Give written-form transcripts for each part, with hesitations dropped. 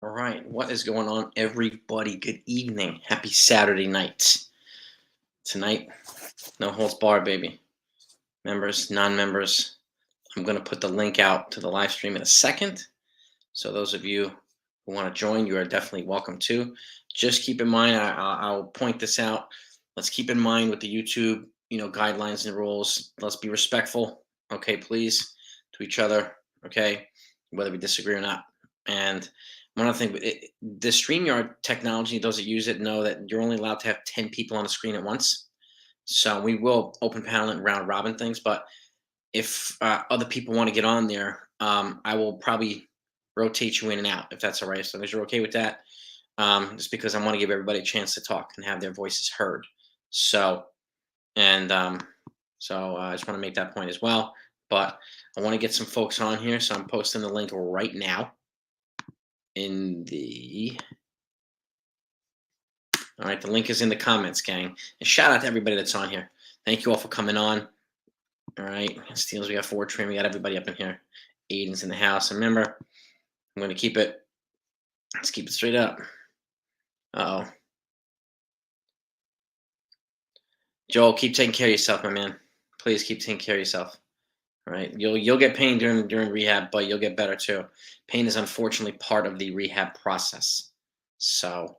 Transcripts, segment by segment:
All right, what is going on, everybody? Good evening. Happy Saturday night. Tonight, no holds barred, baby. Members, non-members. I'm going to put the link out to the live stream in a second. So those of you who want to join, you are definitely welcome to. Just keep in mind, I'll point this out. Let's keep in mind with the YouTube, guidelines and rules. Let's be respectful, okay, please, to each other, okay, whether we disagree or not. And one other thing, the StreamYard technology, those that use it know that you're only allowed to have 10 people on the screen at once. So we will open panel and round robin things, but if other people want to get on there, I will probably rotate you in and out if that's all right. As long as you're okay with that, just because I want to give everybody a chance to talk and have their voices heard. So, and I just want to make that point as well. But I want to get some folks on here, so I'm posting the link right now in the. All right, the link is in the comments, gang. And shout out to everybody that's on here. Thank you all for coming on. All right, Steels, we got Fortran, we got everybody up in here. Aiden's in the house. And remember, I'm going to keep it. Let's keep it straight up. Uh-oh. Joel, keep taking care of yourself, my man. Please keep taking care of yourself. All right, you'll get pain during rehab, but you'll get better too. Pain is unfortunately part of the rehab process. So,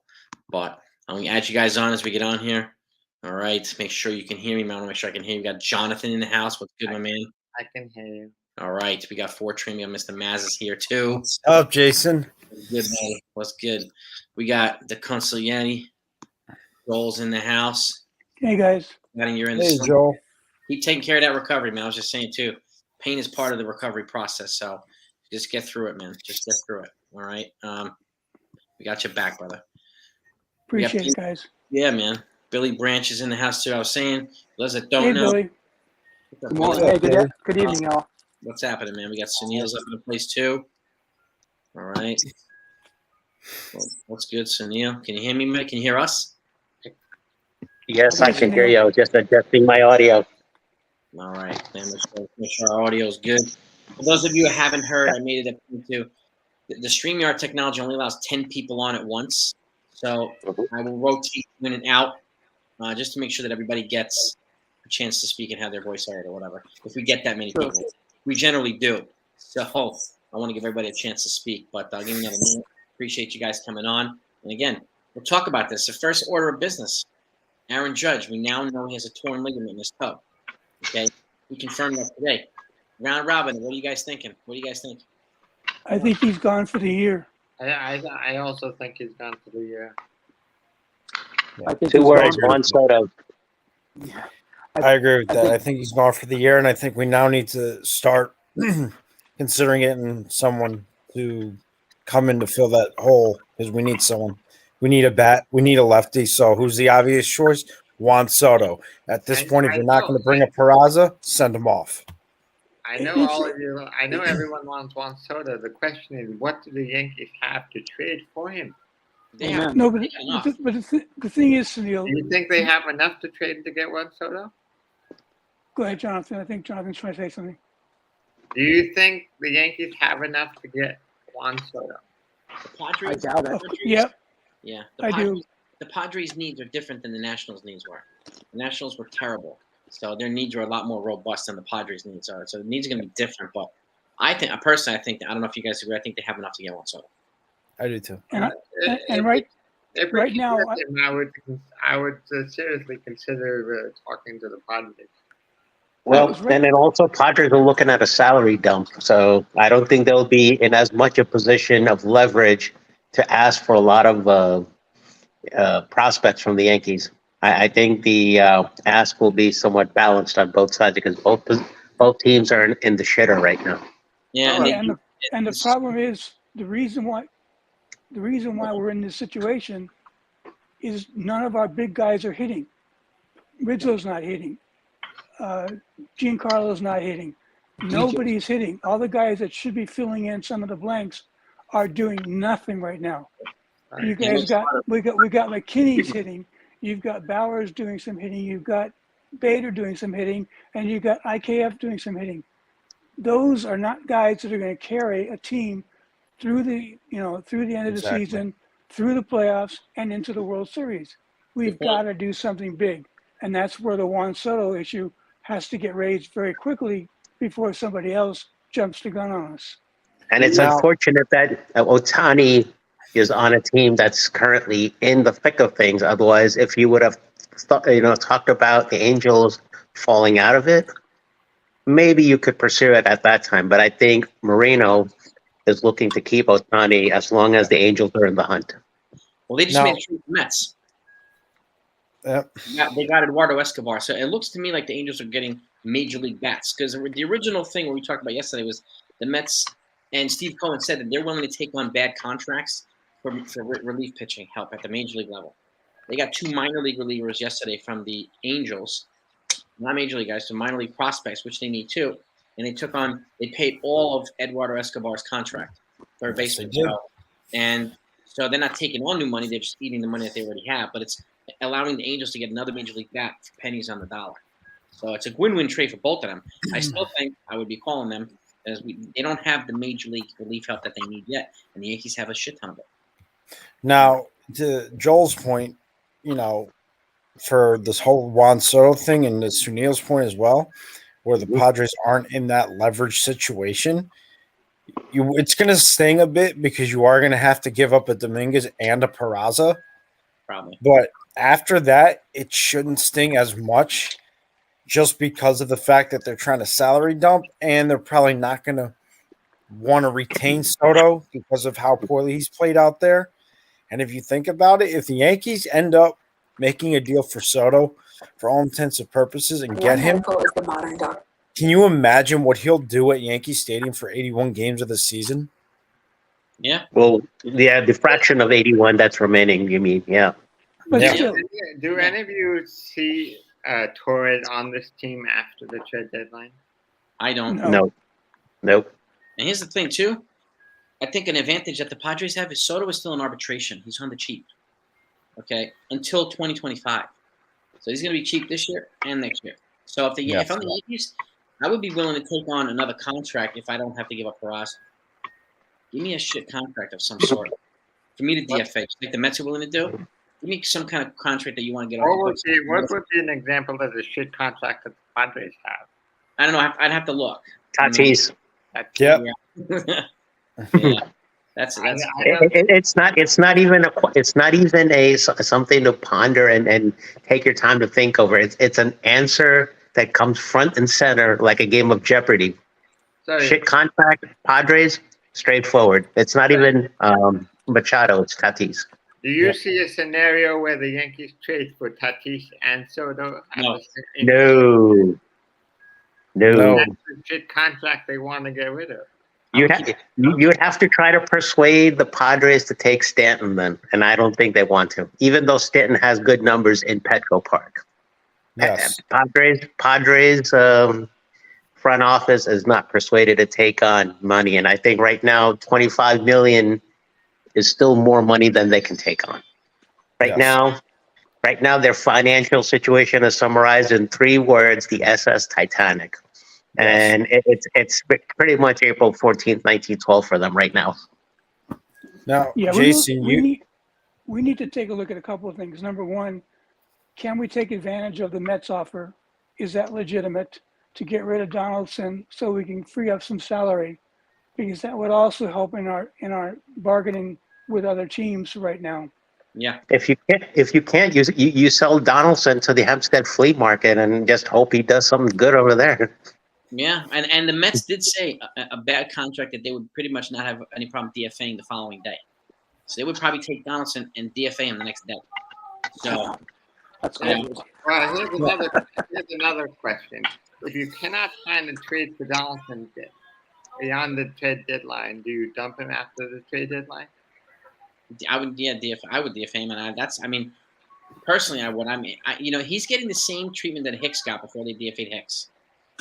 but I'm going to add you guys on as we get on here. All right, make sure you can hear me. I want to make sure I can hear you. We got Jonathan in the house. What's good, my man? I can hear you. All right, we got Fortran. We got Mr. Maz is here too. What's up, Jason? Good, man. What's good? We got the Consigliere. Joel's in the house. Hey, guys. You're in Hey, the Joel. Keep taking care of that recovery, man. I was just saying too. Pain is part of the recovery process, so just get through it, man. Just get through it. All right. We got your back, brother. Appreciate it, guys. Yeah, man. Billy Branch is in the house too. I was saying, those that don't Hey, know. Billy. Up, Good morning. Billy? Hey, good evening, y'all. What's happening, man? We got Sunil's up in the place too. All right. Well, what's good, Sunil? Can you hear me, man? Can you hear us? Yes, I can hear you. I was just adjusting my audio. All right, man. Make sure our audio is good. For those of you who haven't heard, I made it a point too. The StreamYard technology only allows 10 people on at once. So I will rotate in and out just to make sure that everybody gets a chance to speak and have their voice heard or whatever. If we get that many people, we generally do. So I want to give everybody a chance to speak, but I'll give you another minute. Appreciate you guys coming on. And again, we'll talk about this. The first order of business. Aaron Judge, we now know he has a torn ligament in his toe. Okay, we confirmed that today. Round robin, what are you guys thinking? What do you guys think? I think he's gone for the year. I also think he's gone for the year. Yeah. I think 2 words, Juan Soto. I agree with that. I think he's gone for the year, and I think we now need to start considering getting someone to come in to fill that hole because we need someone. We need a bat. We need a lefty. So who's the obvious choice? Juan Soto. At this point, if you're not going to bring a Peraza, send him off. I know all of you. I know everyone wants Juan Soto. The question is, what do the Yankees have to trade for him? No, but the thing is, Sunil. Do you think they have enough to trade to get Juan Soto? Go ahead, Jonathan. I think Jonathan's trying to say something. Do you think the Yankees have enough to get Juan Soto? The Padres, I doubt it. Yep. Yeah, I do. The Padres' needs are different than the Nationals' needs were. The Nationals were terrible, so their needs are a lot more robust than the Padres' needs are. So the needs are going to be different. But I think, personally, I don't know if you guys agree. I think they have enough to get Juan Soto. I do too. And right now, I would seriously consider talking to the Padres. Well, and then also Padres are looking at a salary dump, so I don't think they'll be in as much a position of leverage to ask for a lot of prospects from the Yankees. I think the ask will be somewhat balanced on both sides because both teams are in the shitter right now. Yeah, and the problem is the reason why we're in this situation is none of our big guys are hitting. Rizzo's not hitting. Giancarlo's not hitting. Nobody's hitting. All the guys that should be filling in some of the blanks are doing nothing right now. You guys we got McKinney's hitting. You've got Bowers doing some hitting. You've got Bader doing some hitting, and you've got IKF doing some hitting. Those are not guys that are going to carry a team through the end of the Exactly. season, through the playoffs, and into the World Series. We've got to do something big, and that's where the Juan Soto issue has to get raised very quickly before somebody else jumps the gun on us. And it's Now- unfortunate that Otani is on a team that's currently in the thick of things. Otherwise, if you would have talked about the Angels falling out of it, maybe you could pursue it at that time. But I think Moreno is looking to keep Otani as long as the Angels are in the hunt. Well, they just Now- made a trade with the Mets. Yep. They got Eduardo Escobar. So it looks to me like the Angels are getting major league bats, because the original thing what we talked about yesterday was the Mets, and Steve Cohen said that they're willing to take on bad contracts for relief pitching help at the major league level. They got 2 minor league relievers yesterday from the Angels, not major league guys, so minor league prospects, which they need too. And they paid all of Eduardo Escobar's contract, third Yes, they baseman. did. And so they're not taking on new money; they're just eating the money that they already have. But it's allowing the Angels to get another major league bat for pennies on the dollar. So it's a win-win trade for both of them. I still think I would be calling them, as they don't have the major league relief help that they need yet, and the Yankees have a shit ton of it. Now, to Joel's point, for this whole Juan Soto thing, and to Sunil's point as well, where the Padres aren't in that leverage situation, it's going to sting a bit because you are going to have to give up a Dominguez and a Peraza. Probably. But after that, it shouldn't sting as much, just because of the fact that they're trying to salary dump, and they're probably not going to want to retain Soto because of how poorly he's played out there. And if you think about it, if the Yankees end up making a deal for Soto for all intents and purposes and get him, Is the modern dog. can you imagine what he'll do at Yankee Stadium for 81 games of the season? Yeah. Well, yeah, the fraction of 81 that's remaining, you mean, yeah. But Yeah. still, Do any of you see Torres on this team after the trade deadline? I don't. No. Nope. And here's the thing, too. I think an advantage that the Padres have is Soto is still in arbitration. He's on the cheap, okay, until 2025. So he's going to be cheap this year and next year. So if I'm the Yankees, I would be willing to take on another contract if I don't have to give up Peraza. Give me a shit contract of some sort. For me to DFA, like the Mets are willing to do, give me some kind of contract that you want to get off the books. What would be an example of the shit contract that the Padres have? I don't know. I'd have to look. Tatis. Yep. Yeah. That's It's not even something to ponder and take your time to think over. It's an answer that comes front and center like a game of Jeopardy. Sorry. Shit contract, Padres, straightforward. It's not even Machado, it's Tatis. Do you see a scenario where the Yankees trade for Tatis and Soto? No. No. That's the shit contract they want to get rid of. You'd have to try to persuade the Padres to take Stanton then, and I don't think they want to, even though Stanton has good numbers in Petco Park. Yes. Padres front office is not persuaded to take on money, and I think right now $25 million is still more money than they can take on. Right now their financial situation is summarized in 3 words: the SS Titanic. And it's pretty much April 14th, 1912 for them right now. Now, yeah, Jason, we need to take a look at a couple of things. Number one, can we take advantage of the Mets offer? Is that legitimate to get rid of Donaldson so we can free up some salary? Because that would also help in our bargaining with other teams right now. Yeah. If you can't use it, you sell Donaldson to the Hempstead flea market and just hope he does something good over there. Yeah, and the Mets did say a bad contract that they would pretty much not have any problem DFAing the following day. So they would probably take Donaldson and DFA him the next day. So That's crazy. Well, here's another question. If you cannot find a trade for Donaldson beyond the trade deadline, do you dump him after the trade deadline? I would DFA him, and personally I would. He's getting the same treatment that Hicks got before they DFA'd Hicks.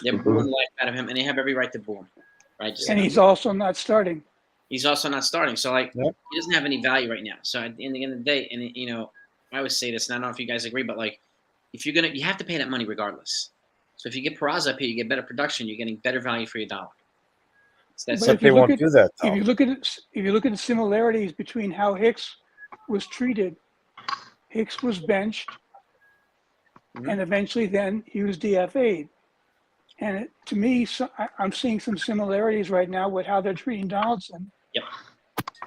They're booing the life out of him, and they have every right to boo him, right? And he's also not starting. He's also not starting, so Yep. he doesn't have any value right now. So at the end of the day, and I always say this, and I don't know if you guys agree, but if you have to pay that money regardless. So if you get Peraza up here, you get better production, you're getting better value for your dollar. That's But Except they won't do that, though. if you look at the similarities between how Hicks was treated, Hicks was benched, and eventually then he was DFA'd. And to me, I'm seeing some similarities right now with how they're treating Donaldson. Yep.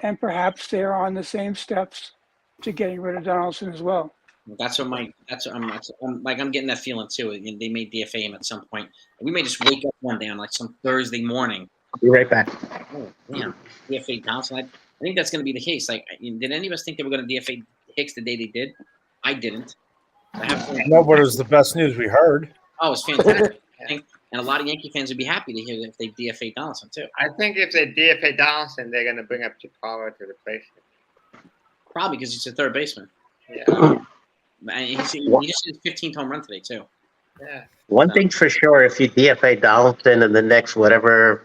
And perhaps they're on the same steps to getting rid of Donaldson as well. That's what I'm getting that feeling too. They may DFA him at some point. We may just wake up one day on like some Thursday morning. I'll be right back. Oh damn, DFA Donaldson. I think that's going to be the case. Like, did any of us think they were going to DFA Hicks the day they did? I didn't. No, but it was the best news we heard. Oh, it's fantastic. And a lot of Yankee fans would be happy to hear if they DFA Donaldson too. I think if they DFA Donaldson, they're going to bring up Chikara to replace him. Probably because he's a third baseman. Yeah. And he just hit his 15th home run today too. Yeah. One thing's for sure, if you DFA Donaldson in the next whatever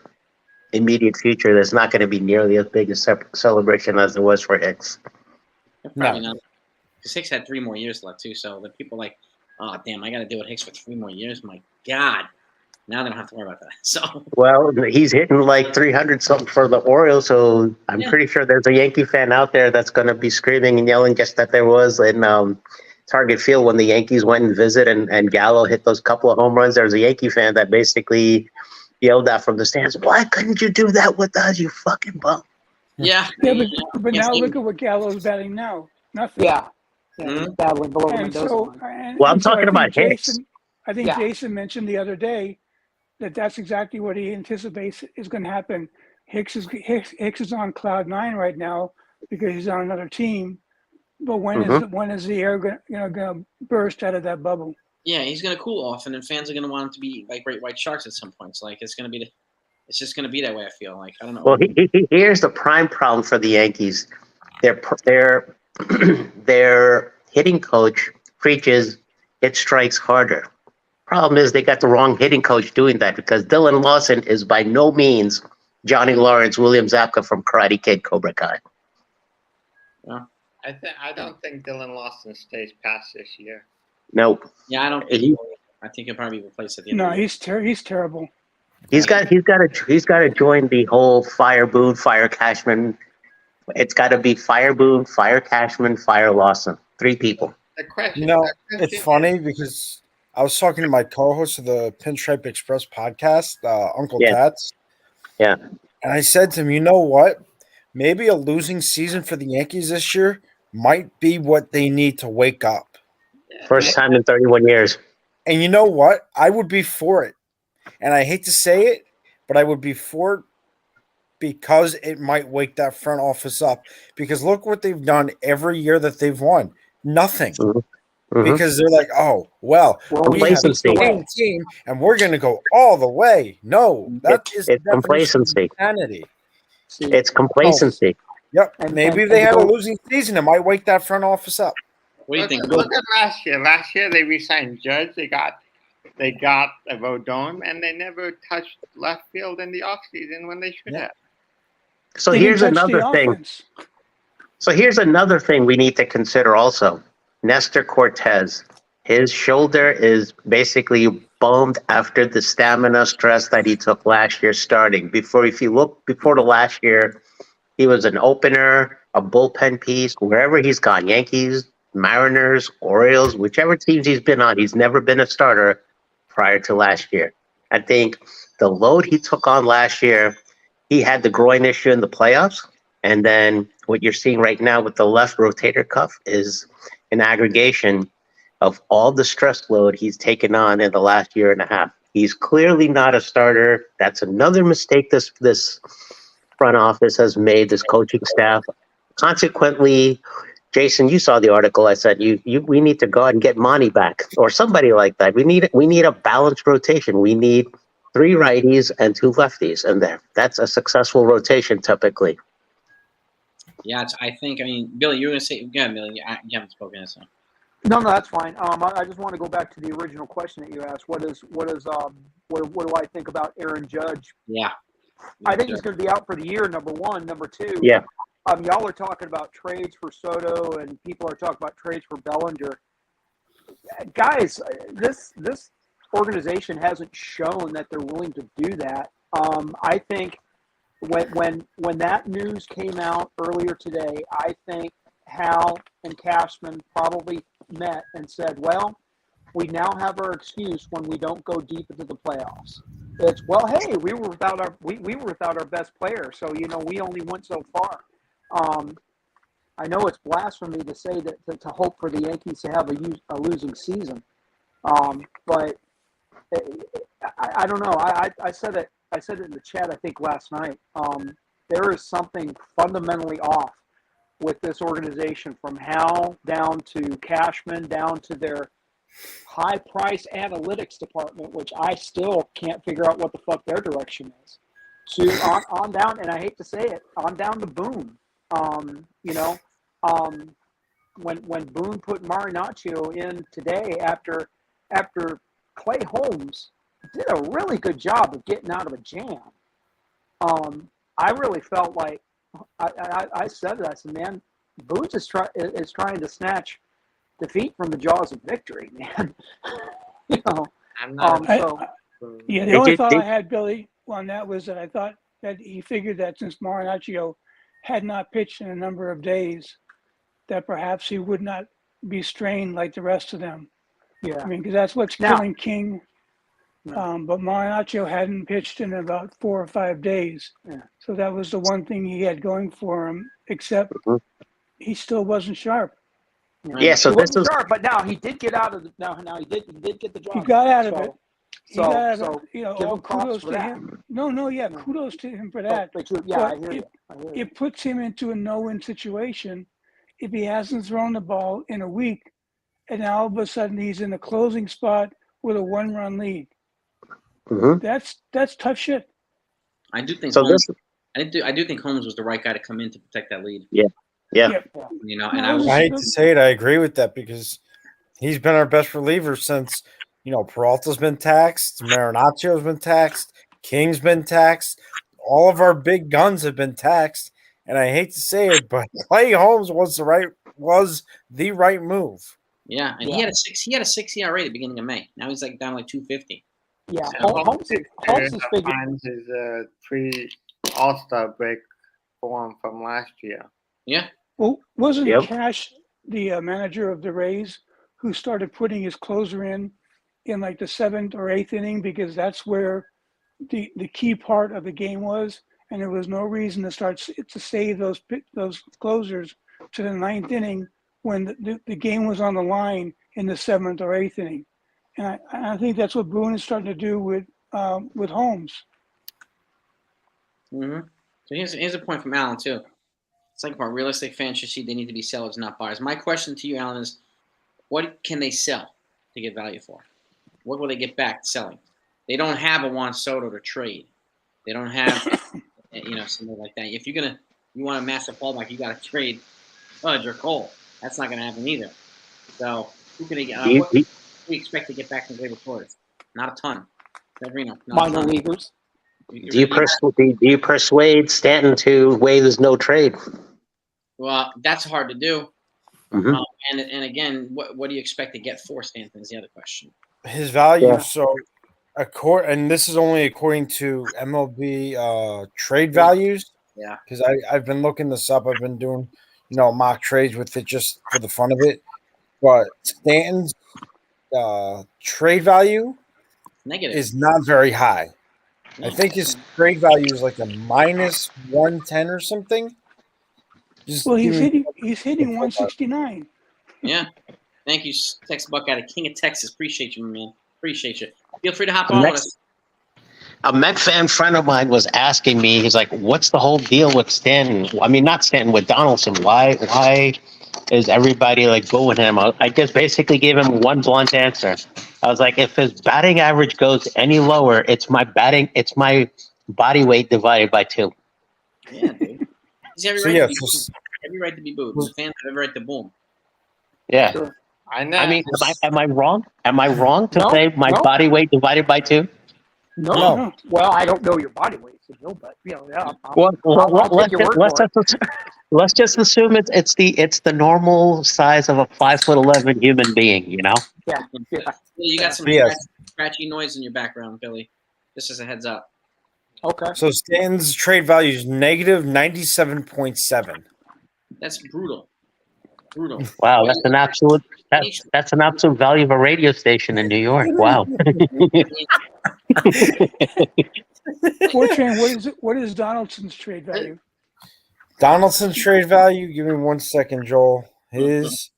immediate future, there's not going to be nearly as big a celebration as there was for Hicks. Probably not. Because Hicks had 3 more years left too, so the people like, oh damn, I got to deal with Hicks for 3 more years. My God, now they don't have to worry about that. So well, he's hitting like 300 something for the Orioles, so I'm pretty sure there's a Yankee fan out there that's going to be screaming and yelling just that there was in Target Field when the Yankees went and visited and Gallo hit those couple of home runs. There was a Yankee fan that basically yelled out from the stands, "Why couldn't you do that with us, you fucking bum?" Yeah, but now look at what Gallo's batting now. Nothing. Yeah. Battling below the And Mendoza so, line. Well, I'm talking about Hicks. I think Jason mentioned the other day that that's exactly what he anticipates is going to happen. Hicks is on cloud 9 right now because he's on another team. But when is the air going to burst out of that bubble? Yeah, he's going to cool off, and then fans are going to want him to be like Great White Sharks at some points. Like it's just going to be that way. I feel like I don't know. Well, here's the prime problem for the Yankees. Their hitting coach preaches hit strikes harder. Problem is they got the wrong hitting coach doing that because Dylan Lawson is by no means Johnny Lawrence, William Zabka from Karate Kid, Cobra Kai. Yeah. I don't think Dylan Lawson stays past this year. Nope. Yeah, I don't. I think he'll probably be replaced at the end. No, he's terrible. He's got to join the whole fire Boone, fire Cashman. It's got to be fire Boone, fire Cashman, fire Lawson. 3 people. The question. You know, it's funny because I was talking to my co-host of the Pinstripe Express podcast, Uncle Tats. Yeah. And I said to him, you know what? Maybe a losing season for the Yankees this year might be what they need to wake up. First time in 31 years. And you know what? I would be for it. And I hate to say it, but I would be for it because it might wake that front office up. Because look what they've done every year that they've won. Nothing. Because they're like, oh, well, we have a winning team and we're going to go all the way. No, it's complacency. Insanity. It's complacency. Yep. Maybe they had a losing season. It might wake that front office up. What do you think? Look at last year. Last year they re-signed Judge. They got a Rodon, and they never touched left field in the offseason when they should have. So here's another thing. So here's another thing we need to consider also. Nestor Cortez. His shoulder is basically bummed after the stamina stress that he took last year starting. If you look before the last year, he was an opener, a bullpen piece, wherever he's gone, Yankees, Mariners, Orioles, whichever teams he's been on, he's never been a starter prior to last year. I think the load he took on last year, he had the groin issue in the playoffs. And then what you're seeing right now with the left rotator cuff is an aggregation of all the stress load he's taken on in the last year and a half. He's clearly not a starter. That's another mistake this front office has made, this coaching staff. Consequently, Jason, you saw the article I said. We need to go out and get Monty back or somebody like that. We need a balanced rotation. We need 3 righties and 2 lefties, and that's a successful rotation typically. Yeah, I mean, Billy, you were going to say, yeah, Billy, you haven't spoken yet, so. No, that's fine. I just want to go back to the original question that you asked. What do I think about Aaron Judge? Yeah. I think he's going to be out for the year, number one. Number two, yeah. Y'all are talking about trades for Soto, and people are talking about trades for Bellinger. Guys, this organization hasn't shown that they're willing to do that. I think when that news came out earlier today, I think Hal and Cashman probably met and said, "Well, we now have our excuse when we don't go deep into the playoffs. It's, well, hey, we were without our best player, so we only went so far." I know it's blasphemy to say that to hope for the Yankees to have a losing season, but I don't know. I said it in the chat, I think, last night. There is something fundamentally off with this organization, from Hal down to Cashman down to their high price analytics department, which I still can't figure out what the fuck their direction is, to on down, and I hate to say it, on down to Boone. When Boone put Marinaccio in today after Clay Holmes did a really good job of getting out of a jam, I really felt like I said it. I said, man, Boone's is trying to snatch defeat from the jaws of victory, man. I'm not. The only thought I had, Billy, on that was that I thought that he figured that since Marinaccio had not pitched in a number of days, that perhaps he would not be strained like the rest of them. Yeah, I mean, because that's what's killing King. But Marinaccio hadn't pitched in about 4 or 5 days. Yeah. So that was the one thing he had going for him, except he still wasn't sharp. Yeah, so he this wasn't is sharp, but now he did get out of the. Now he did get the job. He got out of it. So give him kudos kudos for to that. him. Kudos to him for that. I hear you. It puts him into a no-win situation if he hasn't thrown the ball in a week, and now all of a sudden he's in the closing spot with a 1-run lead. That's tough shit. I do think so. Holmes, I do think Holmes was the right guy to come in to protect that lead. Yeah. And I hate to say it, I agree with that, because he's been our best reliever since, Peralta's been taxed, Marinaccio's been taxed, King's been taxed, all of our big guns have been taxed, and I hate to say it, but Clay Holmes was the right move. Yeah, and he had a 6 ERA at the beginning of May. Now he's like down like 250. Yeah, So Holmes is figured. finds his pre-All-Star break form from last year. Yeah. Well, wasn't it Cash, the manager of the Rays, who started putting his closer in like the 7th or 8th inning, because that's where the key part of the game was, and there was no reason to save those closers to the 9th inning when the game was on the line in the 7th or 8th inning. And I think that's what Boone is starting to do with Holmes. So here's a point from Alan too. It's like about realistic fans should see they need to be sellers, not buyers. My question to you, Alan, is what can they sell to get value for? What will they get back selling? They don't have a Juan Soto to trade. They don't have something like that. If you want a massive fallback, you got to trade Fudge or Cole. That's not going to happen either. So who can they get? What do we expect to get back from Gleyber Torres? Not a ton. Minor leaguers. Do you persuade Stanton to waive his no trade? Well, that's hard to do. And again, what do you expect to get for Stanton is the other question. His value. Yeah. So, and this is only according to MLB trade values. Yeah. Because I've been looking this up. I've been doing mock trades with it just for the fun of it. But Stanton's trade value is not very high. I think his trade value is like a minus 110 or something. He's hitting 169. Yeah. Thank you, Tex Buck out of King of Texas. Appreciate you, my man. Appreciate you. Feel free to hop on with us. A Met fan friend of mine was asking me, he's like, what's the whole deal with Stanton? I mean, not Stanton, with Donaldson. Why is everybody like booing him? I just basically gave him one blunt answer. I was like, if his batting average goes any lower, it's my body weight divided by 2. Yeah, dude. He's every right to be booed. The fans have every right to boo him. Yeah. Sure. I know. I mean, am I wrong? Am I wrong to say my body weight divided by 2? No. Well, I don't know your body weight, but let's just assume it's the normal size of a 5'11" human being, Yeah. You got some scratchy noise in your background, Billy. Just as a heads up. Okay. So Stanton's trade value is negative 97.7. That's brutal. Brutal. Wow, that's an absolute value of a radio station in New York. Wow. Fortran, what is Donaldson's trade value? Donaldson's trade value, give me 1 second, Joel. His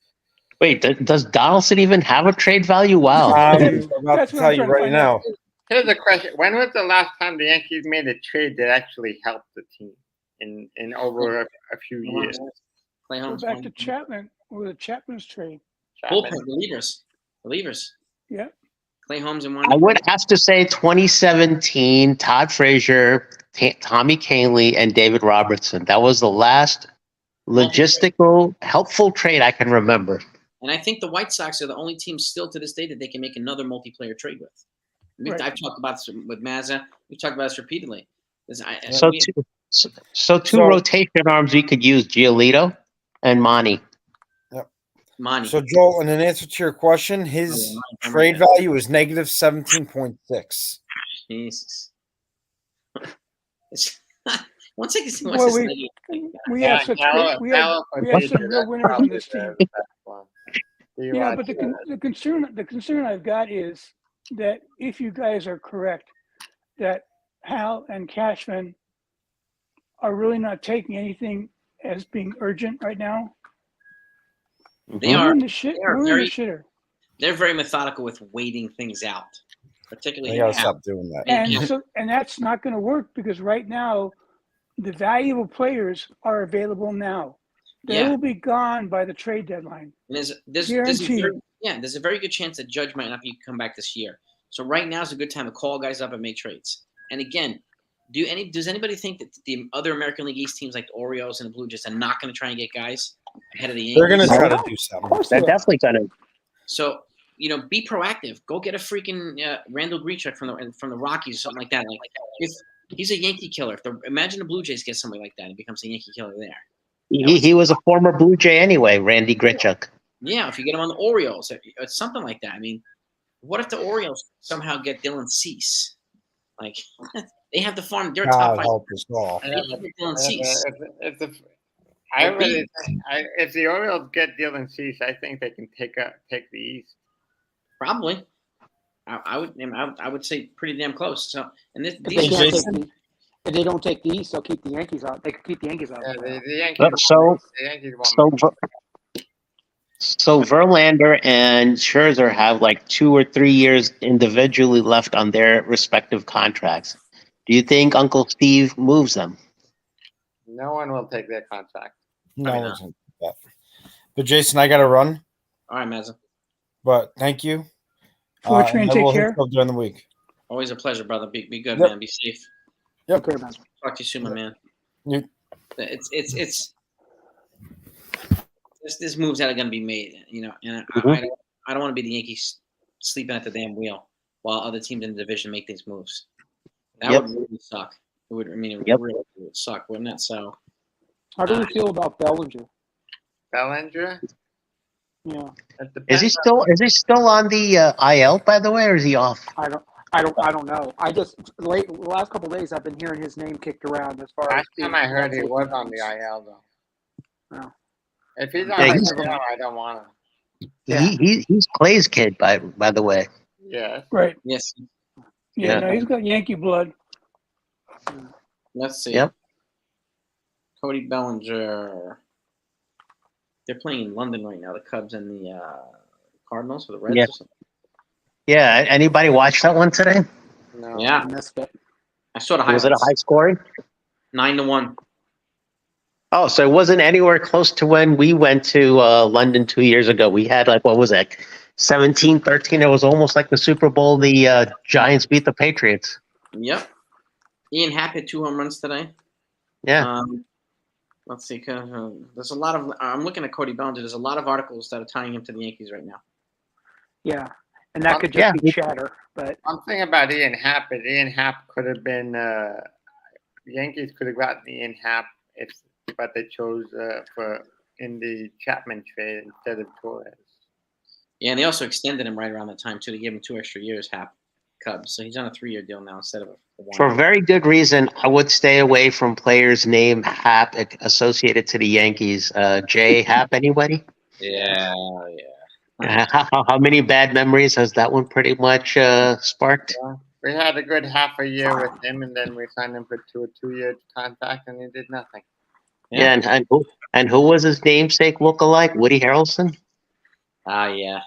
Wait, does Donaldson even have a trade value? Wow. I'm about That's to what tell I'm you trying to right find now. out. Here's a question: when was the last time the Yankees made a trade that actually helped the team in over a few years? Clay Go Holmes. back to Chapman. Or the Chapman's trade. Bullpen relievers. Yeah. Clay Holmes and I would have to say 2017, Todd Frazier, Tommy Kahnle, and David Robertson. That was the last logistical, helpful trade I can remember. And I think the White Sox are the only team still to this day that they can make another multiplayer trade with. Right. I've talked about this with Mazza. We've talked about this repeatedly. So two rotation arms we could use: Giolito and Monty. Monty. So Joel, in an answer to your question, his trade value is negative 17.6. Jesus. Once I can Well, we have such great, we have some real winners on this team. Yeah, but the concern I've got is that if you guys are correct, that Hal and Cashman are really not taking anything as being urgent right now. They are. We're in the shitter. They're very methodical with waiting things out, particularly. They gotta stop doing that. And that's not going to work because right now, the valuable players are available now. They will be gone by the trade deadline. And there's a very good chance that Judge might not be come back this year. So right now is a good time to call guys up and make trades. And again, does anybody think that the other American League East teams like the Orioles and the Blue Jays are not going to try and get guys ahead of the Yankees? They're going to try to do something. They're definitely going to. So be proactive. Go get a freaking Randall Grichuk from the Rockies or something like that. Like if he's a Yankee killer, imagine the Blue Jays get somebody like that and becomes a Yankee killer there. He was a former Blue Jay anyway, Randy Grichuk. Yeah, if you get him on the Orioles, or something like that. I mean, what if the Orioles somehow get Dylan Cease? Like they have the farm. They're top five. Dylan Cease. If the Orioles get Dylan Cease, I think they can take the East. Probably. I would say pretty damn close. So and this if they don't take the East, they'll keep the Yankees out. They could keep the Yankees out. Yeah, the Yankees. So Verlander and Scherzer have like 2 or 3 years individually left on their respective contracts. Do you think Uncle Steve moves them? No one will take their contract. No one will take that. But Jason, I got to run. All right, Mazza. But thank you. Fortran, take care. During the week. Always a pleasure, brother. Be good, man. Be safe. Yep. Okay, man. Talk to you soon, my man. Yep. It's this move's out going to be made, and I don't want to be the Yankees sleeping at the damn wheel while other teams in the division make these moves. That would really suck. It would. I mean, it really would suck, wouldn't it? So, how do you feel about Bellinger? Bellinger? Yeah. Is he still on the IL, by the way, or is he off? I don't know. I just the last couple of days I've been hearing his name kicked around as far as. Last time I heard he was on the IL though. No. If he's on the IL, I don't want him. Yeah. He's Clay's kid, by the way. Yeah. Right. Yes. Yeah. No, he's got Yankee blood. Let's see. Yep. Cody Bellinger. They're playing in London right now. The Cubs and the Cardinals or the Reds. Yeah. Or something. Yeah. Anybody watch that one today? No. Yeah. I saw the highlights. Was it a high scoring? 9-1. Oh, so it wasn't anywhere close to when we went to London 2 years ago. We had what was that? 17-13. It was almost like the Super Bowl. The Giants beat the Patriots. Yep. Ian Happ hit 2 home runs today. Yeah. Let's see. There's a lot of. I'm looking at Cody Bellinger. There's a lot of articles that are tying him to the Yankees right now. Yeah, and that could just be chatter. But I'm thinking about Ian Happ. Ian Happ could have been. The Yankees could have gotten Ian Happ but they chose in the Chapman trade instead of Torres. Yeah, and they also extended him right around that time too. They gave him 2 extra years. Happ. Cubs, so he's on a 3-year deal now instead of a 1. For very good reason, I would stay away from players named Hap associated to the Yankees. Jay Happ, anybody? Yeah. How many bad memories has that one pretty much sparked? Yeah. We had a good half a year with him, and then we signed him to a 2-year contract, and he did nothing. Yeah, and who was his namesake lookalike? Woody Harrelson? Yeah.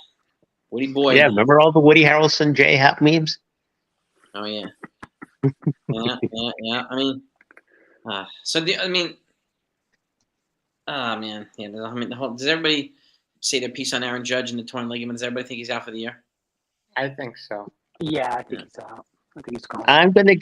Woody boy. Yeah, remember all the Woody Harrelson Jay Happ memes? Oh yeah. Yeah. I mean, man, yeah. Does everybody say their piece on Aaron Judge and the torn ligament? Does everybody think he's out for the year? I think so. Yeah, I think he's out. I think he's gone. I'm gonna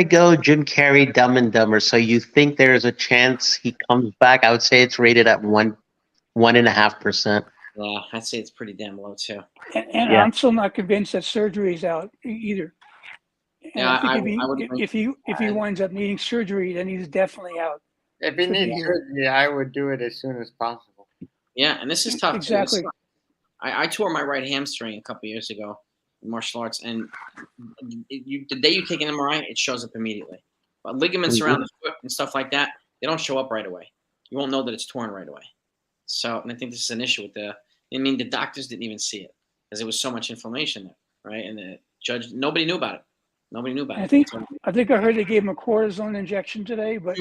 go Jim Carrey, Dumb and Dumber. So you think there's a chance he comes back? I would say it's rated at 1.5%. Yeah, I'd say it's pretty damn low too. And Yeah. I'm still not convinced that surgery is out either. And Yeah, I I think would agree. if he winds up needing surgery, then he's definitely out. If he For the needs year. surgery, I would do it as soon as possible. Yeah, and this is tough. Exactly. I tore my right hamstring a couple years ago in martial arts, and the day you take an MRI, it shows up immediately. But ligaments around the foot and stuff like that, they don't show up right away. You won't know that it's torn right away. So, and I think this is an issue with the doctors didn't even see it because there was so much inflammation there, right? And the judge, nobody knew about it. Nobody knew about it. I think I heard they gave him a cortisone injection today, but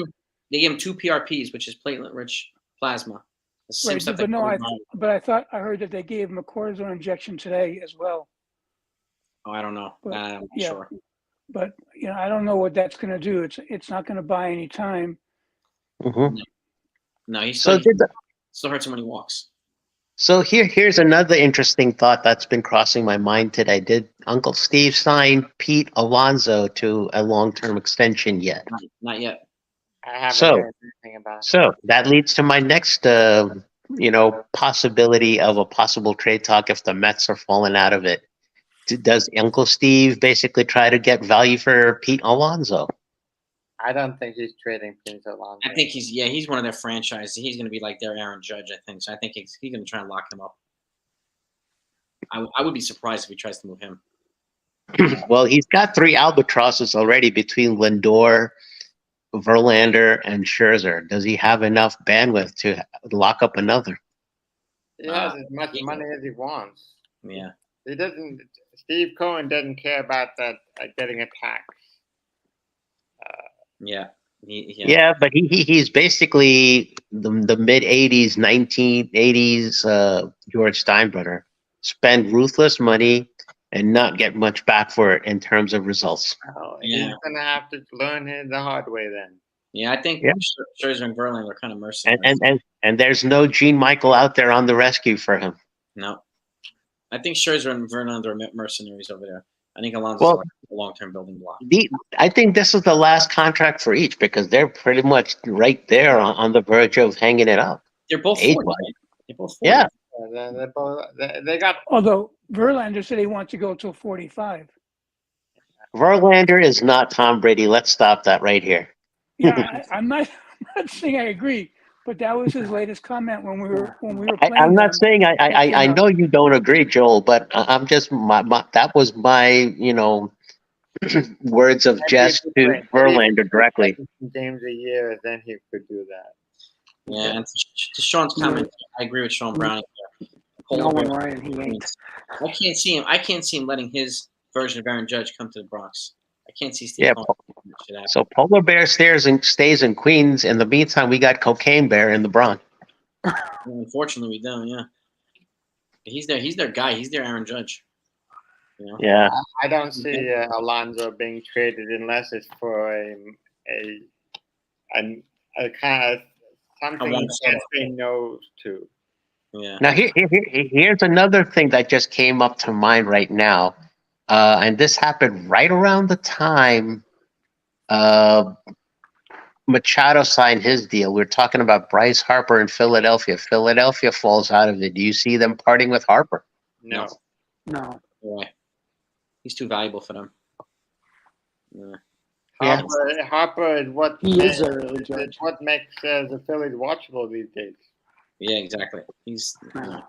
they gave him 2 PRPs, which is platelet-rich plasma. The same right, stuff but that no, COVID I thought I heard that they gave him a cortisone injection today as well. Oh, I don't know. But, I'm not yeah, sure. but I don't know what that's going to do. It's not going to buy any time. Mm-hmm. No, he So still hurts him when he walks. So here's another interesting thought that's been crossing my mind today. Did Uncle Steve sign Pete Alonso to a long-term extension yet? Not yet. I haven't heard anything about it. So that leads to my next, possibility of a possible trade talk if the Mets are falling out of it. Does Uncle Steve basically try to get value for Pete Alonso? I don't think he's trading Pete Alonso. I think he's one of their franchises. He's going to be like their Aaron Judge, I think. So I think he's going to try and lock him up. I would be surprised if he tries to move him. Well, he's got 3 albatrosses already between Lindor, Verlander, and Scherzer. Does he have enough bandwidth to lock up another? He has as much money as he wants. Yeah. He doesn't. Steve Cohen doesn't care about that getting a tax. Yeah. Yeah, but he's basically the mid 80s, 1980s George Steinbrenner. Spend ruthless money and not get much back for it in terms of results. Oh, he's gonna have to learn the hard way then. Yeah, I think Scherzer and Verlander are kind of mercenaries. And there's no Gene Michael out there on the rescue for him. No. I think Scherzer and Verlander are mercenaries over there. I think Alonso's a long-term building block. I think this is the last contract for each because they're pretty much right there on the verge of hanging it up. They're both 40. Right? They're both 40. Yeah. They got. Although Verlander said he wants to go till 45. Verlander is not Tom Brady. Let's stop that right here. Yeah, I'm not saying I agree, but that was his latest comment when we were playing. I'm not saying I know you don't agree, Joel, but I'm just that was my words of jest to Verlander directly. Games a year, then he could do that. Yeah, and to Sean's comment, I agree with Sean Browning. No one right, he ain't. I can't see him letting his version of Aaron Judge come to the Bronx. I can't see Steve. Yeah, so Polar Bear stays in Queens. In the meantime, we got Cocaine Bear in the Bronx. Unfortunately, we don't. Yeah, he's their guy. He's their Aaron Judge. Yeah, I don't see Alonso being traded unless it's for a kind of something you can't say no to. Yeah. Now here's another thing that just came up to mind right now, and this happened right around the time Machado signed his deal. We're talking about Bryce Harper in Philadelphia. Philadelphia falls out of it. Do you see them parting with Harper? No. Yeah. He's too valuable for them. Yeah. Harper is what what makes the Phillies watchable these days. Yeah, exactly. He's Harper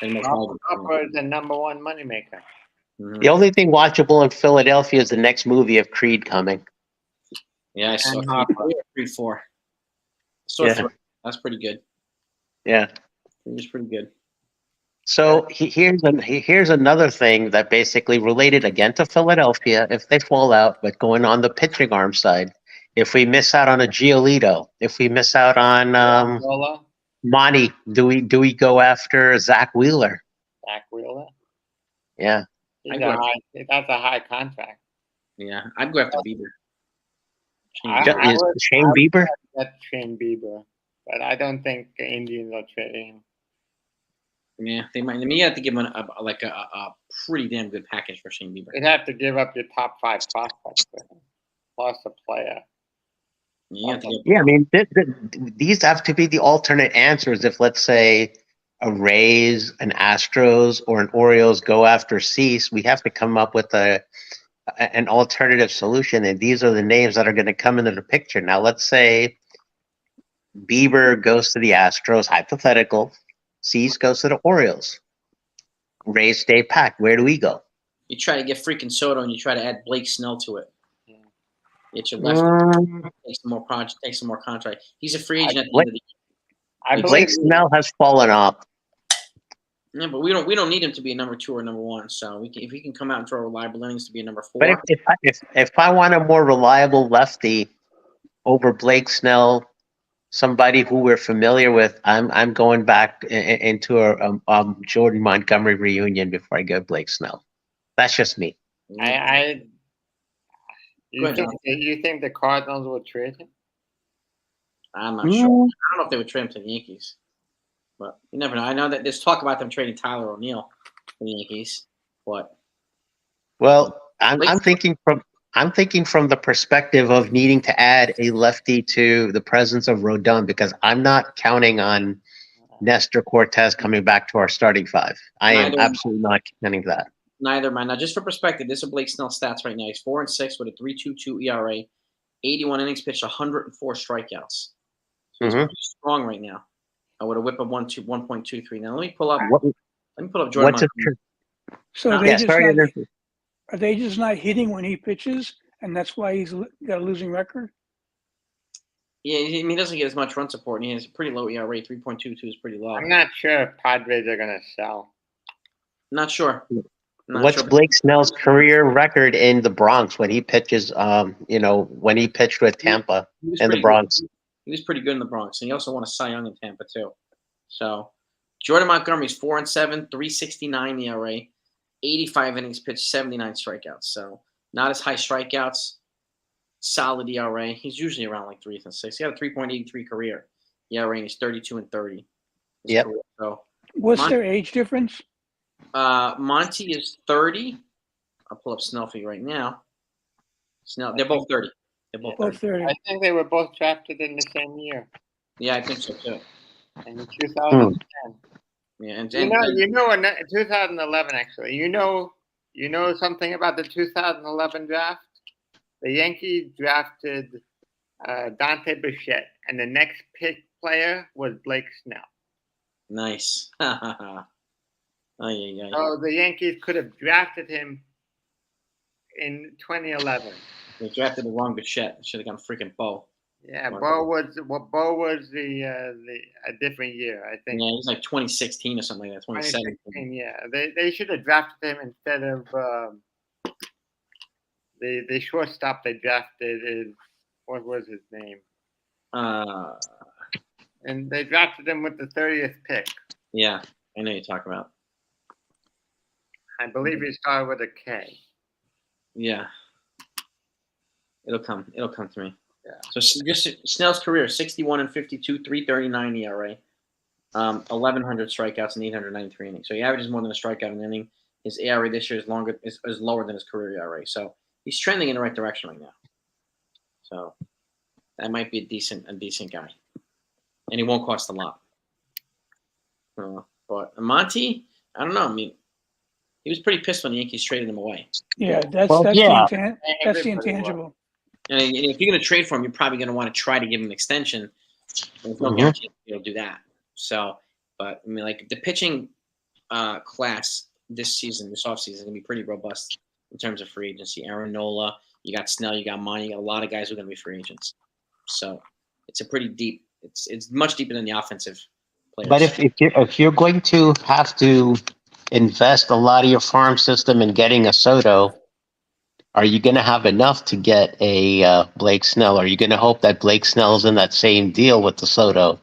is the #1 moneymaker. The only thing watchable in Philadelphia is the next movie of Creed coming. Yeah, I saw And Creed Hopper. 3 or 4. Saw Yeah. 3. That's pretty good. Yeah. It was pretty good. So here's another thing that basically related again to Philadelphia if they fall out, but going on the pitching arm side, if we miss out on a Giolito, if we miss out on Lola, Monty, do we go after Zach Wheeler? Zach Wheeler. Yeah. That's a high contract. Yeah, I'd go after Bieber. Is Shane Bieber? That's Shane Bieber, but I don't think the Indians are trading him. Yeah, they might. I mean, you have to give him a pretty damn good package for Shane Bieber. You'd have to give up your top 5 prospects for him, plus a player. You have to Yeah, I mean, these have to be the alternate answers. If, let's say, a Rays, an Astros, or an Orioles go after Cease, we have to come up with an alternative solution, and these are the names that are going to come into the picture. Now, let's say Bieber goes to the Astros, hypothetical. Cease goes to the Orioles. Rays stay packed. Where do we go? You try to get freaking Soto, and you try to add Blake Snell to it. Yeah. Get your left. Take some more project. Take some more contract. He's a free agent at the end of the year. Blake Snell has fallen off. Yeah, but we don't need him to be a number 2 or number 1. So if he can come out and throw reliable innings to be a number 4. But if I want a more reliable lefty over Blake Snell, somebody who we're familiar with, I'm going back into a Jordan Montgomery reunion before I go Blake Snell. That's just me. You think the Cardinals will trade him? I'm not sure. I don't know if they would trade him to the Yankees, but you never know. I know that there's talk about them trading Tyler O'Neill for the Yankees, but I'm thinking from the perspective of needing to add a lefty to the presence of Rodon, because I'm not counting on Nestor Cortez coming back to our starting 5. I am absolutely not counting that. Neither am I. Now, just for perspective, this is Blake Snell stats right now. He's 4-6 with a 3.22 ERA, 81 innings pitched, 104 strikeouts. So he's pretty strong right now. I would have whipped up 1.23. Now let me pull up Jordan Montgomery. So are they just not hitting when he pitches, and that's why he's got a losing record? Yeah, I mean, he doesn't get as much run support, and he has a pretty low ERA. 3.22 is pretty low. I'm not sure if Padres are going to sell. Not sure. What's Blake Snell's career record in the Bronx when he pitches? When he pitched with Tampa and the Bronx. Good. He was pretty good in the Bronx, and he also won a Cy Young in Tampa too. So Jordan Montgomery's 4-7, 3.69 ERA, 85 innings pitched, 79 strikeouts. So not as high strikeouts, solid ERA. He's usually around like 3 and 6. He had a 3.83 career ERA, and he's 32-30. Yep. So what's their age difference? Monty is 30. I'll pull up Snell for you right now. Snell, they're both 30. They're both 30. I think they were both drafted in the same year. Yeah, I think so too. In 2010. Yeah, and in 2011 actually. You know something about the 2011 draft? The Yankees drafted Dante Bichette, and the next pick player was Blake Snell. Nice. So the Yankees could have drafted him in 2011. They drafted the wrong Bichette. Should have gone freaking Bo. Yeah, Bo was a different year, I think. Yeah, it was like 2016 or something like that. 2017. Yeah, they should have drafted him instead of the shortstop they drafted is, what was his name? And they drafted him with the 30th pick. Yeah, I know you're talking about. I believe he started with a K. Yeah. It'll come to me. Yeah. So just Snell's career: 61-52, 3.39 ERA, 1,100 strikeouts and 893 innings. So he averages more than a strikeout an inning. His ERA this year is lower than his career ERA. So he's trending in the right direction right now. So that might be a decent guy, and he won't cost a lot. But Monty, I don't know. I mean, he was pretty pissed when the Yankees traded him away. Yeah, that's the intangible. And if you're going to trade for him, you're probably going to want to try to give him an extension. There's no guarantee you'll do that. So, but I mean, like the pitching class this season, this offseason, is going to be pretty robust in terms of free agency. Aaron Nola, you got Snell, you got Monty, you got a lot of guys who are going to be free agents. So it's a pretty deep. It's much deeper than the offensive players. But if you're going to have to invest a lot of your farm system in getting a Soto, are you going to have enough to get a Blake Snell? Are you going to hope that Blake Snell's in that same deal with the Soto? I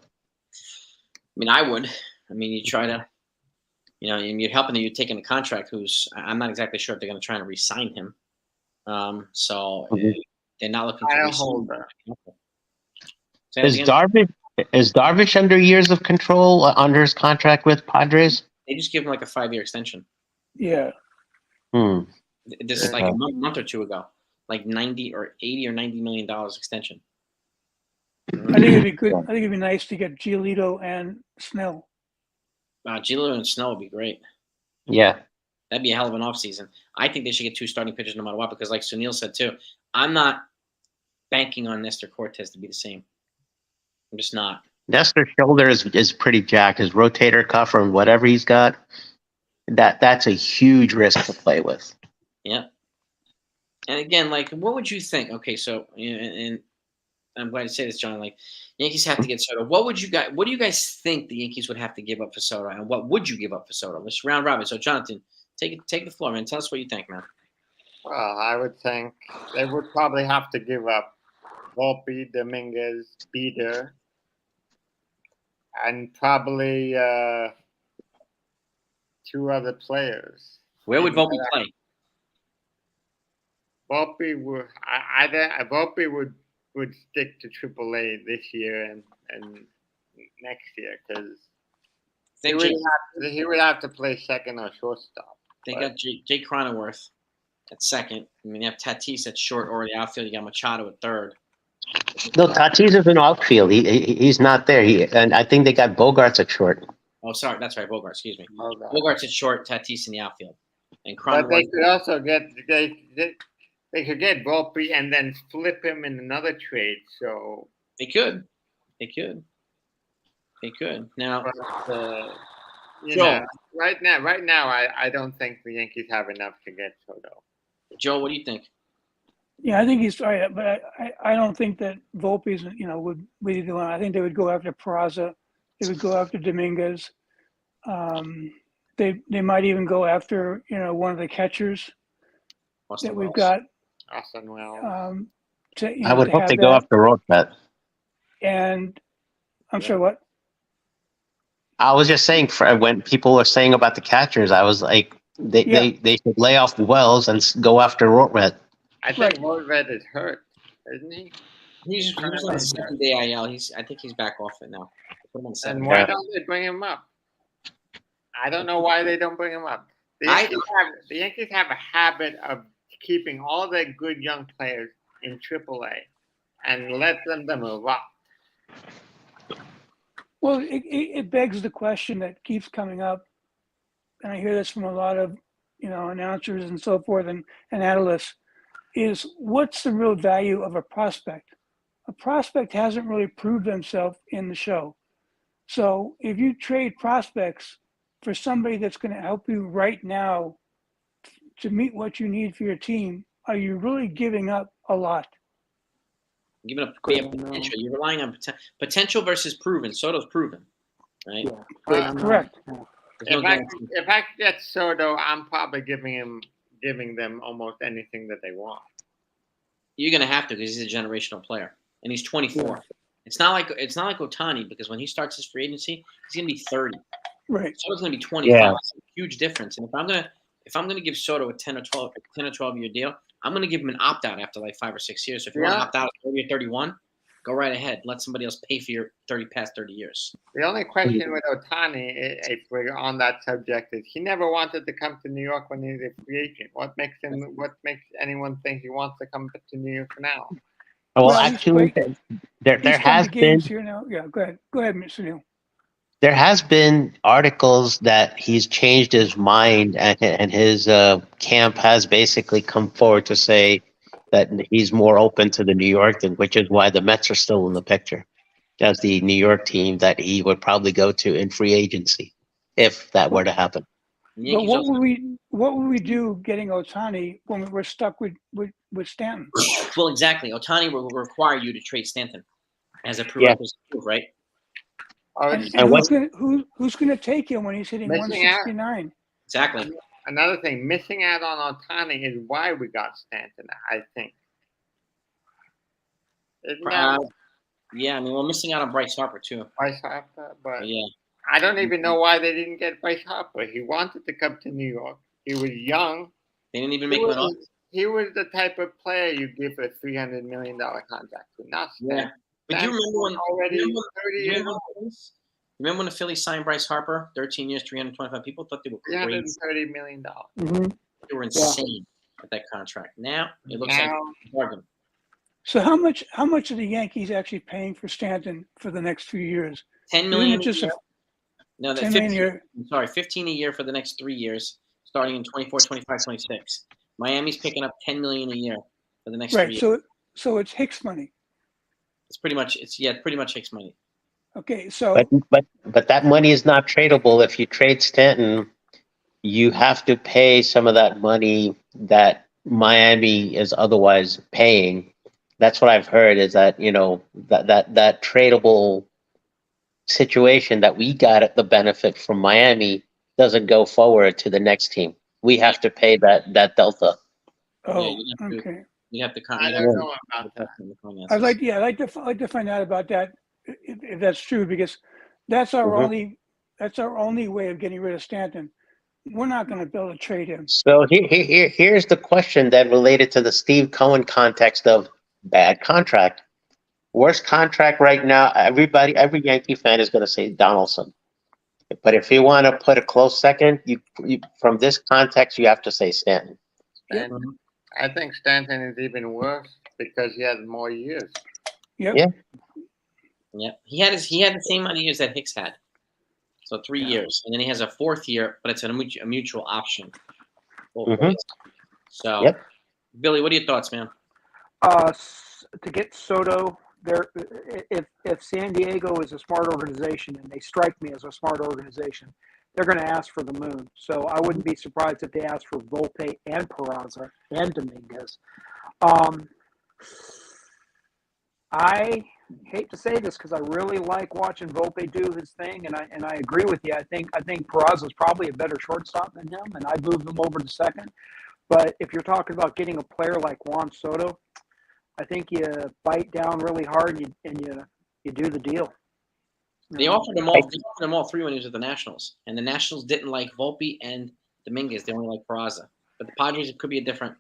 mean, I would. I mean, you try to, you're helping that you're taking a contract who's, I'm not exactly sure if they're going to try and re-sign him. So they're not looking to I'll re-sign hold him. her. Is Darvish under years of control under his contract with Padres? They just give him like a 5-year extension. Yeah. This is like a month or two ago, like 90 or 80 or $90 million extension. I think it'd be good. I think it'd be nice to get Giolito and Snell. Giolito and Snell would be great. Yeah. That'd be a hell of an offseason. I think they should get 2 starting pitchers no matter what, because like Sunil said too, I'm not banking on Nestor Cortez to be the same. I'm just not. Nestor's shoulder is pretty jacked. His rotator cuff or whatever he's got, that's a huge risk to play with. Yeah. And again, like, what would you think? Okay, so and I'm glad to say this, John. Like, Yankees have to get Soto. What do you guys think the Yankees would have to give up for Soto, and what would you give up for Soto? Let's round robin. So, Jonathan, take the floor, man. Tell us what you think, man. Well, I would think they would probably have to give up Volpe, Dominguez, Beater, and probably 2 other players. Where would Volpe play? Volpe would stick to AAA this year and next year because he would have to play second or shortstop. They got Jake Cronenworth at second. I mean, you have Tatis at short or the outfield. You got Machado at third. No, Tatis is an outfield. He's not there. And I think they got Bogarts at short. Oh, sorry, that's right, Bogarts. Excuse me. Bogarts at short, Tatis in the outfield, and Cronenworth. But they could also get they could get Volpe and then flip him in another trade. So they could. Now, right now, I don't think the Yankees have enough to get Soto. Joe, what do you think? Yeah, I think he's right, but I don't think that Volpe's would be the one. I think they would go after Peraza. They would go after Dominguez. They might even go after one of the catchers that we've got. Austin Wells. I would hope they go after Rorschach. And I'm sorry, what? I was just saying, when people were saying about the catchers, I was like, they should lay off Wells and go after Rorschach. I think Rorschach is hurt, isn't he? He was on the second day IL. I think he's back off it now. And why don't they bring him up? I don't know why they don't bring him up. The Yankees have a habit of keeping all their good young players in AAA and let them move up. Well, it begs the question that keeps coming up, and I hear this from a lot of announcers and so forth and analysts, is what's the real value of a prospect? A prospect hasn't really proved themselves in the show. So if you trade prospects for somebody that's going to help you right now to meet what you need for your team, are you really giving up a lot? Giving up potential. You're relying on potential versus proven. Soto's proven, right? Yeah. Correct. If I get Soto, I'm probably giving them almost anything that they want. You're going to have to, because he's a generational player, and he's 24. Yeah. It's not like Ohtani, because when he starts his free agency, he's going to be 30. Right. Soto's going to be 25. Yeah. That's a huge difference. And if I'm gonna give Soto a 10 or 12 year deal, I'm gonna give him an opt out after like 5 or 6 years. So if you want to opt out at 30 or 31, go right ahead. Let somebody else pay for your past 30 years. The only question with Ohtani, if we're on that subject, is he never wanted to come to New York when he was a free agent. What makes anyone think he wants to come to New York now? Well, actually, there has been. Here now. Yeah, go ahead, Mr. Neal. There has been articles that he's changed his mind, and his camp has basically come forward to say that he's more open to the New York thing, which is why the Mets are still in the picture as the New York team that he would probably go to in free agency if that were to happen. But Yankees also, what would we do getting Otani when we're stuck with Stanton? well, exactly. Otani will require you to trade Stanton as a Yeah. prerequisite, right? Oh, And, it's and what's- who's gonna take him when he's hitting Missing out. 169? Exactly. another thing. Missing out on Otani is why we got Stanton, I think. Isn't that Yeah, I mean, we're missing out on Bryce Harper too. Bryce Harper? But Yeah, I don't even know why they didn't get Bryce Harper. He wanted to come to New York. He was young. they didn't even He make him an offer. was the type of player you give a $300 million contract to, not Stanton. Yeah, but do you remember when? Already remember 30 years old. Remember when the Phillies signed Bryce Harper? 13 years, 325 people thought they were crazy. $330 million. Mm-hmm. They were insane at that contract. Now it looks like Now, a bargain. So how much are the Yankees actually paying for Stanton for the next few years? 10 Isn't million. it just a No, that 10 15, million a year? I'm sorry, 15 a year for the next 3 years, starting in 24, 25, 26. Miami's picking up 10 million a year for the next 3 Right. years. So it's Hicks money. It's pretty much Hicks money. Okay. So But that money is not tradable. If you trade Stanton, you have to pay some of that money that Miami is otherwise paying. That's what I've heard, is that, that tradable situation that we got at the benefit from Miami doesn't go forward to the next team. We have to pay that delta. oh, you have to- okay. You have to I don't know about that. I'd like to find out about that if that's true, because that's our only way of getting rid of Stanton. We're not going to be able to trade him. So here's the question then, related to the Steve Cohen context of bad contract. Worst contract right now, every Yankee fan is going to say Donaldson. But if you want to put a close second, you from this context, you have to say Stanton. Stanton. I think Stanton is even worse because he has more years. Yep. Yeah. Yeah, he had the same amount of years that Hicks had, so 3 years, and then he has a 4th year, but it's a mutual option. Both ways. So, Yep. Billy, what are your thoughts, man? To get Soto there, if San Diego is a smart organization, and they strike me as a smart organization, they're going to ask for the moon. So I wouldn't be surprised if they asked for Volpe and Peraza and Dominguez. I hate to say this because I really like watching Volpe do his thing, and I agree with you. I think Peraza is probably a better shortstop than him, and I'd move him over to second. But if you're talking about getting a player like Juan Soto, I think you bite down really hard and you do the deal. They offered them all. They offered them all 3 when he was at the Nationals, and the Nationals didn't like Volpe and Dominguez. They only like Peraza. But the Padres, it could be a different.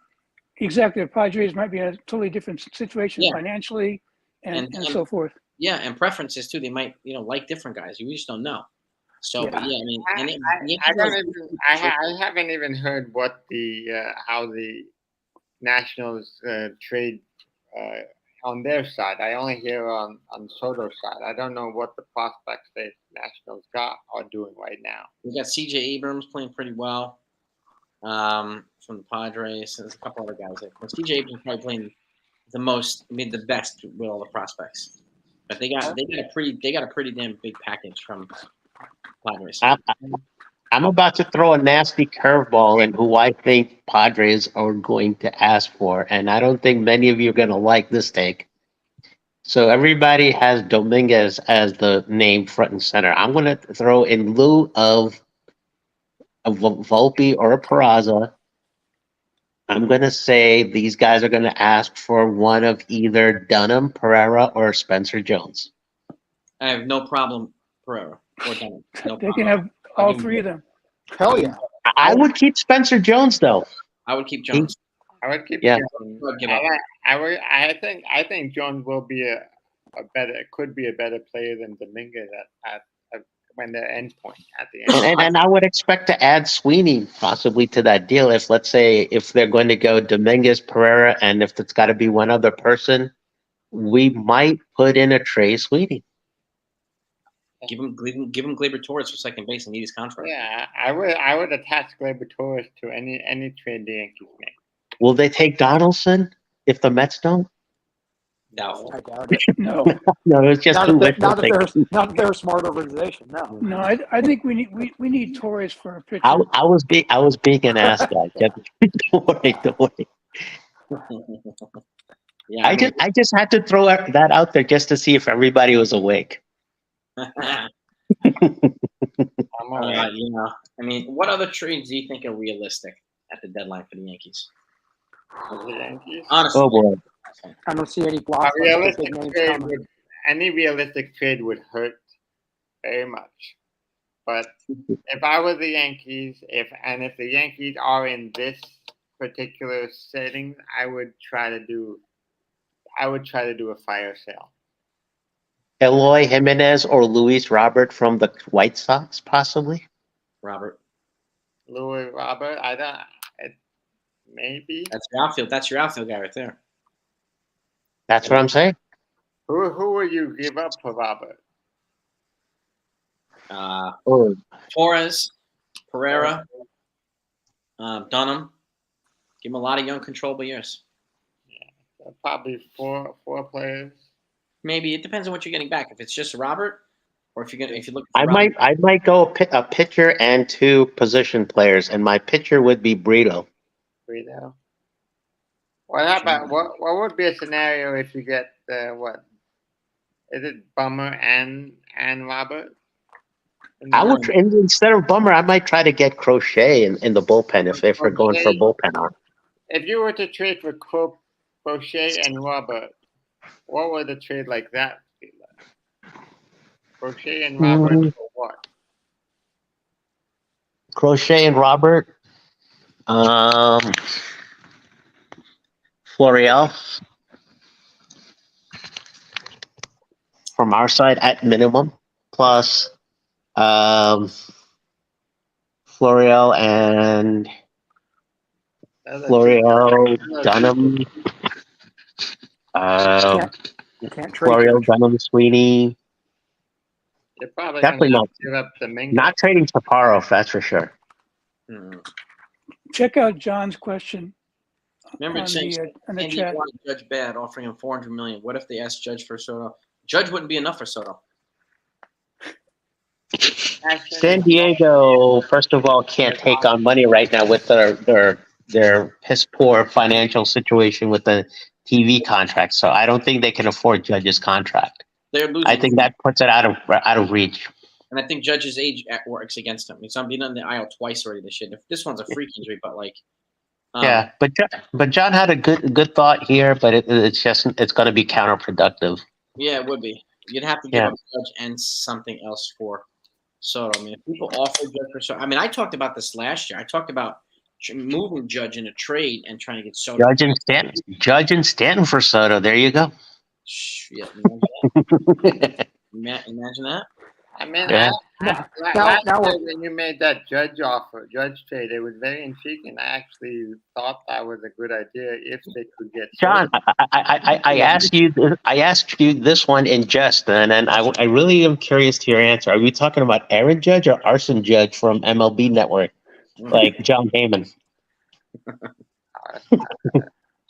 Exactly. The Padres might be in a totally different situation financially and so forth. Yeah, and preferences too. They might like different guys. We just don't know. So, but yeah, I mean, I haven't even heard what how the Nationals trade on their side. I only hear on Soto's side. I don't know what the prospects the Nationals are doing right now. We got C.J. Abrams playing pretty well from the Padres. There's a couple other guys there. But C.J. Abrams probably playing the best with all the prospects. But they got a pretty damn big package from Padres. I'm about to throw a nasty curveball in who I think Padres are going to ask for, and I don't think many of you are going to like this take. So everybody has Dominguez as the name front and center. I'm going to throw, in lieu of a Volpe or a Peraza, I'm going to say these guys are going to ask for one of either Dunham, Pereira, or Spencer Jones. I have no problem, Pereira or Dunham. No They problem. can have all 3 of them. Hell yeah. I would keep Spencer Jones, though. I would keep Jones. I would keep Yeah. Jones. I'd give up. I think Jones will be could be a better player than Dominguez at when they're endpoint at the end. And I would expect to add Sweeney possibly to that deal if, let's say, if they're going to go Dominguez, Pereira, and if it's got to be one other person, we might put in a Trey Sweeney. Give him Gleyber Torres for second base and need his contract. Yeah, I would attach Gleyber Torres to any trade the Yankees make. Will they take Donaldson if the Mets don't? Doubtful. I doubt it. No, No, it's just too wishful thinking. Not that they're a smart organization. No. no. I think we need Torres for a pitcher. I was being an ass guy. Don't worry, don't worry. Yeah, I mean, I just had to throw that out there just to see if everybody was awake. I'm all right. you know, I mean, what other trades do you think are realistic at the deadline for the Yankees? For the Yankees. Honestly, Oh boy. I don't see any A blockbusters realistic big names trade coming. any realistic trade would hurt very much. But if I were the Yankees, if the Yankees are in this particular setting, I would try to do a fire sale. Eloy Jimenez or Luis Robert from the White Sox, possibly. Robert. Louis Robert, maybe. That's your outfield. That's your outfield guy right there. That's what I'm saying. Who would you give up for Robert? Oh, Torres, Pereira, Dunham. Give him a lot of young, controllable years. Probably four players. Maybe it depends on what you're getting back. If it's just Robert, or if you look. I might go a pitcher and 2 position players, and my pitcher would be Brito. Brito. What would be a scenario if you get what? Is it Bummer and Robert? I would instead of Bummer, I might try to get Crochet in the bullpen if we're going for bullpen arm. If you were to trade for Crochet and Robert, what would a trade like that be like? Crochet and Robert for what? Crochet and Robert. Florial. From our side at minimum. Plus Florial and Dunham. Can't trade Florial, Judge. Dunham, Sweeney. You're probably Definitely gonna not. give up the Mingo. Not trading Chaparro, that's for sure. Check out John's question Remember, on it's saying the Andy chat. wanted Judge bad, offering him $400 million. What if they asked Judge for Soto? Judge wouldn't be enough for Soto. San Diego, first of all, can't take on money right now with their piss poor financial situation with the TV contract. So I don't think they can afford Judge's contract. They're losing. I think that puts it out of reach. And I think Judge's age works against him. He's been on the aisle twice already this year. This one's a freak injury, but like. Yeah, but John had a good thought here, but it's going to be counterproductive. Yeah, it would be. You'd have to give up Judge and something else for Soto. I mean, if people offer Judge for Soto, I mean, I talked about this last year. I talked about moving Judge in a trade and trying to get Soto. Judge and Stanton for Soto. There you go. Yeah, imagine that. I mean, Yeah. last year when you made that Judge trade, it was very intriguing. I actually thought that was a good idea if they could get John, I asked you this one in jest, and I really am curious to your answer. Are we talking about Aaron Judge or Arson Judge from MLB Network, like John Heyman?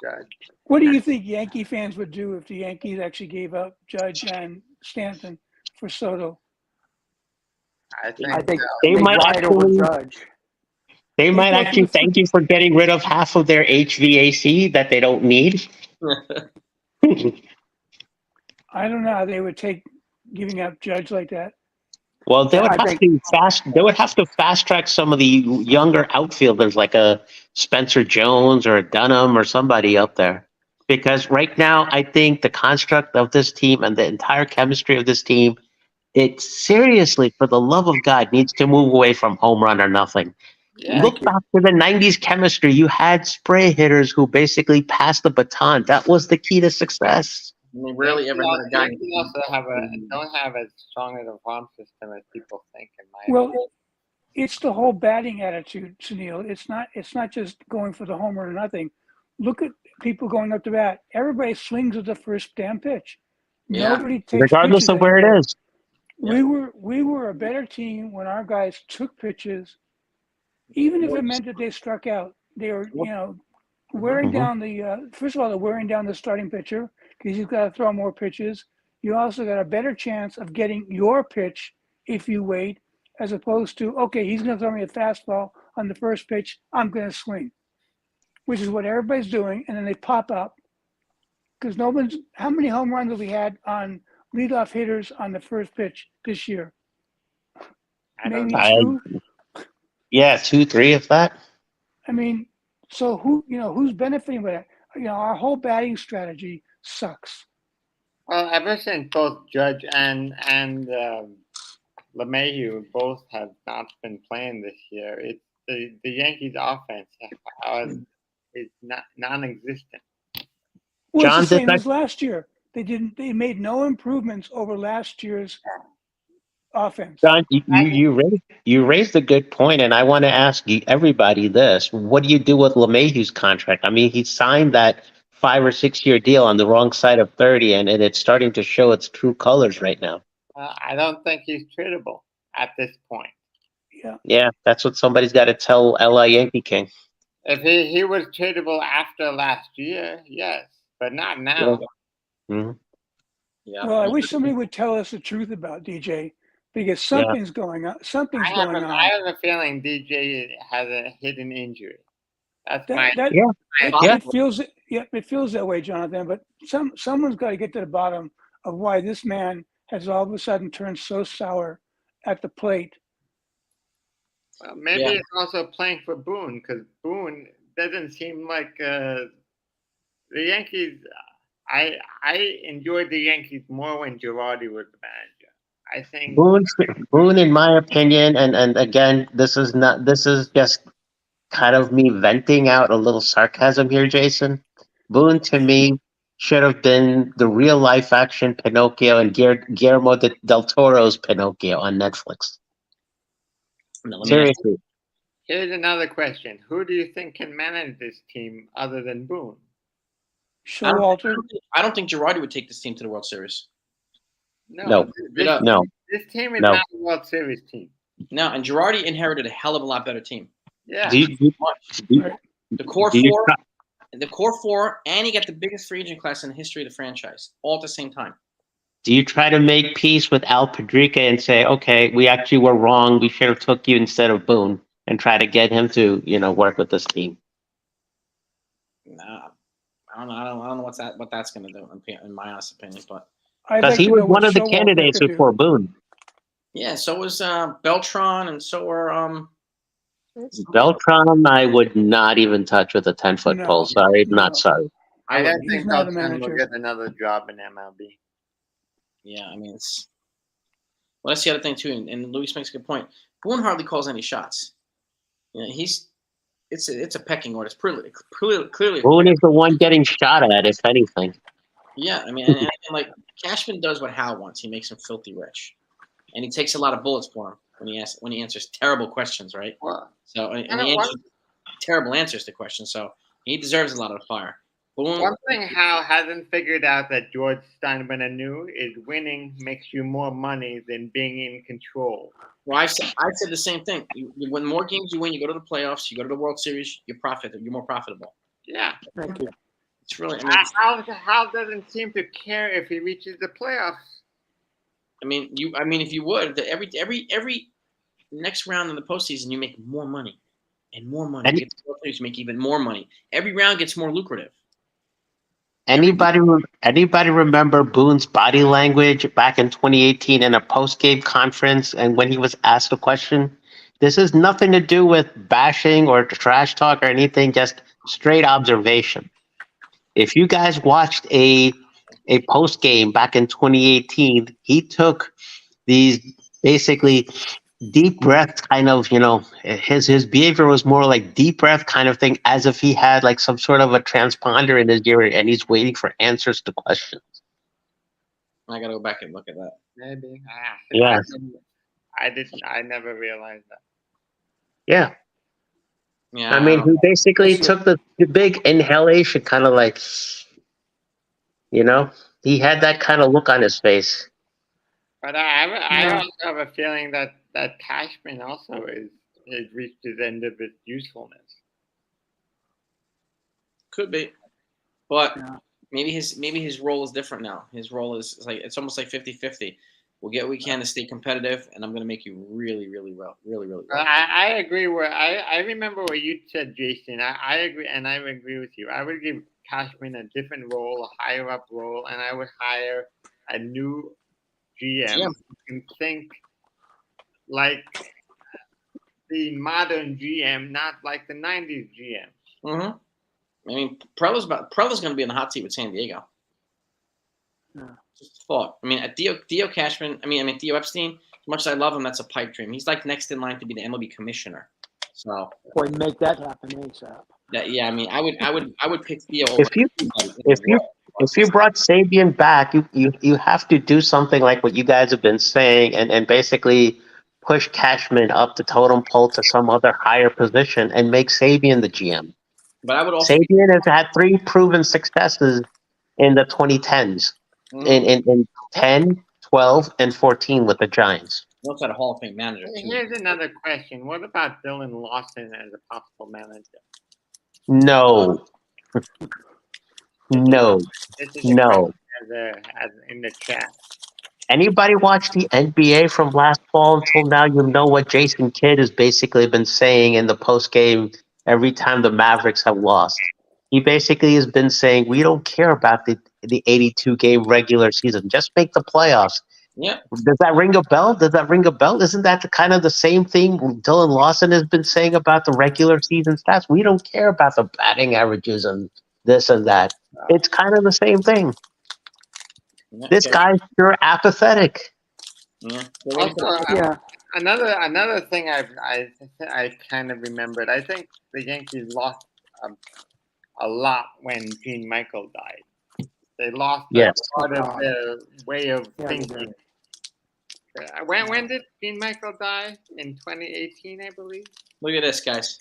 Judge. What do you think Yankee fans would do if the Yankees actually gave up Judge and Stanton for Soto? I think they might ride over actually. Judge. They might actually thank you for getting rid of half of their HVAC that they don't need. I don't know how they would take giving up Judge like that. Well, they would have to fast track some of the younger outfielders like a Spencer Jones or a Dunham or somebody up there. Because right now, I think the construct of this team and the entire chemistry of this team, it seriously, for the love of God, needs to move away from home run or nothing. Yeah, Look back to the 90s chemistry. You had spray hitters who basically passed the baton. That was the key to success. And they rarely ever had a guy. They also don't have as strong as a farm system as people think. In my opinion. It's the whole batting attitude, Sunil. It's not just going for the homer or nothing. Look at people going up to bat. Everybody swings at the first damn pitch. Yeah. Nobody takes Regardless pitches of where anymore. it is. We were a better team when our guys took pitches, even if it meant that they struck out. They were, wearing down the first of all, they're wearing down the starting pitcher. because he's got to throw more pitches. You also got a better chance of getting your pitch if you wait, as opposed to, okay, he's going to throw me a fastball on the first pitch, I'm going to swing, which is what everybody's doing, and then they pop up. Because no one's, how many home runs have we had on leadoff hitters on the first pitch this year? Maybe two. Yeah, 2, 3 of that. I mean, so who's benefiting with it? Our whole batting strategy sucks. Well, ever since both Judge and LeMahieu both have not been playing this year, it's the Yankees' offense is non-existent. Well, John, it's the same as last year. They made no improvements over last year's offense. John, you raised a good point, and I want to ask everybody this: what do you do with LeMahieu's contract? I mean, he signed that 5 or 6 year deal on the wrong side of 30, and it's starting to show its true colors right now. I don't think he's tradable at this point. Yeah, that's what somebody's got to tell LA Yankee King. If he was tradable after last year, yes, but not now. Yeah. Mm-hmm. Yeah. Well, I wish somebody would tell us the truth about DJ, because something's going on. Something's going on. I have a feeling DJ has a hidden injury. That's It feels that way, Jonathan. But someone's got to get to the bottom of why this man has all of a sudden turned so sour at the plate. Well, maybe it's also playing for Boone, because Boone doesn't seem like the Yankees. I enjoyed the Yankees more when Girardi was the manager. I think Boone, in my opinion, and again, this is just kind of me venting out a little sarcasm here, Jason. Boone, to me, should have been the real life action Pinocchio and Guillermo del Toro's Pinocchio on Netflix. Seriously. Here's another question: who do you think can manage this team other than Boone? Showalter. I don't think Girardi would take this team to the World Series. No. This team is not a World Series team. No, and Girardi inherited a hell of a lot better team. Yeah. The core four, and he got the biggest free agent class in the history of the franchise, all at the same time. Do you try to make peace with Al Padrica and say, okay, we actually were wrong, we should have took you instead of Boone, and try to get him to, work with this team? Nah, I don't know what that's going to do, in my honest opinion. But because he was one of the candidates before Boone. Yeah, so was Beltran, and so were Beltran. I would not even touch with a 10-foot pole. Sorry, not sorry. I don't think Beltran will get another job in MLB. Yeah, I mean, well, that's the other thing too, and Luis makes a good point. Boone hardly calls any shots. It's a pecking order. It's clearly. Boone is the one getting shot at, if anything. Yeah, I mean, and like Cashman does what Hal wants. He makes him filthy rich, and he takes a lot of bullets for him when he answers terrible questions, right? Well, so and he answers terrible answers to questions, so he deserves a lot of fire. One thing Hal hasn't figured out that George Steinbrenner knew is winning makes you more money than being in control. Well, I said the same thing. You win more games you win. You go to the playoffs. You go to the World Series. You're more profitable. Yeah. Thank you. It's really. Hal doesn't seem to care if he reaches the playoffs. I mean, if you would, every next round in the postseason, you make more money and more money. You get to the World Series, you make even more money. Every round gets more lucrative. Anybody remember Boone's body language back in 2018 in a post-game conference, and when he was asked a question? This has nothing to do with bashing or trash talk or anything, just straight observation. If you guys watched a post-game back in 2018, he took these basically deep breath kind of, his behavior was more like deep breath kind of thing, as if he had like some sort of a transponder in his ear and he's waiting for answers to questions. I gotta go back and look at that. Maybe. Yeah. I never realized that. Yeah. Yeah. I mean, he basically took the big inhalation, kind of like, he had that kind of look on his face. But I also have a feeling that Cashman also has reached his end of its usefulness. Could be, but maybe his role is different now. His role is like it's almost like 50-50. We'll get what we can to stay competitive, and I'm going to make you really, really well, really, really well. I agree. I remember what you said, Jason. I agree, and I agree with you. I would give Cashman a different role, a higher up role, and I would hire a new GM who can think like the modern GM, not like the '90s GM. Mm-hmm. I mean, Prella's going to be in the hot seat with San Diego. Yeah. Just a thought. I mean, Theo Cashman. I mean Theo Epstein. As much as I love him, that's a pipe dream. He's like next in line to be the MLB commissioner. So, boy, make that happen ASAP. yeah. I mean, I would pick Theo over If you anybody in if the you world. if you brought Sabian back, you have to do something like what you guys have been saying, and basically push Cashman up the totem pole to some other higher position and make Sabian the GM. But I would also Sabian has had 3 proven successes in the 2010s, in 10, 12, and 14 with the Giants. He also had a Hall of Fame manager too. Here's another question: what about Dylan Lawson as a possible manager? No, no, This is a no. question as in the chat. Anybody watch the NBA from last fall until now, you know what Jason Kidd has basically been saying in the post game every time the Mavericks have lost. He basically has been saying, we don't care about the 82 game regular season. Just make the playoffs. Yeah. Does that ring a bell? Does that ring a bell? Isn't that kind of the same thing Dylan Lawson has been saying about the regular season stats? We don't care about the batting averages and this and that. It's kind of the same thing. This guy's pure apathetic. Yeah. Also, another thing I kind of remembered. I think the Yankees lost a lot when Gene Michael died. They lost Yes. a part of their way of Yeah, thinking. When did Gene Michael die? In 2018, I believe. Look at this, guys.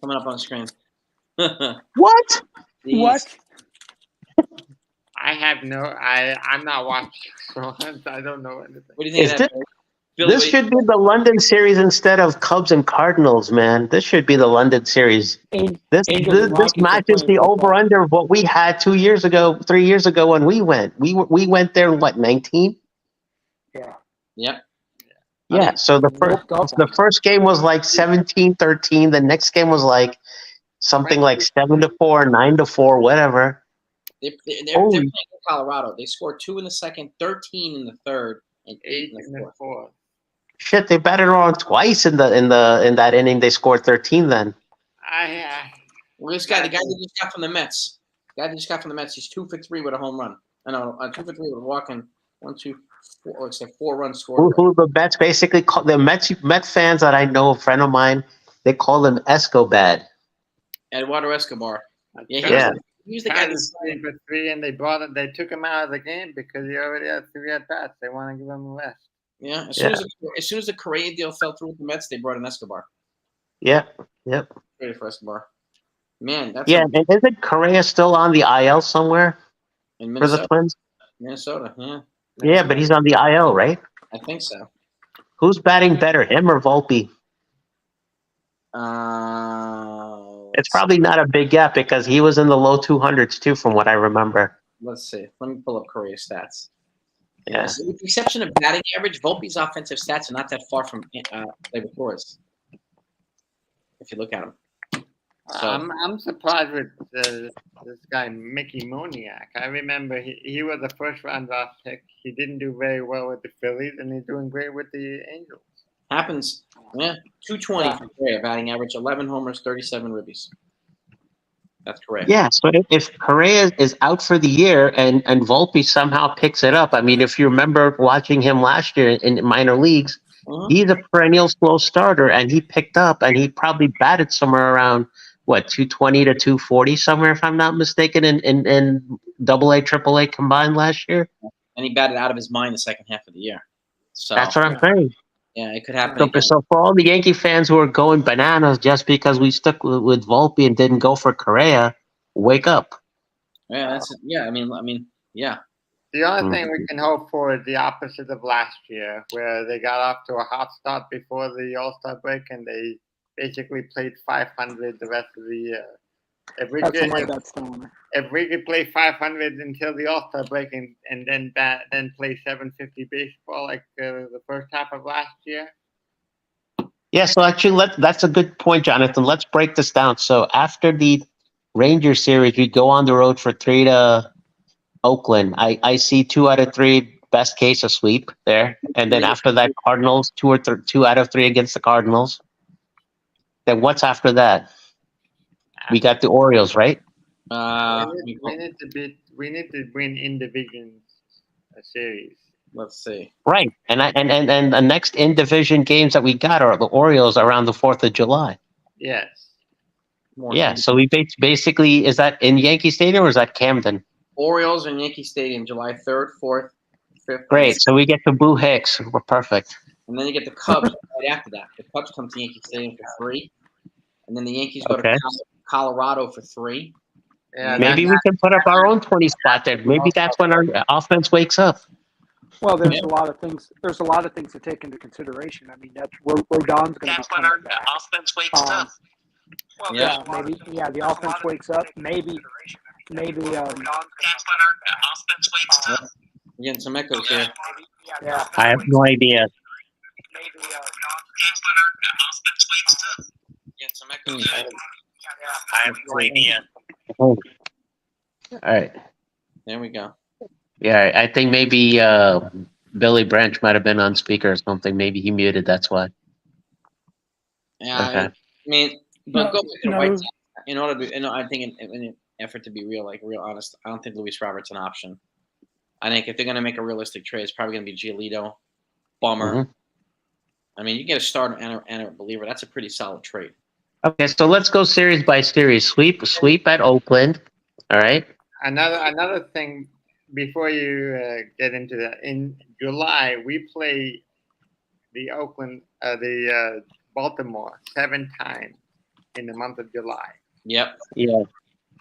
Coming up on the screen. What? What? I'm not watching, so I don't know anything. What do you think Is of that? Billy, This should be the London series instead of Cubs and Cardinals, man. This should be the London series. This Angels and Rockies are matches playing the football. over under of what we had 2 years ago, 3 years ago when we went. We went there in what, 19? Yeah. Yep. Yeah. So the first game was like 17-13. The next game was like something like 7-4, 9-4, whatever. They're playing in Colorado. They scored 2 in the second, 13 in the third, and 8 in the fourth. Shit, they batted around twice in that inning. They scored 13 then. Well, this guy, the guy that just got from the Mets. He's 2 for 3 with a home run. No, 2 for 3 with a walk and 1, 2, 4. Let's say 4 runs scored. Who the Mets basically call the Met fans that I know, a friend of mine, they call him Escobar. Eduardo Escobar. Yeah. He was the guy that 3 for 3, and they took him out of the game because he already had 3 at bats. They want to give him a rest. Yeah. As soon as the Correa deal fell through with the Mets, they brought in Escobar. Yeah. Yep. Ready for Escobar. Man, that's and isn't Correa still on the IL somewhere in for Minnesota? the Twins? Minnesota, yeah. Yeah, but he's on the IL, right? I think so. Who's batting better, him or Volpe? It's probably not a big gap because he was in the low 200s too, from what I remember. Let's see. Let me pull up Correa stats. Yeah. So with the exception of batting average, Volpe's offensive stats are not that far from Laboratore's. If you look at him. So, I'm surprised with this guy Mickey Moniak. I remember he was a first round draft pick. He didn't do very well with the Phillies, and he's doing great with the Angels. happens. Yeah, 220 for Correa, batting average, 11 homers, 37 ribbies. That's correct. Yes, but if Correa is out for the year and Volpe somehow picks it up, I mean, if you remember watching him last year in minor leagues, he's a perennial slow starter, and he picked up, and he probably batted somewhere around, 220 to 240 somewhere, if I'm not mistaken, in AA, AAA combined last year. And he batted out of his mind the second half of the year. So that's what I'm saying. Yeah, it could happen. So for all the Yankee fans who are going bananas just because we stuck with Volpe and didn't go for Correa, wake up. Yeah, I mean, yeah. The only thing we can hope for is the opposite of last year, where they got off to a hot start before the All-Star break and they basically played 500 the rest of the year. If we That's could, what my bet's telling me. if we could play 500 until the All-Star break and then play 750 baseball like the first half of last year. Yeah, so actually, that's a good point, Jonathan. Let's break this down. So after the Rangers series, we go on the road for 3 to Oakland. I see 2 out of 3, best case a sweep there, and then after that, Cardinals 2 out of 3 against the Cardinals. Then what's after that? We got the Orioles, right? We need to win in division series. Let's see. Right, and the next in division games that we got are the Orioles around the 4th of July. Yes. Yeah, so we basically, is that in Yankee Stadium or is that Camden? Orioles in Yankee Stadium, July 3rd, 4th, 5th. Great, so we get to Boo Hicks. We're perfect. And then you get the Cubs right after that. The Cubs come to Yankee Stadium for 3. And then the Yankees go Okay. to Colorado for 3. Yeah. Maybe we can put up our own 20 spot there. Maybe that's when our offense wakes up. Well, there's a lot of things. There's a lot of things to take into consideration. I mean, that's where Rodon's going to be coming back. offense wakes up. Well, Yeah. Maybe. Yeah, the offense wakes up. Maybe. We're getting some echoes here. Yeah. I have no idea. Getting some echoes here. I have no idea. All right. There we go. Yeah, I think maybe Billy Branch might have been on speaker or something. Maybe he muted. That's why. Yeah, Okay. I mean, but go to the no. White Sox. In order to, I think in an effort to be real honest, I don't think Luis Robert's an option. I think if they're going to make a realistic trade, it's probably going to be Giolito, Bummer. Mhm. I mean, you get a starter and a reliever. That's a pretty solid trade. Okay, so let's go series by series. Sweep at Oakland. All right. Another thing before you get into that, in July we play the Baltimore 7 times in the month of July. Yep. Yeah.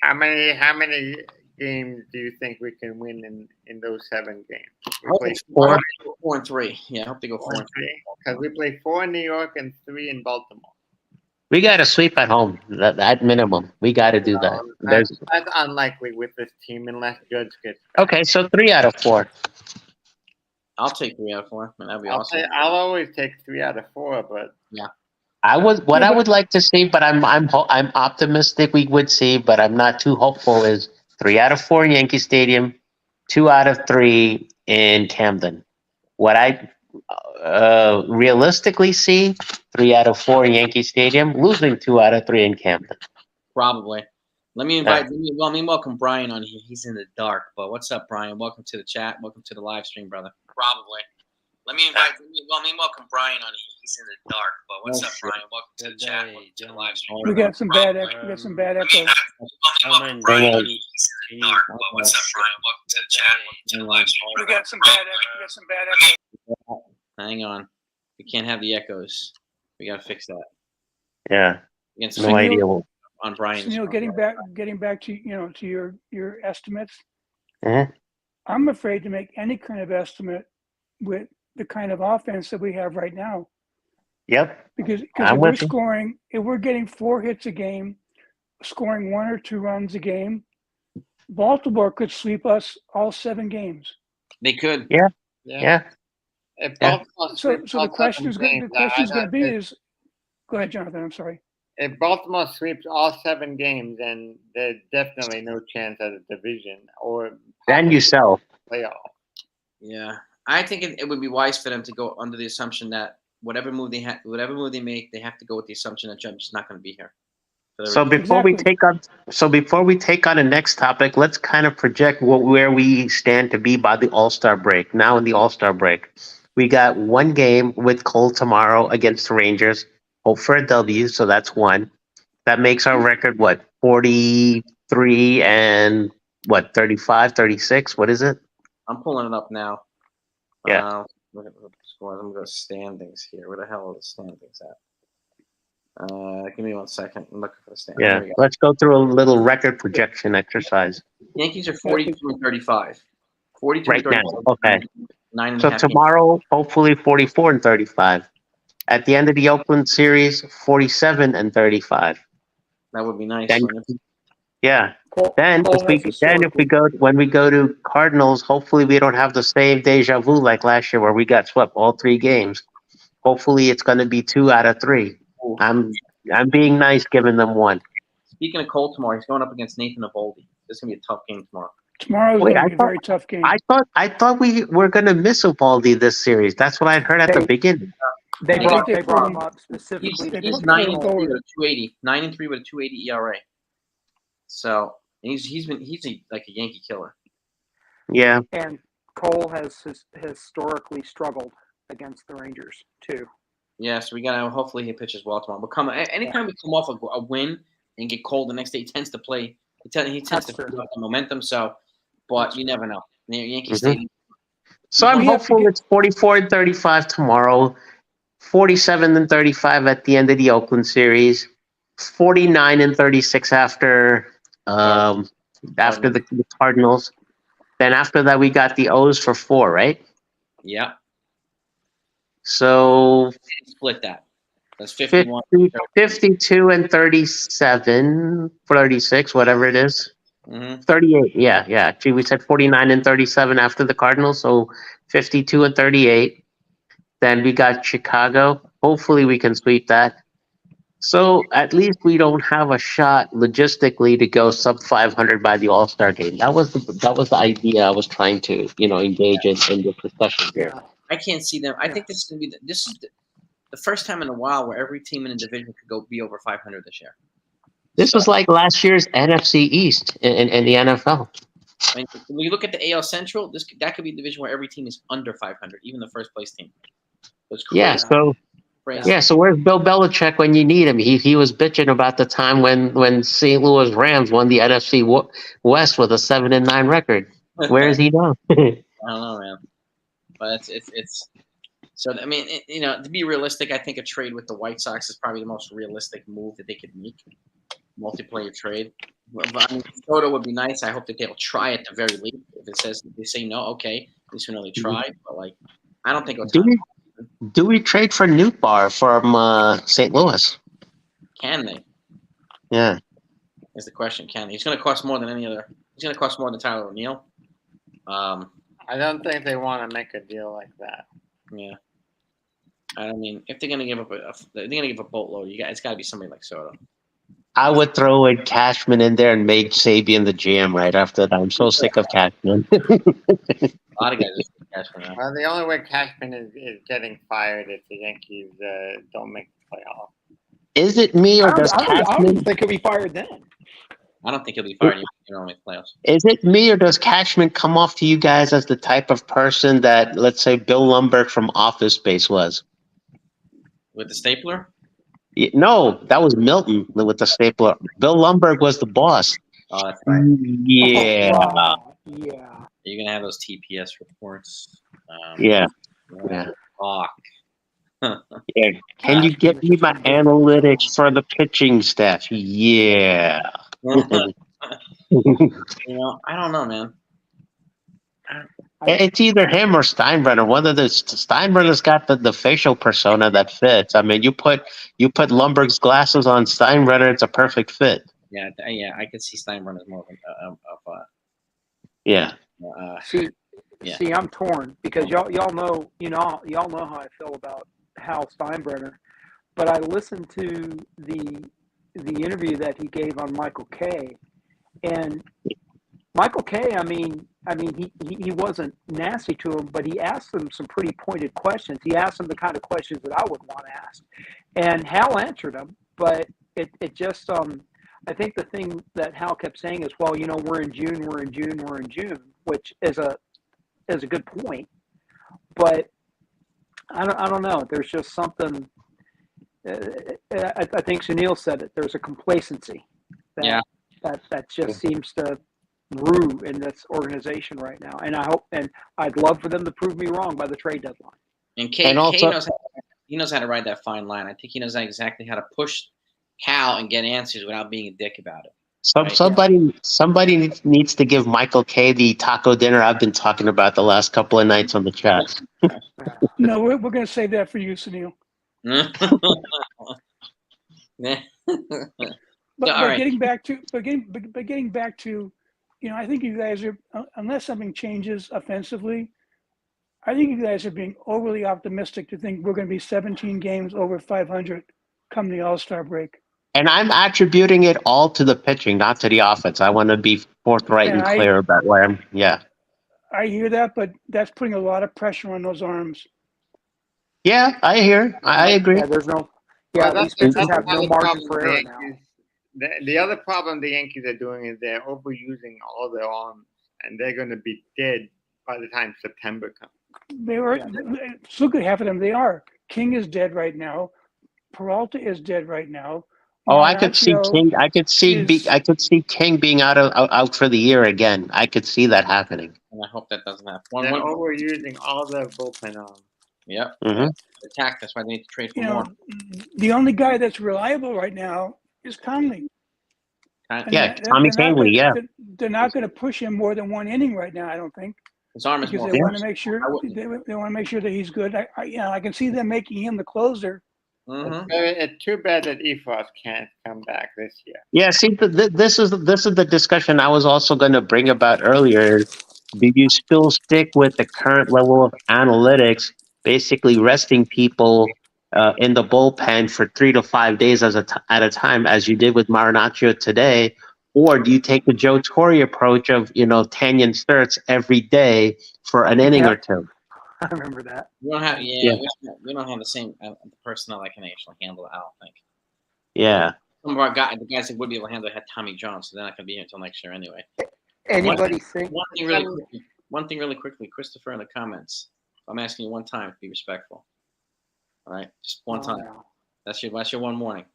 How many games do you think we can win in those 7 games? We play 4. 4 and 3. Yeah, I hope they go 4 and 3. because we play 4 in New York and 3 in Baltimore. We got to sweep at home. That minimum. We got to do that. That's unlikely with this team unless Judge gets back. Okay, so 3 out of 4. I'll take 3 out of 4. Man, that'd be awesome. I'll always take 3 out of 4, but I would like to see, but I'm optimistic we would see, but I'm not too hopeful. Is 3 out of 4 in Yankee Stadium, 2 out of 3 in Camden. What I realistically see, 3 out of 4 in Yankee Stadium, losing 2 out of 3 in Camden. Probably. Let me welcome Brian on here. He's in the dark, but what's up, Brian? Welcome to the chat. Welcome to the live stream, brother. Probably. Let me welcome Brian on here. He's in the dark, but what's up, Brian? Welcome to the chat. Welcome to the live stream. We got some bad echo. We got some bad echo. Welcome Brian on here. He's in the dark, but what's up, Brian? Welcome to the chat. Welcome to the live stream. We got some bad echo. We got some bad echo. Hang on. We can't have the echoes. We got to fix that. Yeah, Against no idea. on Brian's. You know, getting back to to your estimates. Mhm. I'm afraid to make any kind of estimate with the kind of offense that we have right now. Yep. Because I'm with you. if we're getting 4 hits a game, scoring 1 or 2 runs a game, Baltimore could sweep us all 7 games. They could. Yeah. if Yeah. Baltimore So sweeps the all question is 7 going games, to be is, go ahead, Jonathan. I'm sorry. if Baltimore sweeps all 7 games, then there's definitely no chance at a division or Then you sell. playoff. Yeah. I think it would be wise for them to go under the assumption that whatever move they make, they have to go with the assumption that Judge is not going to be here. So before we take on the next topic, let's kind of project where we stand to be by the All-Star break. Now in the All-Star break, we got 1 game with Cole tomorrow against the Rangers. Hope for a W, so that's 1. That makes our record 43 and 35, 36. What is it? I'm pulling it up now. Yeah. Look at the scores. I'm going to go to standings here. Where the hell are the standings at? Give me 1 second. I'm looking for the standings. Yeah. Let's go through a little record projection exercise. Yankees are 42 and 35. 42 Right and 35. now. Okay. 9.5 So games. tomorrow, hopefully 44 and 35. At the end of the Oakland series, 47 and 35. That would be nice. Then, Yeah. Cole, Then Cole if we has then if we historically. go when we go to Cardinals, hopefully we don't have the same deja vu like last year where we got swept all 3 games. Hopefully it's going to be 2 out of 3. Ooh. I'm being nice, giving them 1. Speaking of Cole tomorrow, he's going up against Nathan Eovaldi. This is gonna be a tough game tomorrow. Tomorrow's Wait, going I to be a thought very tough game. I thought we were going to miss Ubaldi this series. That's what I'd heard at the They- beginning. They I think brought they they put brought him- him up specifically to He's put control. 9-3 forward. with a 280. 9-3 with a 280 ERA. So he's like a Yankee killer. Yeah. And Cole has historically struggled against the Rangers too. Yeah, so we gotta hopefully he pitches well tomorrow. But anytime we come off a win and get cold the next day, he tends to play. He tends That's to true. build up the momentum. So, but you never know. Yankee Mhm. Stadium. So I'm We have to hopeful get- it's 44-35 tomorrow, 47-35 at the end of the Oakland series, 49-36 after the Cardinals. Then after that we got the O's for 4, right? Yeah, So split that. That's 51. 52 and 37, 36, whatever it is. 38, yeah. Gee, we said 49-37 after the Cardinals, so 52-38. Then we got Chicago. Hopefully we can sweep that. So at least we don't have a shot logistically to go sub 500 by the All-Star game. That was the idea I was trying to, engage in the discussion here. Yeah. I can't see them. I think this is gonna be the first time in a while where every team in a division could be over 500 this year. This was like last year's NFC East in the NFL. I mean, when you look at the AL Central, that could be a division where every team is under 500, even the first place team. It's crazy. Yeah, Crazy. yeah. So where's Bill Belichick when you need him? He was bitching about the time when St. Louis Rams won the NFC West with a 7-9 record. Where is he now? I don't know, man. But it's so. I mean, to be realistic, I think a trade with the White Sox is probably the most realistic move that they could make. Multiplayer trade. But, I mean, Soto would be nice. I hope that they'll try at the very least. If they say no, okay, at least we know they tried. But I don't think Do we trade for Newtbar from St. Louis? Can they? Yeah. Is the question. Can they? He's going to cost more than any other. He's going to cost more than Tyler O'Neill. I don't think they want to make a deal like that. Yeah. I mean, if they're going to give up they're going to give a boatload. It's got to be somebody like Soto. I would throw in Cashman in there and make Sabian the GM right after that. I'm so sick of Cashman. A lot of guys are Cashman now. Well, the only way Cashman is getting fired if the Yankees don't make the playoff. Is it me or does I don't Cashman? think he'll be fired then. I don't think he'll be fired. You don't make playoffs. Is it me or does Cashman come off to you guys as the type of person that, let's say, Bill Lumberg from Office Space was? With the stapler? No, that was Milton with the stapler. Bill Lumberg was the boss. Oh, that's right. Yeah. Yeah. You're going to have those TPS reports. Yeah. Fuck. Yeah. Can you get me my analytics for the pitching staff? Yeah. I don't know, man. It's either him or Steinbrenner. Whether Steinbrenner's got the facial persona that fits. I mean, you put Lumberg's glasses on Steinbrenner, it's a perfect fit. Yeah, I could see Steinbrenner as more of Yeah. See, I'm torn because y'all know how I feel about Hal Steinbrenner, but I listened to the interview that he gave on Michael Kay, and Michael Kay, I mean, he wasn't nasty to him, but he asked him some pretty pointed questions. He asked him the kind of questions that I would want to ask, and Hal answered them. But it just, I think the thing that Hal kept saying is, well, we're in June, which is a good point, but I don't know. There's just something. I think Sunil said it. There's a complacency that just seems to brew in this organization right now, and I'd love for them to prove me wrong by the trade deadline. And Kay knows how to ride that fine line. I think he knows exactly how to push Hal and get answers without being a dick about it. Somebody needs to give Michael Kay the taco dinner I've been talking about the last couple of nights on the chat. No, we're going to save that for you, Sunil. But, all but right. getting back to, getting back to, I think you guys are, unless something changes offensively, I think you guys are being overly optimistic to think we're going to be 17 games over 500 come the All-Star break. And I'm attributing it all to the pitching, not to the offense. I want to be forthright and clear about where I'm. Yeah. I hear that, but that's putting a lot of pressure on those arms. Yeah, I hear. I agree. Yeah, there's no. Yeah, Well, these pitchers have no another margin problem for the error now. Yankees- The other problem the Yankees are doing is they're overusing all their arms, and they're going to be dead by the time September comes. They were, look at half of them. They are. King is dead right now. Peralta is dead right now. Oh, I could see Maracchio King. I could see. is- I could see King being out for the year again. I could see that happening. And I hope that doesn't happen. They're overusing all their bullpen arms. Yep. Mhm. Attack. That's why they need to trade for You know, more. the only guy that's reliable right now is Conley. And Yeah, they're Tommy not Kahnle. gonna- Yeah. They're not going to push him more than one inning right now, I don't think, His arm is because more. they Yeah. want to make sure I wouldn't- they want to make sure that he's good. I can see them making him the closer. Mhm. It's too bad that Efros can't come back this year. Yeah. See, this is the discussion I was also going to bring about earlier. Do you still stick with the current level of analytics, basically resting people in the bullpen for 3 to 5 days at a time, as you did with Marinaccio today, or do you take the Joe Torre approach of Tanyan Sturts every day for an inning Yeah. or two? I remember that. We don't have. Yeah. We don't have the same personnel that can actually handle it. I don't think. Yeah. Some of our the guys that would be able to handle it had Tommy John, so they're not going to be here until next year anyway. Anybody think? One thing really quickly, Christopher in the comments. I'm asking you one time. Be respectful. All right, just one time. no. That's your one warning.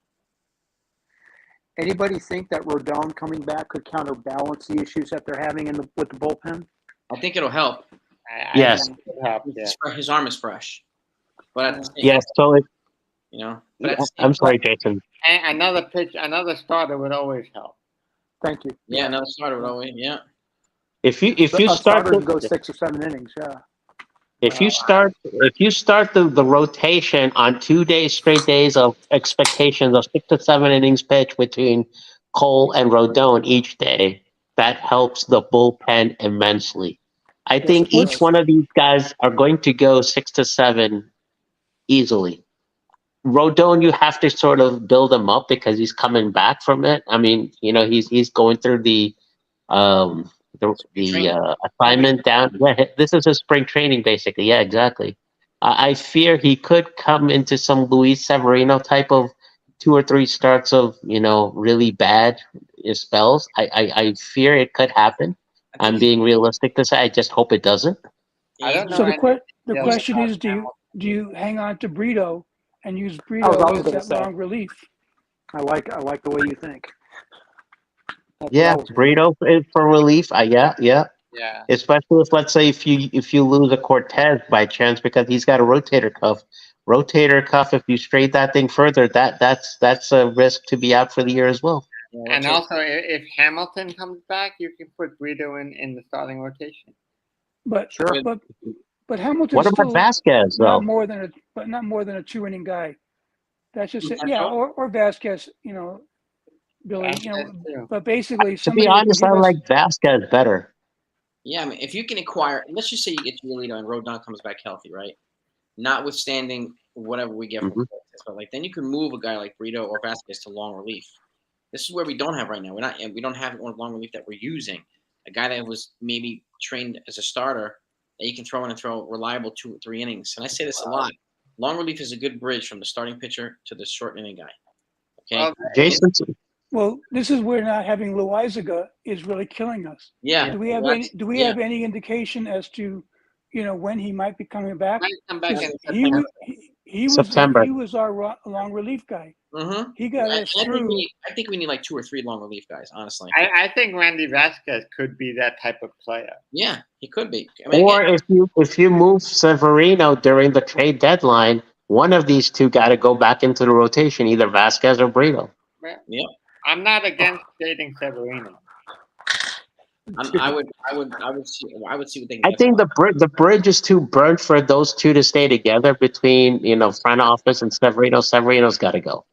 Anybody think that Rodon coming back could counterbalance the issues that they're having with the bullpen? I think it'll help. Yes. think it would help, yeah. His arm is fresh, but at the same Yes. So But at the same I'm sorry, Jason. And another starter would always help. Thank you. Yeah, another starter would always. Yeah. If you A start starter the, to go 6 or 7 innings, yeah. if you start the rotation on 2 days straight days of expectations of 6 to 7 innings pitch between Cole and Rodon each day, that helps the bullpen immensely. I think it each does. one of these guys are going to go 6 to 7 easily. Rodon, you have to sort of build him up because he's coming back from it. I mean, he's going through the assignment down. Yeah, this is a spring training, basically. Yeah, exactly. I fear he could come into some Luis Severino type of 2 or 3 starts of really bad spells. I fear it could happen. I'm being realistic to say. I just hope it doesn't. I don't know. So the Yeah, question is, do you hang on to Brito and use I Brito was as gonna that say. long relief? I like the way you think. That's Yeah, what I was Brito for relief. Yeah. Yeah. Especially if, let's say, if you lose a Cortez by chance because he's got a rotator cuff. Rotator cuff. If you straight that thing further, that's a risk to be out for the year as well. And also, if Hamilton comes back, you can put Brito in the starting rotation. But Sure. but Hamilton's What about still Vasquez though? not more than a 2 inning guy. That's just it. Yeah, or Vasquez, Billy, Vasquez, too. but basically To somebody be that can honest, give I us- like Vasquez better. Yeah, I mean, if you can acquire, let's just say you get Giolito and Rodon comes back healthy, right? Notwithstanding whatever we get from Mhm. Cortez, but then you can move a guy like Brito or Vasquez to long relief. This is where we don't have right now. We don't have one long relief that we're using. A guy that was maybe trained as a starter that you can throw in and throw reliable 2 or 3 innings. And I say this a lot. Long relief is a good bridge from the starting pitcher to the short inning guy. Okay. Well, Jason, Well, this is where not having Loizaga is really killing us. Yeah. Do we have any indication as to, when he might be coming back? might come back in He September. was September. he was our long relief guy. Mm-hmm. He got us through. I think we need like 2 or 3 long relief guys, honestly. I think Randy Vasquez could be that type of player. Yeah, he could be. I mean, or again, if you move Severino during the trade deadline, one of these two got to go back into the rotation, either Vasquez or Brito. yeah. I'm not against dating Severino. I would see what they can I get think for the bridge is too burnt for those two to stay together between front office and Severino. Severino's got to go.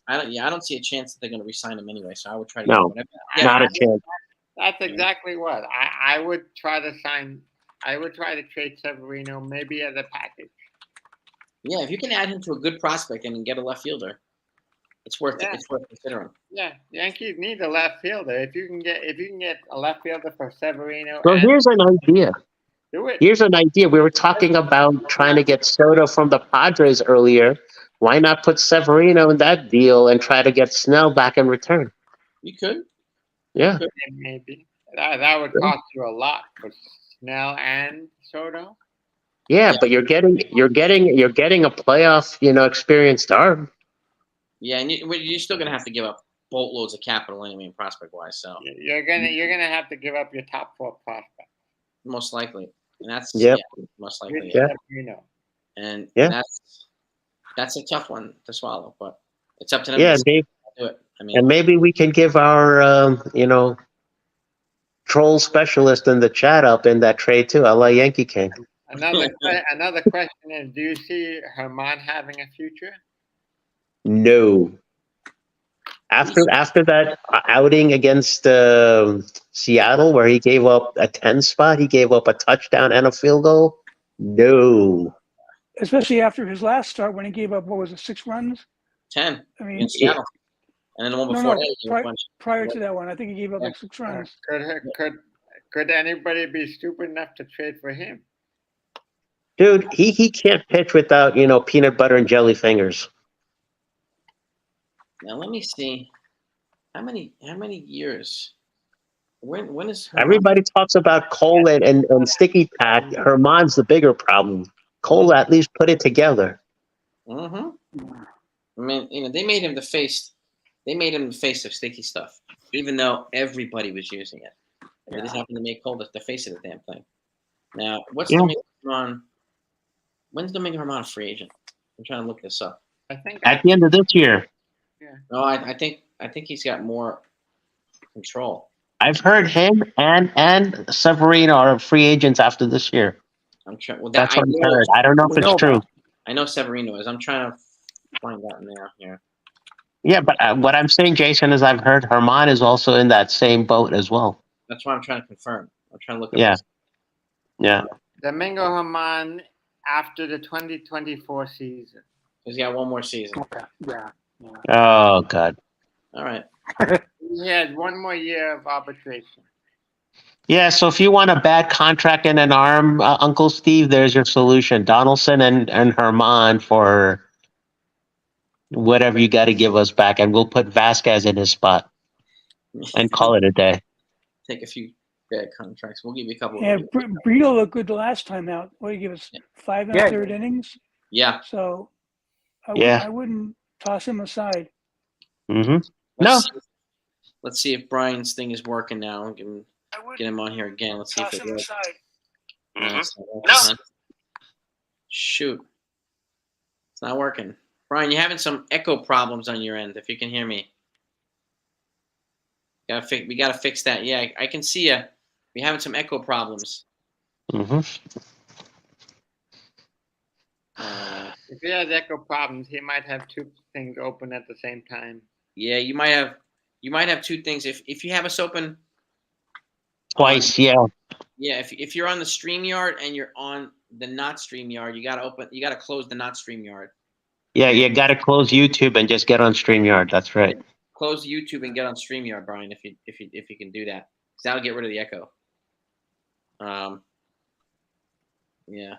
I don't see a chance that they're going to resign him anyway. So I would try to No, get whatever. not a chance. That's exactly what I would try to sign. I would try to trade Severino maybe as a package. Yeah, if you can add him to a good prospect and get a left fielder, it's worth Yeah. it's worth considering. Yeah, Yankees need a left fielder. If you can get a left fielder for Severino, Well, and here's an idea. do it. Here's an idea. We were talking about trying to get Soto from the Padres earlier. Why not put Severino in that deal and try to get Snell back in return? You could. Yeah. Maybe that would cost you a lot for Snell and Soto. Yeah, but you're getting a playoff, experienced arm. Yeah, and you're still going to have to give up boatloads of capital anyway, prospect wise. So You're gonna have to give up your top 4 prospects. most likely, and that's Yep. most likely. Yeah. Severino. And Yeah. that's a tough one to swallow, but it's up to them Yeah, to Dave, do it. I mean, and maybe we can give our troll specialist in the chat up in that trade too. I like Yankee King. Another question is: do you see Herman having a future? No. After that outing against Seattle, where he gave up a 10 spot, he gave up a touchdown and a field goal. No. Especially after his last start when he gave up, what was it, 6 runs? 10 I mean, in Seattle, and then the one before that, he went- prior to that one, I think he gave up like 6 runs. Could anybody be stupid enough to trade for him? Dude, he can't pitch without, peanut butter and jelly fingers. Now let me see how many years. When is Everybody talks about Cole and Sticky Pat. Herman's the bigger problem. Cole at least put it together. Mm-hmm. I mean, they made him the face. They made him the face of sticky stuff, even though everybody was using it. They just happened to make Cole the face of the damn thing. Now, what's Domingo Herman? When's Domingo Herman a free agent? I'm trying to look this up. I think At the end of this year. No, I think he's got more control. I've heard him and Severino are free agents after this year. I'm trying. Well, That's what I've heard. I don't know if it's true. I know Severino is. I'm trying to find out now here. Yeah, but what I'm saying, Jason, is I've heard Herman is also in that same boat as well. That's why I'm trying to confirm. I'm trying to look at this. Yeah. Domingo Herman after the 2024 season. He's got one more season. Okay. Yeah. Oh, God. All right. He had one more year of arbitration. Yeah, so if you want a bad contract and an arm, Uncle Steve, there's your solution. Donaldson and Herman for whatever you got to give us back, and we'll put Vasquez in his spot and call it a day. Take a few bad contracts. We'll give you a couple. Yeah, Brito looked good the last time out. What did he give us? 5 1/3 innings. Yeah. So I wouldn't toss him aside. Mm-hmm. Let's see if Brian's thing is working now. Get him on here again. Let's see if it works. No. Shoot. It's not working. Brian, you're having some echo problems on your end, if you can hear me. We gotta fix that. Yeah, I can see you. We're having some echo problems. Mm-hmm. If he has echo problems, he might have 2 things open at the same time. Yeah, you might have 2 things. If you have us open Twice, yeah. Yeah, if you're on the StreamYard and you're on the not StreamYard, you gotta close the not StreamYard. Yeah, you got to close YouTube and just get on StreamYard. That's right. Close YouTube and get on StreamYard, Brian, if you can do that. 'Cause that'll get rid of the echo. Yeah.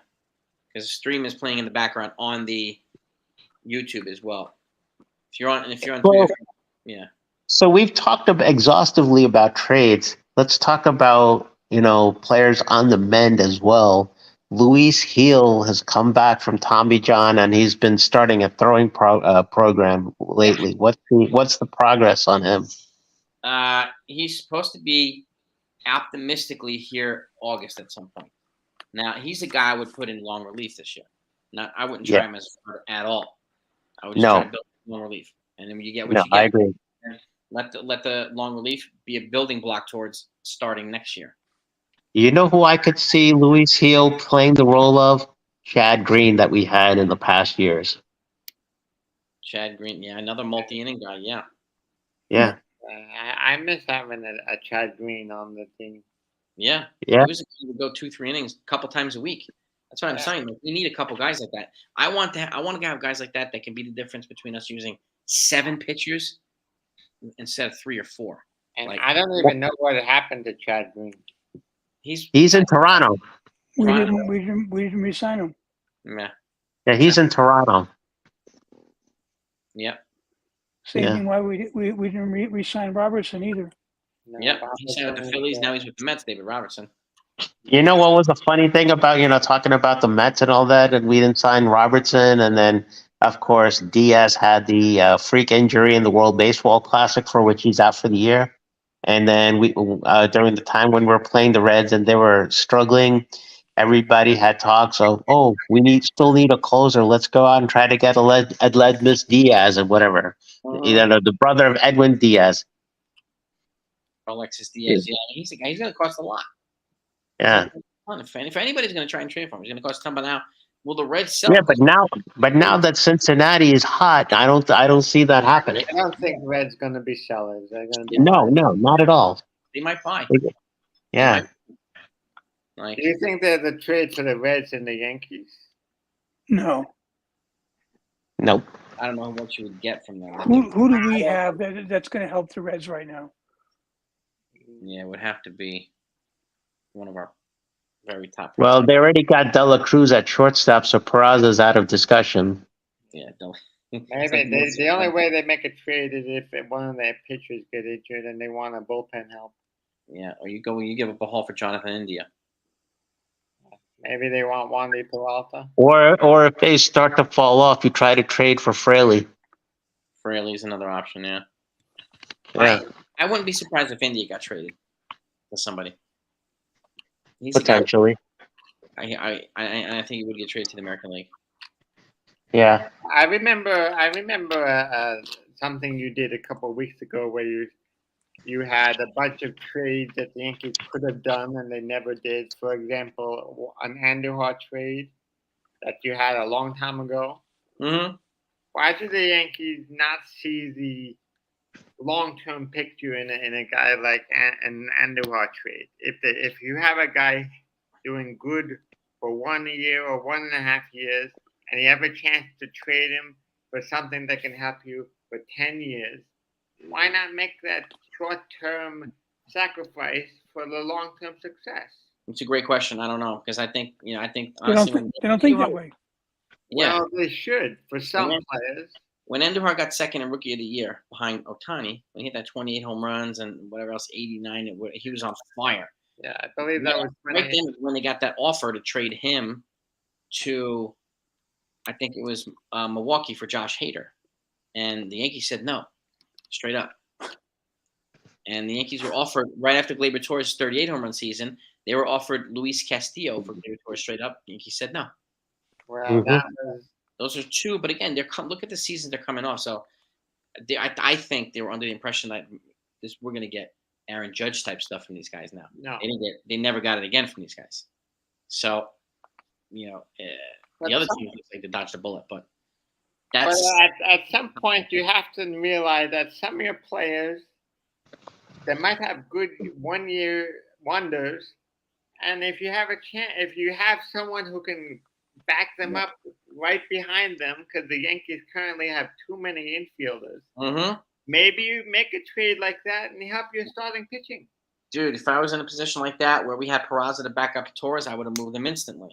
Because Stream is playing in the background on the YouTube as well. If you're on yeah. So we've talked exhaustively about trades. Let's talk about, players on the mend as well. Luis Heel has come back from Tommy John, and he's been starting a throwing program lately. What's the progress on him? He's supposed to be optimistically here August at some point. Now, he's a guy I would put in long relief this year. I wouldn't try him as a starter at all. I would just try to build long relief. And then when you get what you get, I agree. Let the long relief be a building block towards starting next year. You know who I could see Luis Heel playing the role of? Chad Green that we had in the past years. Chad Green, yeah, another multi-inning guy. Yeah, Yeah. I miss having a Chad Green on the team. yeah. Yeah. He was a guy who would go 2-3 innings a couple times a week. That's what I'm Yeah. saying. Like, we need a couple guys like that. I want to have guys like that can be the difference between us using 7 pitchers instead of 3 or 4. And Like, I don't even know what happened to Chad Green. he's He's in Toronto. We Toronto. didn't resign him. Yeah, Yeah, he's in Toronto. yeah, Same Yeah. thing why we didn't resign Robertson either. No, yeah. He signed with the Phillies. Now he's with the Mets. David Robertson. You know what was the funny thing about, talking about the Mets and all that, and we didn't sign Robertson, and then, of course, Diaz had the freak injury in the World Baseball Classic, for which he's out for the year. And then we, during the time when we were playing the Reds and they were struggling, everybody had talks of, oh, we still need a closer. Let's go out and try to get Aledmus Diaz and whatever. The brother of Edwin Diaz. Alexis Diaz. Yeah, he's a guy. He's going to cost a lot. Yeah. If anybody's going to try and trade for him, he's going to cost a ton. But now, will the Reds sell? Yeah, but now that Cincinnati is hot, I don't see that happening. I don't think Red's going to be sellers. They're going to be No, not at all. They might buy. Yeah. Like, Do you think there's a trade for the Reds and the Yankees? No. Nope. I don't know what you would get from them. Who do we have that's going to help the Reds right now? Yeah, it would have to be one of our very top. Well, they already got Dela Cruz at shortstop, so Peraza's out of discussion. Yeah, don't. Maybe the only way they make a trade is if one of their pitchers get injured and they want a bullpen help. Yeah, or you give up a haul for Jonathan India. Maybe they want Wandy Peralta. Or if they start to fall off, you try to trade for Fraley. Fraley's another option. Yeah. Yeah. I wouldn't be surprised if India got traded to somebody. He's a guy. Potentially. I think he would get traded to the American League. Yeah. I remember something you did a couple of weeks ago where you had a bunch of trades that the Yankees could have done and they never did. For example, an Andujar trade that you had a long time ago. Mm-hmm. Why do the Yankees not see the long-term picture in a guy like an Andujar trade? If you have a guy doing good for 1 year or 1.5 years, and you have a chance to trade him for something that can help you for 10 years, why not make that short-term sacrifice for the long-term success? It's a great question. I don't know because I think They honestly, don't think that way. yeah. Well, they should for some players. When Andujar got second in Rookie of the Year behind Ohtani, when he hit that 28 home runs and whatever else, 89, he was on fire. Yeah, I believe that was right then when they got that offer to trade him to, I think it was Milwaukee for Josh Hader, and the Yankees said no, straight up. And the Yankees were offered right after Gleyber Torres' 38 home run season. They were offered Luis Castillo for Gleyber Torres straight up. The Yankees said no. Well, that was, those are two, but again, look at the seasons they're coming off. So, I think they were under the impression that we're going to get Aaron Judge type stuff from these guys now. no. They never got it again from these guys. So, the other team looks like they dodged a bullet, but that's. But at some point, you have to realize that some of your players, they might have good 1 year wonders, and if you have if you have someone who can back them up right behind them, because the Yankees currently have too many infielders. Mm-hmm. Maybe you make a trade like that and help your starting pitching. Dude, if I was in a position like that where we had Peraza to back up Torres, I would have moved them instantly,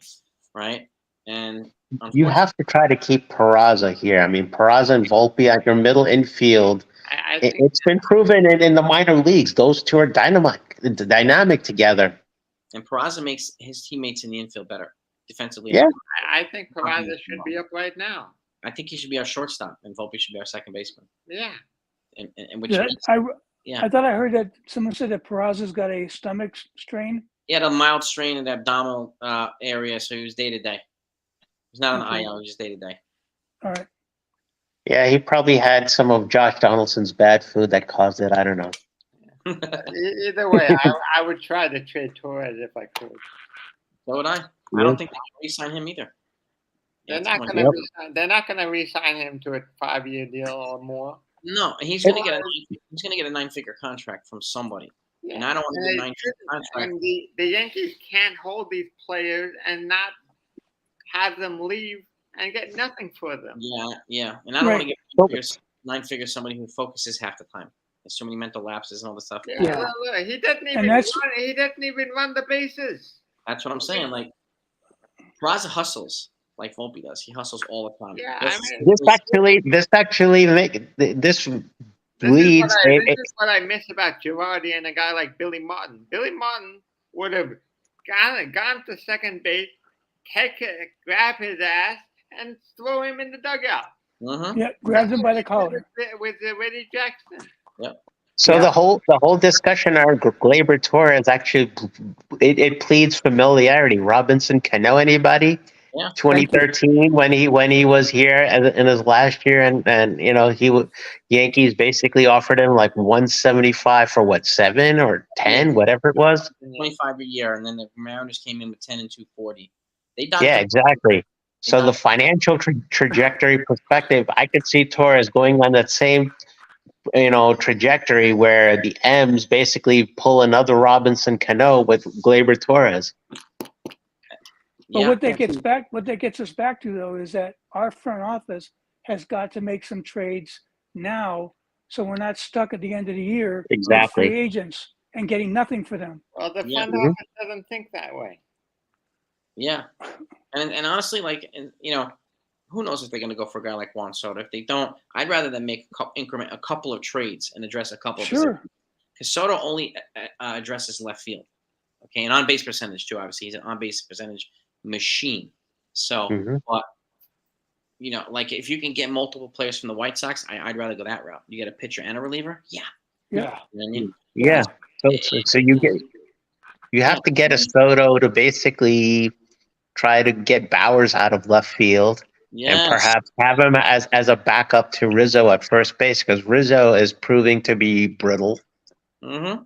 right? And you have to try to keep Peraza here. I mean, Peraza and Volpe at your middle infield. I think It's been proven in the minor leagues. Those two are dynamic together. And Peraza makes his teammates in the infield better defensively. Yeah. I think Peraza should be up right now. I think he should be our shortstop, and Volpe should be our second baseman. Yeah. And which Yeah, means, I thought I heard that someone said that Peraza's got a stomach strain. he had a mild strain in the abdominal area, so he was day to day. He's not on IL, he's just day to day. All right. Yeah, he probably had some of Josh Donaldson's bad food that caused it. I don't know. Either way, I would try to trade Torres if I could. So would I. I don't think they can re-sign him either. They're it's not 20. going to resign. They're not going to resign him to a 5-year deal or more. No, he's gonna get a 9-figure contract from somebody. Yeah. And I don't want to And get a 9-figure contract. And the Yankees can't hold these players and not have them leave and get nothing for them. Yeah. And I don't want to get 9 figures somebody who focuses half the time. There's so many mental lapses and all this stuff. Yeah. Look, he doesn't even run the bases. That's what I'm saying. Like Raza hustles like Volpe does. He hustles all the time. Yeah, This is what I miss about Girardi and a guy like Billy Martin. Billy Martin would have gone to second base, grab his ass, and throw him in the dugout. Mm-hmm. Yeah, grabs him by the collar. With Eddie Jackson. Yep. So the whole discussion on Gleyber Torres actually it pleads familiarity. Robinson, can know anybody? Yeah. 2013 when he was here in his last year, and you know Yankees basically offered him like 175 for what, 7 or 10, whatever it was. 25 a year, and then the Mariners came in with 10 and 240. Yeah, exactly. So the financial trajectory perspective, I could see Torres going on that same trajectory where the M's basically pull another Robinson Cano with Gleyber Torres. But what that gets us back to though is that our front office has got to make some trades now, so we're not stuck at the end of the year with free agents and getting nothing for them. Well, the front office doesn't think that way. Yeah, and honestly, like, who knows if they're going to go for a guy like Juan Soto? If they don't, I'd rather them make a couple of trades and address a couple of positions. Because Soto only addresses left field, okay, and on base percentage too. Obviously, he's an on base percentage machine. So, but like if you can get multiple players from the White Sox, I'd rather go that route. You get a pitcher and a reliever. Yeah. Yeah. You know what I mean? Yeah. So you have to get a Soto to basically try to get Bowers out of left field. Yes. And perhaps have him as a backup to Rizzo at first base, because Rizzo is proving to be brittle. Mm-hmm.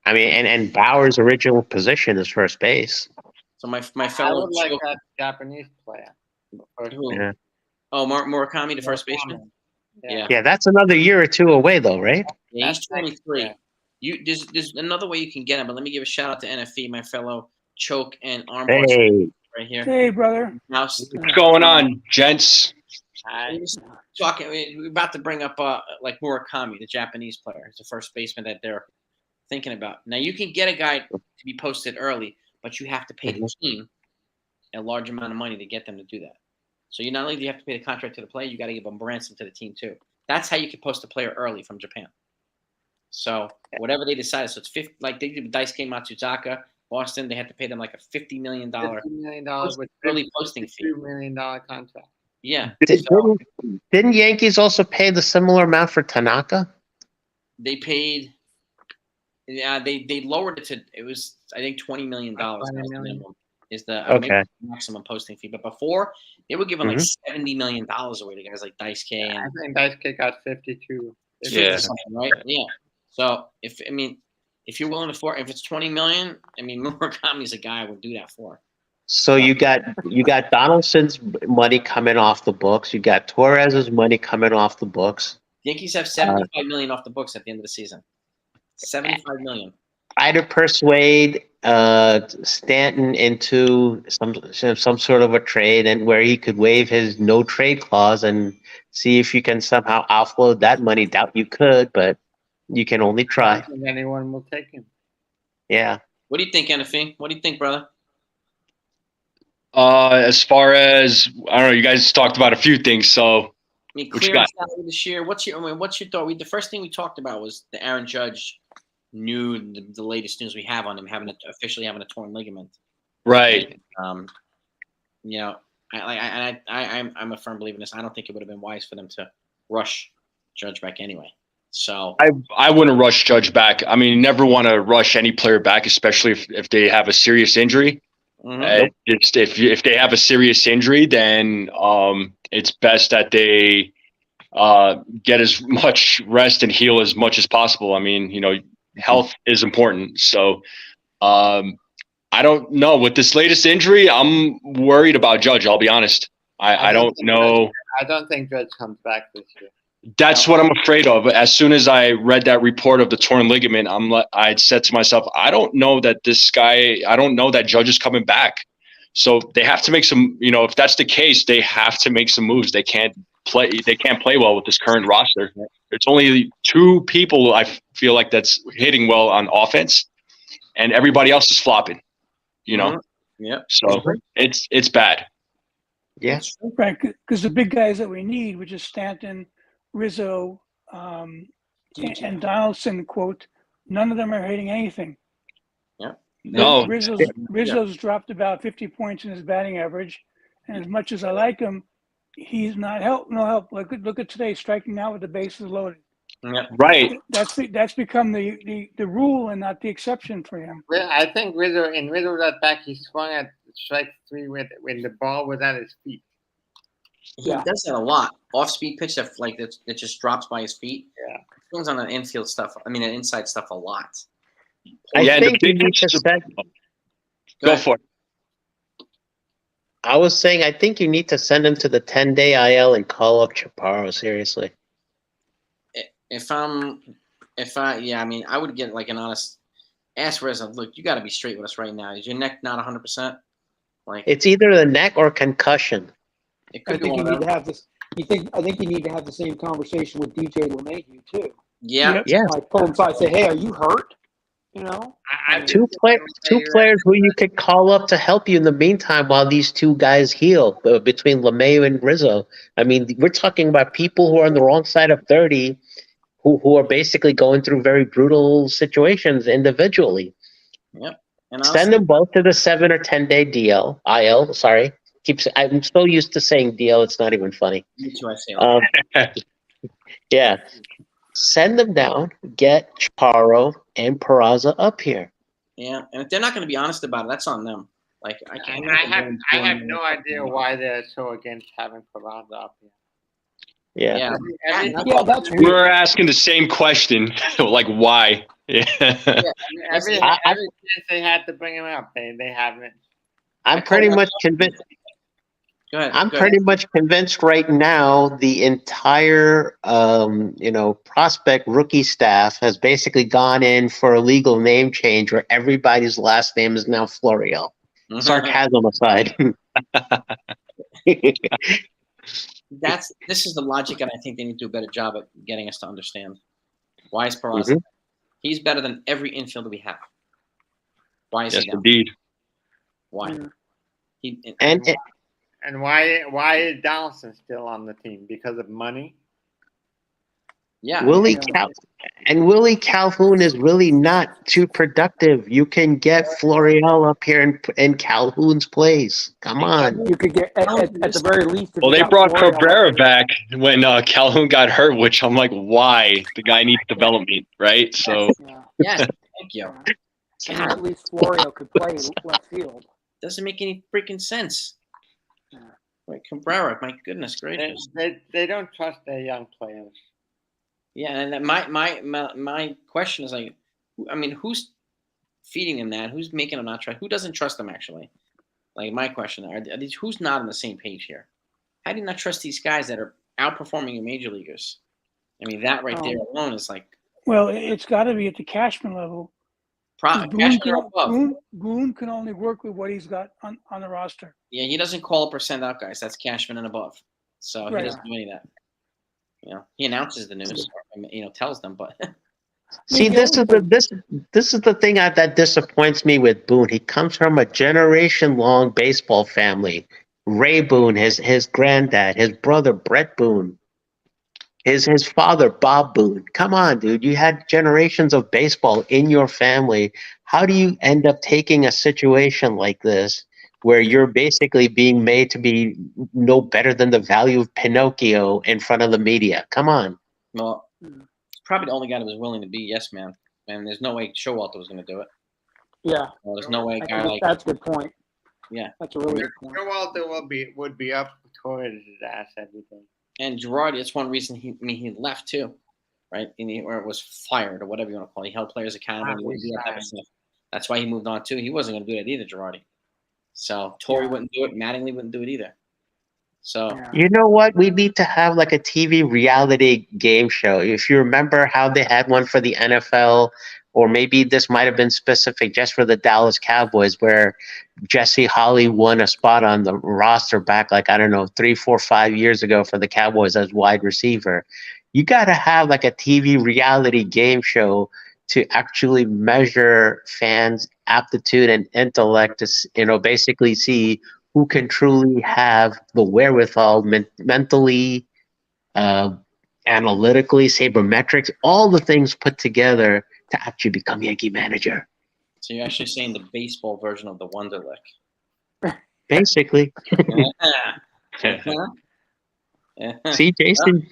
I mean, and Bauer's original position is first base. So my fellow, I would like that Japanese player. Yeah. Oh, Murakami, the first baseman. Yeah, that's another year or two away, though, right? Yeah, he's 23. There's another way you can get him, but let me give a shout out to NFE, my fellow choke and arm right here. Hey, brother. What's going on, gents? We're about to bring up like Murakami, the Japanese player. He's the first baseman that they're thinking about. Now you can get a guy to be posted early, but you have to pay the team a large amount of money to get them to do that. So you not only do you have to pay the contract to the player, you got to give them ransom to the team too. That's how you can post a player early from Japan. So whatever they decide, so it's 50, like they did with Daisuke Matsuzaka, Boston, they had to pay them like a $50 million with early posting fee. $2 million contract. Yeah. Didn't Yankees also pay the similar amount for Tanaka? They paid. Yeah, they lowered it to, it was I think $20 million. Is the maximum posting fee. But before they were giving like $70 million away to guys like Daisuke. I think Daisuke got 52. Yeah. Right. Yeah. So if you're willing to if it's $20 million, I mean Murakami's a guy I would do that for. So you got Donaldson's money coming off the books. You got Torres's money coming off the books. Yankees have $75 million off the books at the end of the season. $75 million. I'd persuade Stanton into some sort of a trade, and where he could waive his no trade clause and see if you can somehow offload that money. Doubt you could, but you can only try. I don't think anyone will take him. Yeah. What do you think, NFE? What do you think, brother? As far as I don't know, you guys talked about a few things. So, I mean, clear salary this year. What's your thought? The first thing we talked about was the Aaron Judge knew the latest news we have on him officially having a torn ligament. Right. I'm a firm believer in this. I don't think it would have been wise for them to rush Judge back anyway. So I wouldn't rush Judge back. I mean, you never want to rush any player back, especially if they have a serious injury. If they have a serious injury, then it's best that they get as much rest and heal as much as possible. I mean, health is important. So I don't know. With this latest injury, I'm worried about Judge, I'll be honest. I don't know. I don't think Judge comes back this year. That's what I'm afraid of. As soon as I read that report of the torn ligament, I said to myself, I don't know that Judge is coming back. So they have to make some, if that's the case, they have to make some moves. They can't play well with this current roster. It's only 2 people I feel like that's hitting well on offense, and everybody else is flopping, Yeah. So it's bad. Yes. Right, because the big guys that we need, which is Stanton, Rizzo, and Donaldson, quote, none of them are hitting anything. Yeah. No. Rizzo's dropped about 50 points in his batting average, and as much as I like him, he's not no help. Look at today, striking out with the bases loaded. Yeah. Right. That's become the rule and not the exception for him. I think Rizzo's at back, he swung at strike 3 when the ball was at his feet. He does that a lot. Off-speed pitch that just drops by his feet. Yeah. He swings on the infield stuff. Inside stuff a lot. I think you need to send. Go for it. I was saying, I think you need to send him to the 10-day IL and call up Chaparro. Seriously. I would get like an honest ask Rizzo. Look, you got to be straight with us right now. Is your neck not 100%? Like it's either the neck or concussion. It I could be think you one need of to have this. I think you need to have the same conversation with DJ LeMahieu too. Yeah. Yeah. Like pull him aside, say, "Hey, are you hurt?" Two players who you could call up to help you in the meantime while these 2 guys heal, between LeMahieu and Rizzo. I mean, we're talking about people who are on the wrong side of 30, who are basically going through very brutal situations individually. Yep. And Send them both to the 7 or 10-day IL. Sorry, I'm so used to saying DL, it's not even funny. Me too. I say Yeah. Send them down. Get Chaparro and Peraza up here. Yeah, and if they're not going to be honest about it, that's on them. Like I have no idea why they're so against having Peraza up here. Yeah. That's weird. We're asking the same question, like why? Yeah. Every chance they had to bring him up, they haven't. I'm pretty much convinced. Go ahead. I'm pretty much convinced right now the entire prospect rookie staff has basically gone in for a legal name change where everybody's last name is now Florial. Sarcasm aside. This is the logic, and I think they need to do a better job at getting us to understand. Why is Peraza? He's better than every infielder we have. Why is he down? Indeed. Why? And why is Donaldson still on the team? Because of money? Yeah. Willie Calhoun is really not too productive. You can get Florial up here in Calhoun's place. Come on. You could get at the very least. Well, they brought Cabrera back when Calhoun got hurt, which I'm like, why? The guy needs development, right? So. Yes. Thank you. At least Florio could play left field. Doesn't make any freaking sense. Like Cabrera, my goodness gracious. They don't trust their young players. Yeah, and my question is like, who's feeding him that? Who's making him not trust? Who doesn't trust him actually? Like my question are these who's not on the same page here? How do you not trust these guys that are outperforming your major leaguers? That right there alone is like. Well, it's got to be at the Cashman level. Boone can only work with what he's got on the roster. Yeah, he doesn't call up or send out guys. That's Cashman and above. So he doesn't do any of that. He announces the news, tells them, but. See, this is the thing that disappoints me with Boone. He comes from a generation-long baseball family. Ray Boone, his granddad, his brother Brett Boone, his father Bob Boone. Come on, dude. You had generations of baseball in your family. How do you end up taking a situation like this where you're basically being made to be no better than the value of Pinocchio in front of the media? Come on. Well, he's probably the only guy that was willing to be yes man. And there's no way Showalter was going to do it. Yeah. Well, there's no way a guy like that's a good point. Yeah. That's a really good point. Showalter would be up towards his ass everything. And Girardi, it's one reason he left too, right? Or was fired or whatever you want to call it. He held players accountable. He wouldn't do that type of stuff. That's why he moved on too. He wasn't going to do that either, Girardi. So Torrey wouldn't do it. Mattingly wouldn't do it either. So Yeah. You know what? We need to have like a TV reality game show. If you remember how they had one for the NFL, or maybe this might have been specific just for the Dallas Cowboys, where Jesse Holly won a spot on the roster back, like, I don't know, 3, 4, 5 years ago for the Cowboys as wide receiver. You got to have like a TV reality game show to actually measure fans' aptitude and intellect to, basically see who can truly have the wherewithal mentally, uh, analytically, sabermetrics, all the things put together to actually become Yankee manager. so you're actually saying the baseball version of the Wonderlic. Basically. See, Jason,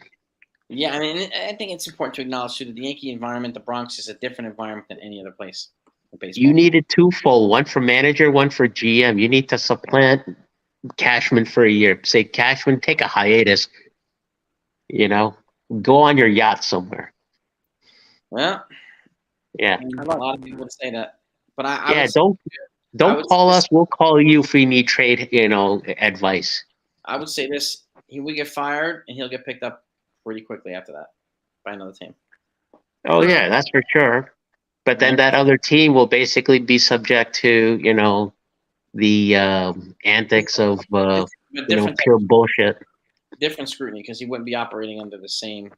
Yeah, I mean, I think it's important to acknowledge too that the Yankee environment, the Bronx, is a different environment than any other place in baseball. you needed twofold, one for manager, one for GM. You need to supplant Cashman for a year. Say, Cashman, take a hiatus. Go on your yacht somewhere. Well, Yeah. a lot of people would say that, but I Yeah, would, don't would call say us. We'll call you if we need trade, advice. I would say this: he would get fired, and he'll get picked up pretty quickly after that by another team. Oh yeah, that's for sure. But then that other team will basically be subject to, the antics of But different, pure bullshit. different scrutiny because he wouldn't be operating under the same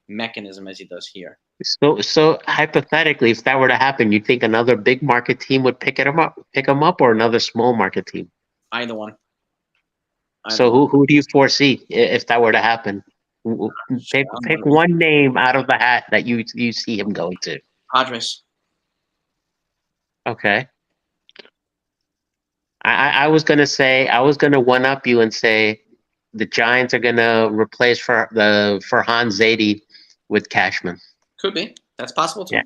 mechanism as he does here. So hypothetically, if that were to happen, you think another big market team would pick him up, or another small market team? Either one. So who do you foresee if that were to happen? Pick one name out of the hat that you see him going to. Padres. Okay. I was gonna one up you and say the Giants are gonna replace Farhan Zaidi with Cashman. Could be. That's possible too.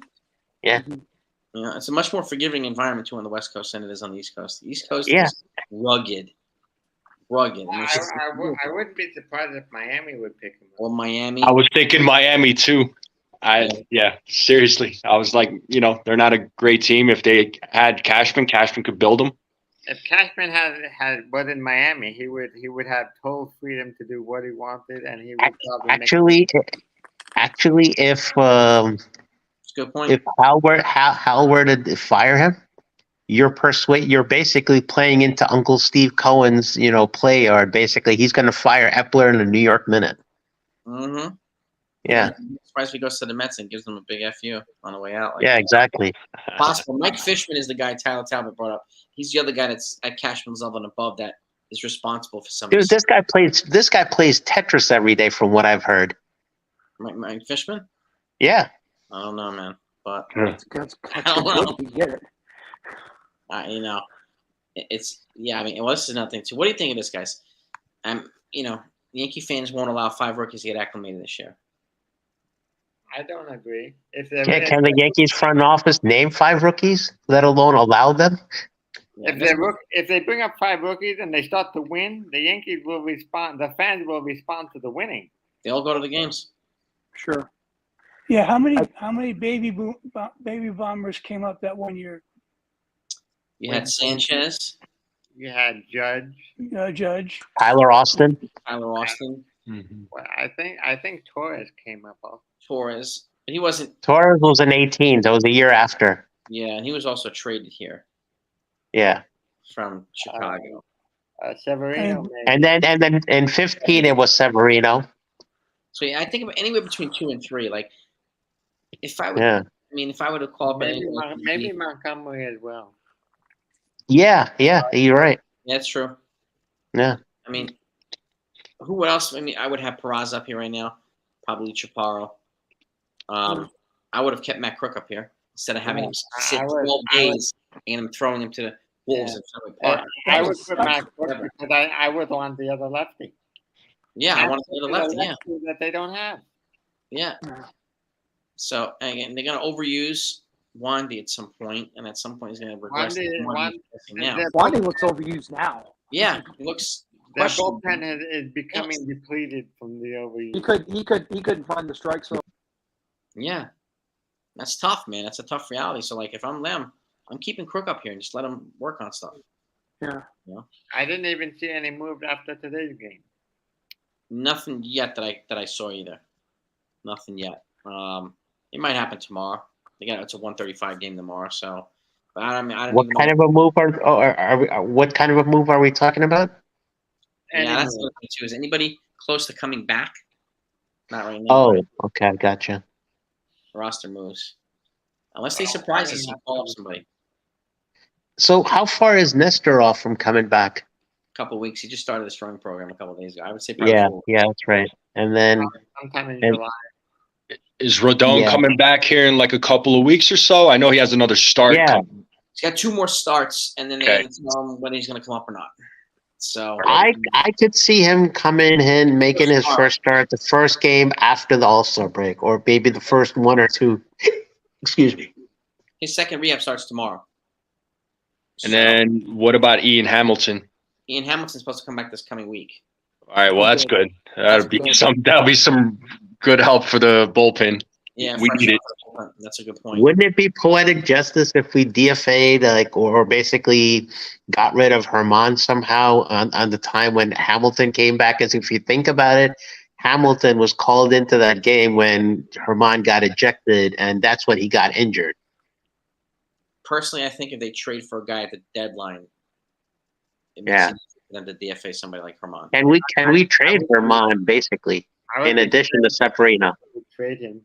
Yeah. Yeah, it's a much more forgiving environment too on the West Coast than it is on the East Coast. The East Coast Yeah. is rugged. Rugged. I wouldn't be surprised if Miami would pick him up. Or Miami. I was thinking Miami too. Seriously. I was like, they're not a great team. If they had Cashman could build them. If Cashman was in Miami, he would have total freedom to do what he wanted, and he would probably actually, if That's a good point. if Hal were to fire him, you're basically playing into Uncle Steve Cohen's play yard. Basically, he's going to fire Epler in the New York Minute. Mm-hmm. Yeah. I'm surprised if he goes to the Mets and gives them a big FU on the way out. Yeah, exactly. Possible. Mike Fishman is the guy Tyler Talbot brought up. He's the other guy that's at Cashman's level and above that is responsible for some. Dude, this guy plays Tetris every day, from what I've heard. Mike Fishman? Yeah. I don't know, man, but That's I don't know. good to get it. It's I mean, well, this is another thing too. What do you think of this, guys? Yankee fans won't allow 5 rookies to get acclimated this year. I don't agree. Can the Yankees front office name 5 rookies, let alone allow them? Yeah, If they bring up 5 rookies and they start to win, the Yankees will respond. The fans will respond to the winning. they all go to the games. Sure. Yeah, how many baby bombers came up that one year? You had Sanchez, You had Judge. Judge. Tyler Austin. Tyler Austin, Well, I think Torres came up also. Torres, but he wasn't. Torres was in 18. That was a year after. Yeah, and he was also traded here Yeah. from Chicago. Severino. And then in 15 it was Severino. So yeah, I think of anywhere between 2 and 3. Like, if I would, Yeah. I mean, if I were to call up Maybe Montgomery as well. Yeah, you're right. Yeah, that's true. Yeah. I mean, who else? I mean, I would have Peraza up here right now. Probably Chaparro. I would have kept Matt Crook up here instead of having him sit 12 days and him throwing him to the Wolves in Fenway Park. I would put Matt Crook because I would want the other lefty. Yeah, I want the other lefty. Yeah, that they don't have. Yeah. So again, they're gonna overuse Wandy at some point, and at some point he's gonna regress. Wandy looks overused now. Yeah, he looks. Their bullpen is becoming depleted from the overuse. He couldn't find the strike zone. Yeah, that's tough, man. That's a tough reality. So like, if I'm them, I'm keeping Crook up here and just let him work on stuff. Yeah. I didn't even see any moves after today's game. Nothing yet that I saw either. Nothing yet. It might happen tomorrow. Again, it's a 1:35 game tomorrow, so. But I mean, I don't What even kind know. of a move what kind of a move are we talking about? Yeah, that's the Anymore. other thing too. Is anybody close to coming back? Not right now. Oh, okay, gotcha. Roster moves. Unless they surprise us and call up somebody. So how far is Nestor off from coming back? A couple of weeks. He just started the strong program a couple of days ago. I would say probably Yeah, 4 weeks. yeah, that's right. And then Sometime in and- July. Is Rodon Yeah. coming back here in like a couple of weeks or so? I know he has another start. Yeah. coming. He's got 2 more starts, and then Okay. they're going to tell him whether he's going to come up or not. So I could see him coming in, making his first start, the first game after the All-Star break, or maybe the first 1 or 2. Excuse me. his second rehab starts tomorrow. And So, then what about Ian Hamilton? Ian Hamilton's supposed to come back this coming week. All right, well that's good. That's That'll be some good help for the bullpen. Yeah, We fresh need it. off. That's a good point. Wouldn't it be poetic justice if we DFA'd or basically got rid of Herman somehow on the time when Hamilton came back? As if you think about it, Hamilton was called into that game when Herman got ejected, and that's when he got injured. Personally, I think if they trade for a guy at the deadline, it makes Yeah. sense for them to DFA somebody like Herman. Can we trade Herman basically I would in be addition to Severino? curious if we trade him.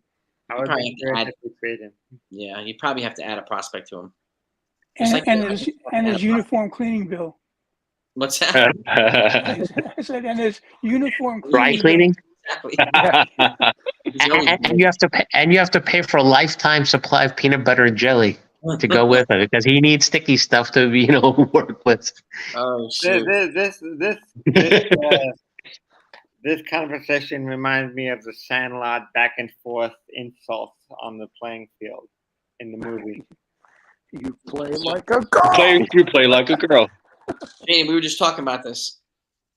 I You would probably be have to curious add- if we trade him. Yeah, you probably have to add a prospect to him. Just And, like- and his uniform cleaning bill. What's that? I said, and his uniform Dry cleaning bill. cleaning, Exactly. He's always and you have to pay for a lifetime supply of peanut butter and jelly to go with it because he needs sticky stuff to work with. Oh shoot! This conversation reminds me of the Sandlot back and forth insults on the playing field in the movie. You play like a girl. You play like a girl. Hey, we were just talking about this,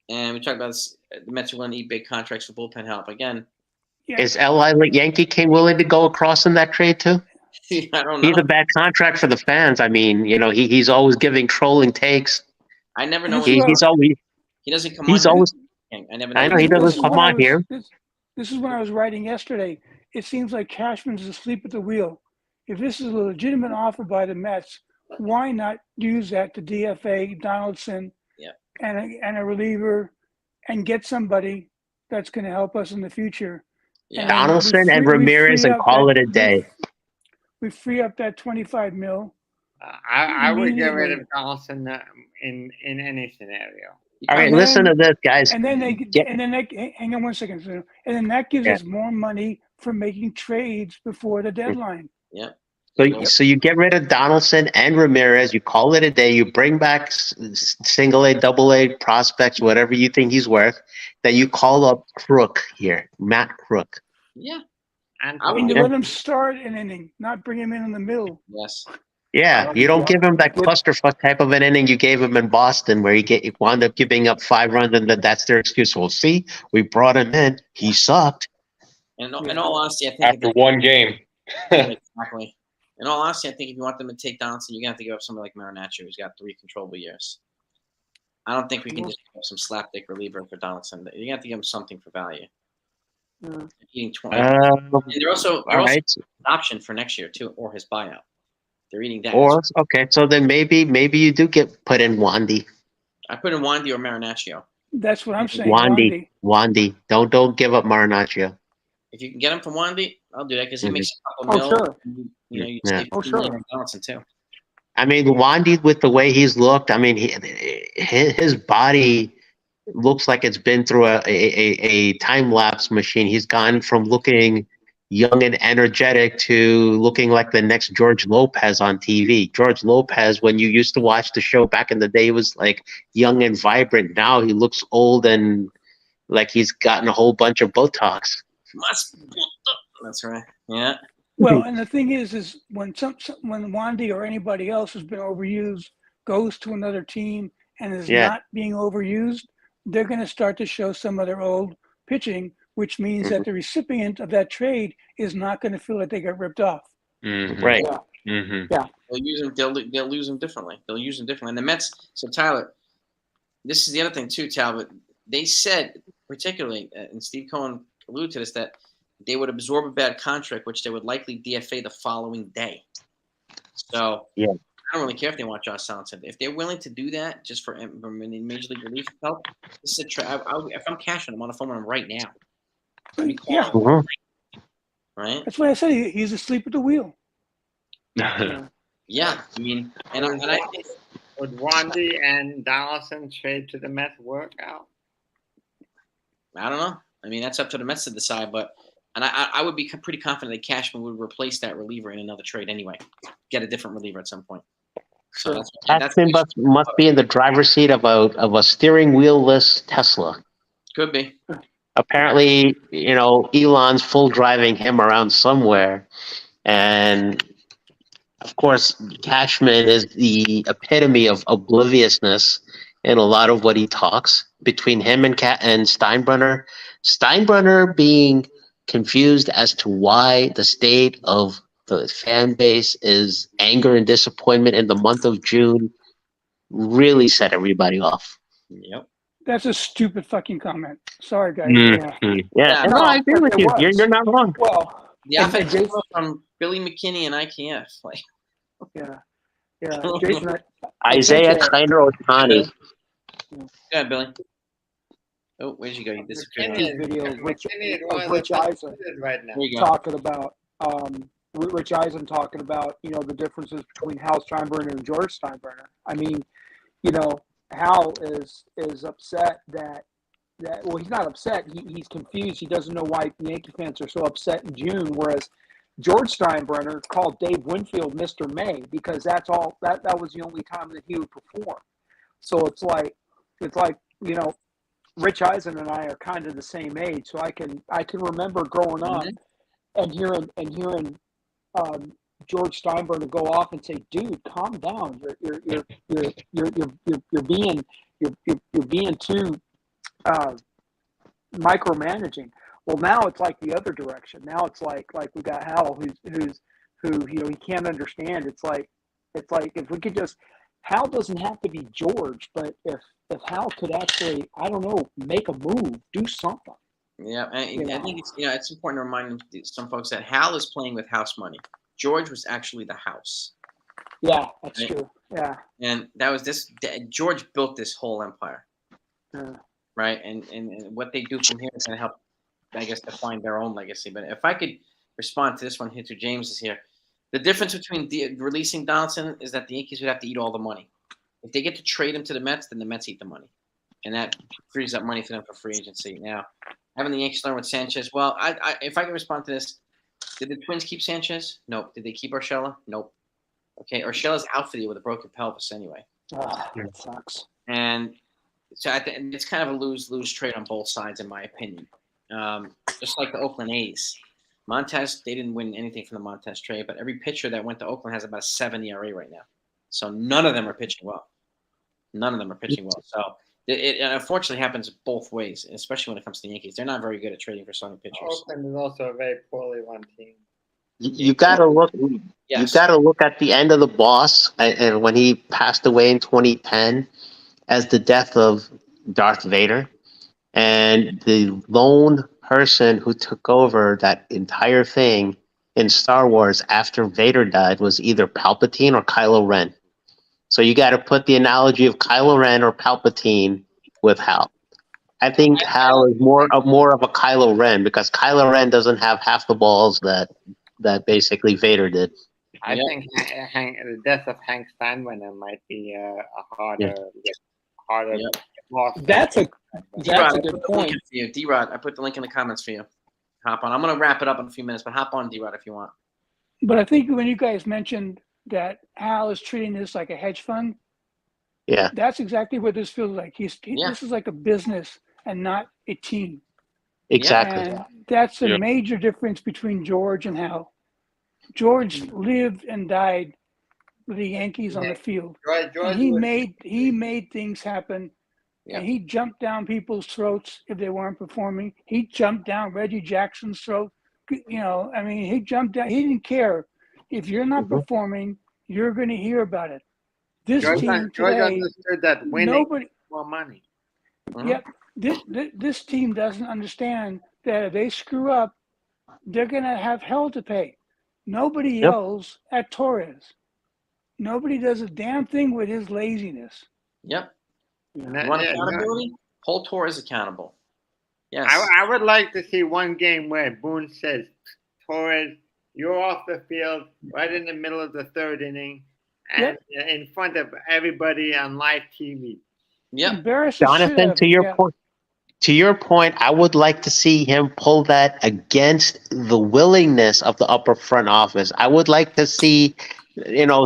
and we talked about this. The Mets are going to eat big contracts for bullpen help again. Is L.I. Yankee King willing to go across in that trade too? I don't know. He's a bad contract for the fans. I mean, he's always giving trolling takes. I never know. He's always He doesn't come he's on. always. I never. I know he This doesn't is come when I on was- here. This is when I was writing yesterday. It seems like Cashman's asleep at the wheel. If this is a legitimate offer by the Mets, why not use that to DFA Donaldson Yeah. and a reliever and get somebody that's going to help us in the future? Yeah. And Donaldson we and free- we Ramirez free and up call that- it a day. We free up that 25 mil. I would get rid Immediately. of Donaldson in any scenario. All right, And listen to then- this, guys. And then Get- hang on 1 second. And then that gives Yeah. us more money for making trades before the deadline. So you get rid of Donaldson and Ramirez. You call it a day. You bring back single A, double A prospects, whatever you think he's worth. Then you call up Crook here, Matt Crook. Yeah. And I would And you give- let him start an inning, not bring him in the middle. Yes. Yeah, you don't give him that clusterfuck type of an inning you gave him in Boston, where you wound up giving up 5 runs, and then that's their excuse. Well, see, we brought him in. He sucked. And in all honesty, I think After one game. exactly. In all honesty, I think if you want them to take Donaldson, you're gonna have to give up somebody like Marinaccio, who's got 3 controllable years. I don't think we can just give up some slapdick reliever for Donaldson. You have to give him something for value. Eating 20. And they're also All right. an option for next year too, or his buyout. They're eating that. Or okay, so then maybe you do get put in Wandy. I put in Wandy or Marinaccio. That's what I'm saying. Wandy. Don't give up Marinaccio. If you can get him from Wandy, I'll do that because he Mhm. makes a couple mil. sure. You Yeah. save Oh, $2 sure. million on Donaldson too. I mean, Wandy, with the way he's looked, I mean, his body looks like it's been through a time lapse machine. He's gone from looking young and energetic to looking like the next George Lopez on TV. George Lopez, when you used to watch the show back in the day, was like young and vibrant. Now he looks old and like he's gotten a whole bunch of Botox. That's right. Yeah. Well, and the thing is when Wandy or anybody else has been overused goes to another team and is not being overused, they're going to start to show some of their old pitching, which means that the recipient of that trade is not going to feel like they got ripped off. Mhm. Right. Mhm. They'll use them. They'll lose them differently. They'll use them differently. And the Mets. So Tyler, this is the other thing too, Talbot. They said particularly, and Steve Cohen alluded to this, that they would absorb a bad contract, which they would likely DFA the following day. So Yeah. I don't really care if they want Josh Donaldson. If they're willing to do that just for Major League Relief help, this is if I'm cashing, I'm on the phone with him right now. Yeah, Mhm. Right? that's what I said. He's asleep at the wheel. Yeah, I mean, and I think Would Wandy and Donaldson trade to the Mets work out? I don't know. I mean, that's up to the Mets to decide, but I would be pretty confident that Cashman would replace that reliever in another trade anyway. Get a different reliever at some point. So that's Cashman must be in the driver's seat of a steering wheel-less Tesla. could be. Apparently, Elon's full driving him around somewhere, and of course, Cashman is the epitome of obliviousness in a lot of what he talks. Between him and Steinbrenner being confused as to why the state of the fan base is anger and disappointment in the month of June really set everybody off. Yep. That's a stupid fucking comment. Sorry, guys. Yeah. No, I agree with you. You're not wrong. Well, the offense from Billy McKinney and IKF. Like, yeah, Jason, Isaiah Kleiner Ohtani. Go ahead, Billy. Oh, where'd you go? You disappeared. Video of Rich Rich Eisen right now. There you go. talking about Rich Eisen talking about the differences between Hal Steinbrenner and George Steinbrenner. I mean, Hal is upset that well, he's not upset. He's confused. He doesn't know why Yankee fans are so upset in June, whereas George Steinbrenner called Dave Winfield Mr. May because that was the only time that he would perform. So it's like Rich Eisen and I are kind of the same age, so I can remember growing up and hearing George Steinbrenner go off and say, "Dude, calm down. You're being too micromanaging." Well, now it's like the other direction. Now it's like we got Hal, who he can't understand. It's like if we could just, Hal doesn't have to be George, but if Hal could actually, I don't know, make a move, do something. Yeah, and I think it's important to remind some folks that Hal is playing with house money. George was actually the house. Yeah, that's true. Yeah, and that was George built this whole empire. Right, and what they do from here is going to help, I guess, define their own legacy. But if I could respond to this one here, to James is here. The difference between releasing Donaldson is that the Yankees would have to eat all the money. If they get to trade him to the Mets, then the Mets eat the money, and that frees up money for them for free agency. Now, having the Yankees learn with Sanchez, well, if I can respond to this, did the Twins keep Sanchez? Nope. Did they keep Urshela? Nope. Okay, Urshela's out for the year with a broken pelvis anyway. That sucks. And so I think it's kind of a lose-lose trade on both sides, in my opinion. Just like the Oakland A's. Montez, they didn't win anything from the Montez trade, but every pitcher that went to Oakland has about a 7 ERA right now. So none of them are pitching well. So it unfortunately happens both ways, especially when it comes to the Yankees. They're not very good at trading for starting pitchers. Oakland is also a very poorly run team. You gotta look. Yes. You gotta look at the end of the boss, and when he passed away in 2010, as the death of Darth Vader, and the lone person who took over that entire thing in Star Wars after Vader died was either Palpatine or Kylo Ren. So you got to put the analogy of Kylo Ren or Palpatine with Hal. I think Hal is more of a Kylo Ren because Kylo Ren doesn't have half the balls that basically Vader did. I think the death of Hank Steinbrenner might be a harder loss. That's a good point. D-Rod, I put the link in the comments for you. Hop on. I'm going to wrap it up in a few minutes, but hop on, D-Rod, if you want. But I think when you guys mentioned that Hal is treating this like a hedge fund, yeah, that's exactly what this feels like. This is like a business and not a team. Exactly. And that's a major difference between George and Hal. George lived and died with the Yankees on the field. And he made things happen. And he jumped down people's throats if they weren't performing. He jumped down Reggie Jackson's throat. He jumped down. He didn't care. If you're not performing, you're going to hear about it. This team today, understood that winning more money. Yep. This team doesn't understand that if they screw up, they're going to have hell to pay. Nobody Yep. yells at Torres. Nobody does a damn thing with his laziness. Yep. And You that- want yeah, accountability? Hold Torres accountable. Yes. I would like to see one game where Boone says, Torres, you're off the field right in the middle of the third inning and in front of everybody on live TV. Yep. Embarrass the shit out Jonathan, of to him. your Yeah. point. To your point, I would like to see him pull that against the willingness of the upper front office. I would like to see,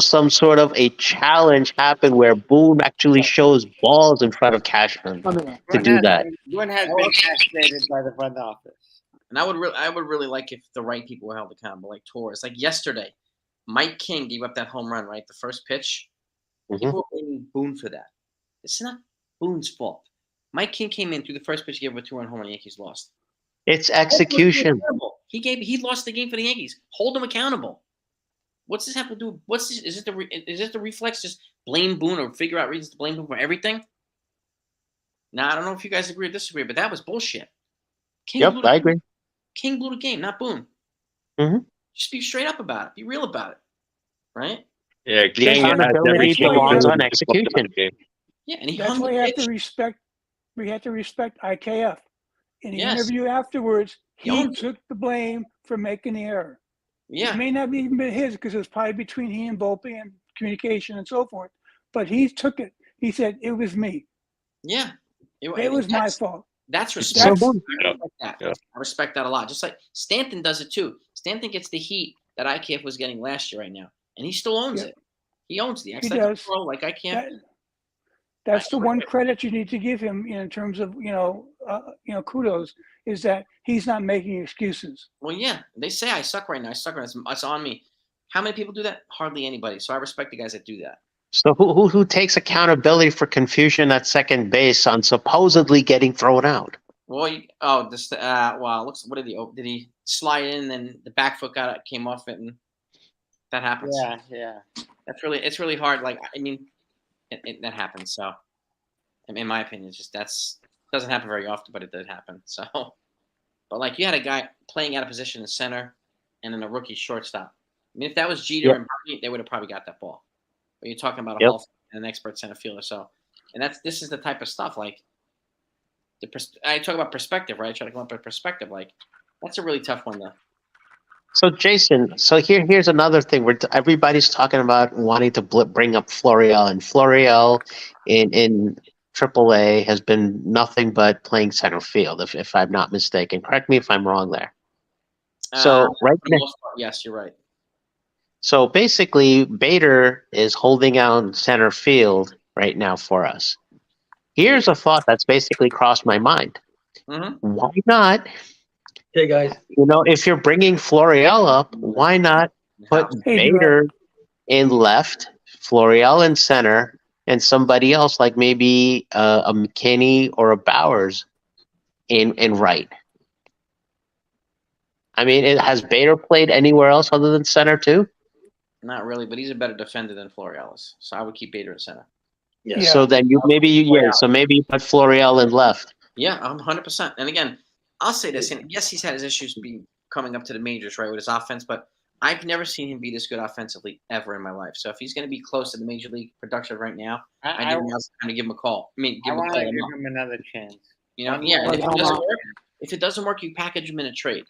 some sort of a challenge happen where Boone actually shows balls in front of Cashman to do that. Boone has been castrated by the front office. And I would really like if the right people were held accountable, like Torres. Like yesterday, Mike King gave up that home run, right? The first pitch. Mhm. People were blaming Boone for that. It's not Boone's fault. Mike King came in through the first pitch, gave up a 2-run home run. The Yankees lost. It's execution. He lost the game for the Yankees. Hold him accountable. What's this have to do? What's this? Is it the reflex? Just blame Boone or figure out reasons to blame Boone for everything? Now I don't know if you guys agree or disagree, but that was bullshit. Yep, I agree. King blew the game, not Boone. Mhm. Just be straight up about it. Be real about it, right? Yeah, The King has accountability every belongs on capability to flip execution. the game. Yeah, and he That's hung why the you have pitch. to respect. We have to respect IKF. In the Yes. interview afterwards, he owned it. took the blame for making the error. Yeah, It may not have even been his because it was probably between he and Volpe and communication and so forth. But he took it. He said, "It was me. yeah. It was my fault." That's So respect. Boone. I respect that. Yeah. I respect that a lot. Just like Stanton does it too. Stanton gets the heat that IKF was getting last year right now, and he still owns Yep. it. He owns the He does. like I can't. That's the one credit you need to give him in terms of kudos is that he's not making excuses. Well, yeah, they say I suck right now. I suck right now. It's on me. How many people do that? Hardly anybody. So I respect the guys that do that. So who takes accountability for confusion at second base on supposedly getting thrown out? Well, looks. What did he? Did he slide in? And then the back foot came off it, and that happens. Yeah. It's really hard. Like I mean, that happens. So, in my opinion, it's just doesn't happen very often, but it did happen. So, but like you had a guy playing out of position in center, and then a rookie shortstop. I mean, if that was Jeter and Bernie, they would have probably got that ball. But you're talking about a Hall and an expert center fielder. So, and this is the type of stuff like I talk about perspective, right? I try to come up with perspective. Like that's a really tough one though. So Jason, here's another thing where everybody's talking about wanting to bring up Florial, and Florial in AAA has been nothing but playing center field, if I'm not mistaken. Correct me if I'm wrong there. So right now, yes, you're right. So basically, Bader is holding out center field right now for us. Here's a thought that's basically crossed my mind. Mm-hmm. Why not? Hey guys. If you're bringing Florial up, why not put Bader in left, Florial in center, and somebody else like maybe a McKinney or a Bowers in right? I mean, has Bader played anywhere else other than center too? Not really, but he's a better defender than Florial is. So I would keep Bader at center. Yeah. So then maybe you put Florial in left. Yeah, 100%. And again, I'll say this, and yes, he's had his issues coming up to the majors, right, with his offense, but I've never seen him be this good offensively ever in my life. So if he's going to be close to the major league production right now, I think now's the time to give him a call. I want to give him another chance. If it doesn't work, you package him in a trade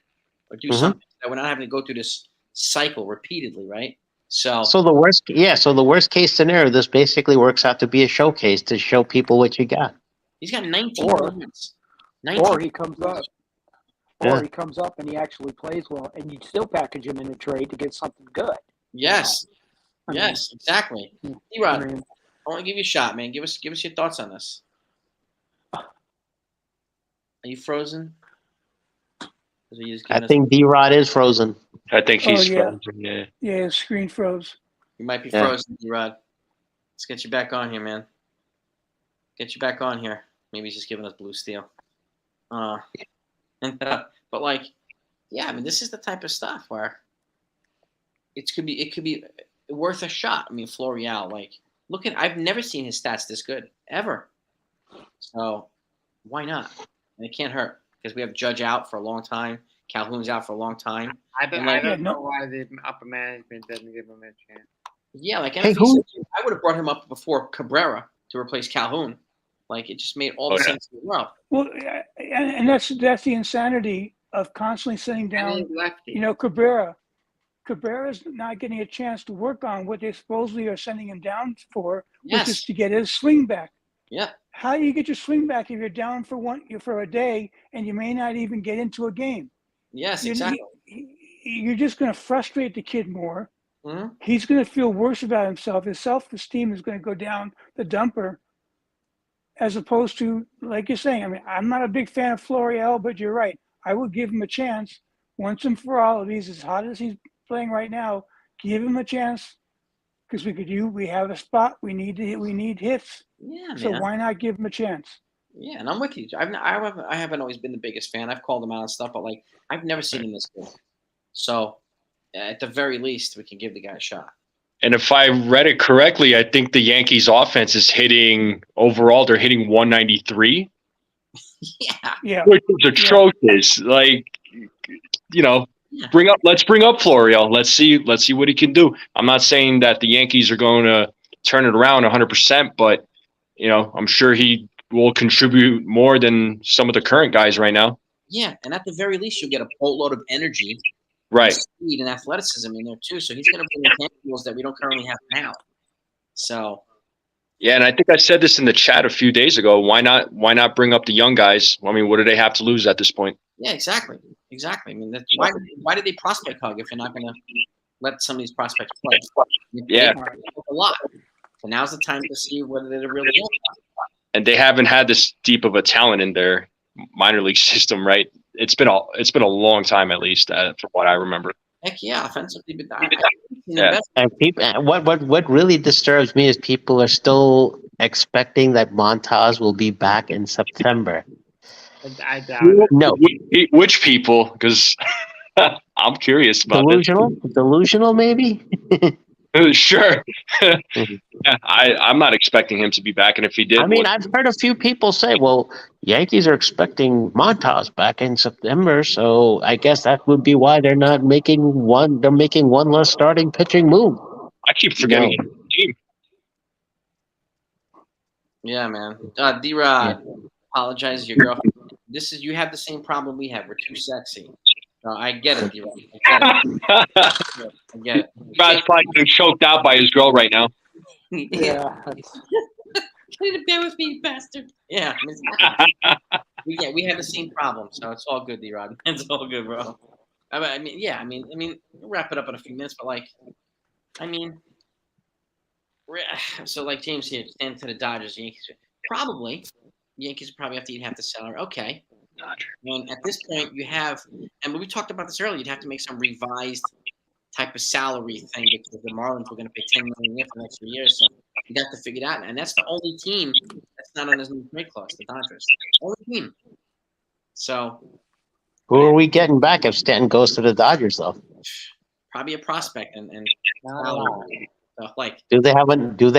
or do something that we're not having to go through this cycle repeatedly, right? So the worst case scenario, this basically works out to be a showcase to show people what you got. He's got 19 wins. Or he comes up. Or he comes up and he actually plays well, and you still package him in a trade to get something good. Yes. Exactly. D-Rod, I want to give you a shot, man. Give us your thoughts on this. Are you frozen? I think D-Rod is frozen. I think he's frozen. Yeah, his screen froze. You might be frozen, D-Rod. Let's get you back on here, man. Get you back on here. Maybe he's just giving us blue steel. But like, yeah, I mean, this is the type of stuff where it could be worth a shot. I mean, Florial, like, I've never seen his stats this good ever. So Why not? And it can't hurt because we have Judge out for a long time. Calhoun's out for a long time. I don't Yeah, know why the upper management doesn't give him a chance. Yeah, like Hey, NFE said, I would have brought him up before Cabrera to replace Calhoun. Like it just made all the sense in the world. Well, and that's the insanity of constantly sitting down. Lefty. You know, Cabrera's not getting a chance to work on what they supposedly are sending him down for, which is to get his swing back. Yeah. How do you get your swing back if you're down for a day and you may not even get into a game? Yes, exactly. You're just going to frustrate the kid more. Mm-hmm. He's going to feel worse about himself. His self-esteem is going to go down the dumper, as opposed to, like you're saying, I mean, I'm not a big fan of Florial, but you're right. I would give him a chance once and for all. If he's as hot as he's playing right now, give him a chance because we have a spot. We need hits. Yeah, so man. Why not give him a chance? Yeah, and I'm with you. I haven't always been the biggest fan. I've called him out and stuff, but like I've never seen him this good. So at the very least, we can give the guy a shot. And if I read it correctly, I think the Yankees offense is hitting overall, they're hitting 193. Yeah. Which is atrocious. Yeah. Like, you know, let's bring up Florial. Let's see what he can do. I'm not saying that the Yankees are going to turn it around 100%, but you know, I'm sure he will contribute more than some of the current guys right now. Yeah, and at the very least, you'll get a boatload of energy, right? Speed and athleticism in there too. So he's going to bring the intangibles that we don't currently have now. So. Yeah, and I think I said this in the chat a few days ago. Why not bring up the young guys? I mean, what do they have to lose at this point? Yeah, exactly. I mean, why did they prospect hug if you're not going to let some of these prospects play? Yeah, a lot. So now's the time to see whether they're really good. And they haven't had this deep of a talent in their minor league system, right? It's been a long time, at least, from what I remember. Heck yeah, offensively, but and people, what really disturbs me is people are still expecting that Montas will be back in September. I doubt it. No, which people? Because I'm curious about delusional, maybe. Sure. Yeah, I'm not expecting him to be back, and if he did, I mean, I've heard a few people say, "Well, Yankees are expecting Montas back in September, so I guess that would be why they're not making one. They're making one less starting pitching move." I keep forgetting the team. Yeah, man. D-Rod, apologize to your girlfriend. You have the same problem we have. We're too sexy. I get it, D-Rod. I get it. Rod's probably getting choked out by his girl right now. Yeah. Trying to bear with me, bastard. Yeah. We have the same problem, so it's all good, D-Rod. It's all good, bro. I mean, we'll wrap it up in a few minutes, but like, I mean, so like James here, stand to the Dodgers, Yankees. Probably, Yankees probably have to eat half the salary. Okay. And at this point, you have, and we talked about this earlier, you'd have to make some revised type of salary thing because the Marlins were going to pay $10 million for the next 3 years. So you'd have to figure it out. And that's the only team that's not on his new trade clause, the Dodgers. Only team. So. Who are we getting back if Stanton goes to the Dodgers, though? Probably a prospect and so, like. Do they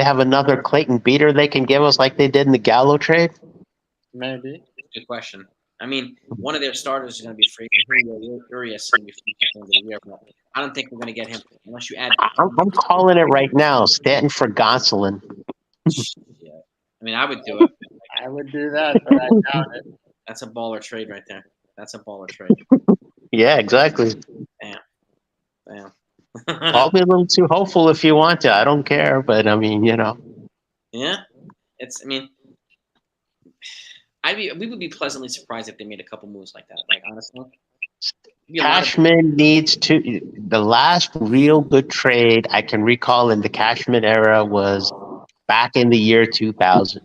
have another Clayton Beater they can give us like they did in the Gallo trade? Maybe. Good question. I mean, one of their starters is going to be free. Urias going to be free at the end of the year. But I don't think we're going to get him unless you add. I'm calling it right now. Stanton for Gonsolin. Yeah. I mean, I would do it. I would do that, but I doubt it. That's a baller trade right there. That's a baller trade. Yeah, exactly. Damn. I'll be a little too hopeful if you want to. I don't care, but I mean, you know. Yeah. I mean, we would be pleasantly surprised if they made a couple moves like that. Like, honestly. Cashman needs to. The last real good trade I can recall in the Cashman era was back in the year 2000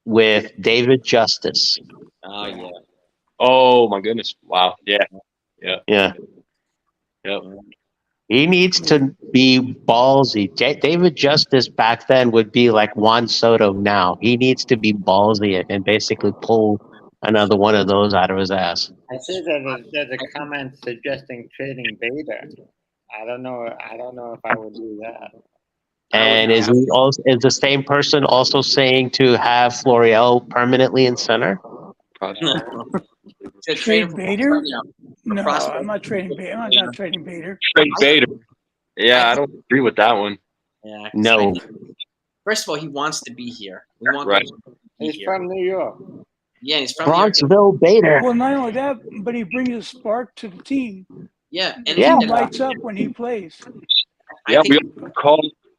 with David Justice. Oh, yeah. Oh, my goodness. Wow. Yeah. He needs to be ballsy. David Justice back then would be like Juan Soto now. He needs to be ballsy and basically pull another one of those out of his ass. I see that there's a comment suggesting trading Bader. I don't know if I would do that. And is the same person also saying to have Florial permanently in center? Trade Bader? No, I'm not trading Bader. I'm not trading Bader. Trade Bader. Yeah, I don't agree with that one. Yeah. No. First of all, he wants to be here. We want Right. him to be He's here. from New York. Yeah, he's from New York. Bronxville Bader. Well, not only that, but he brings a spark to the team. Yeah, The and team and lights up when he plays. Yeah,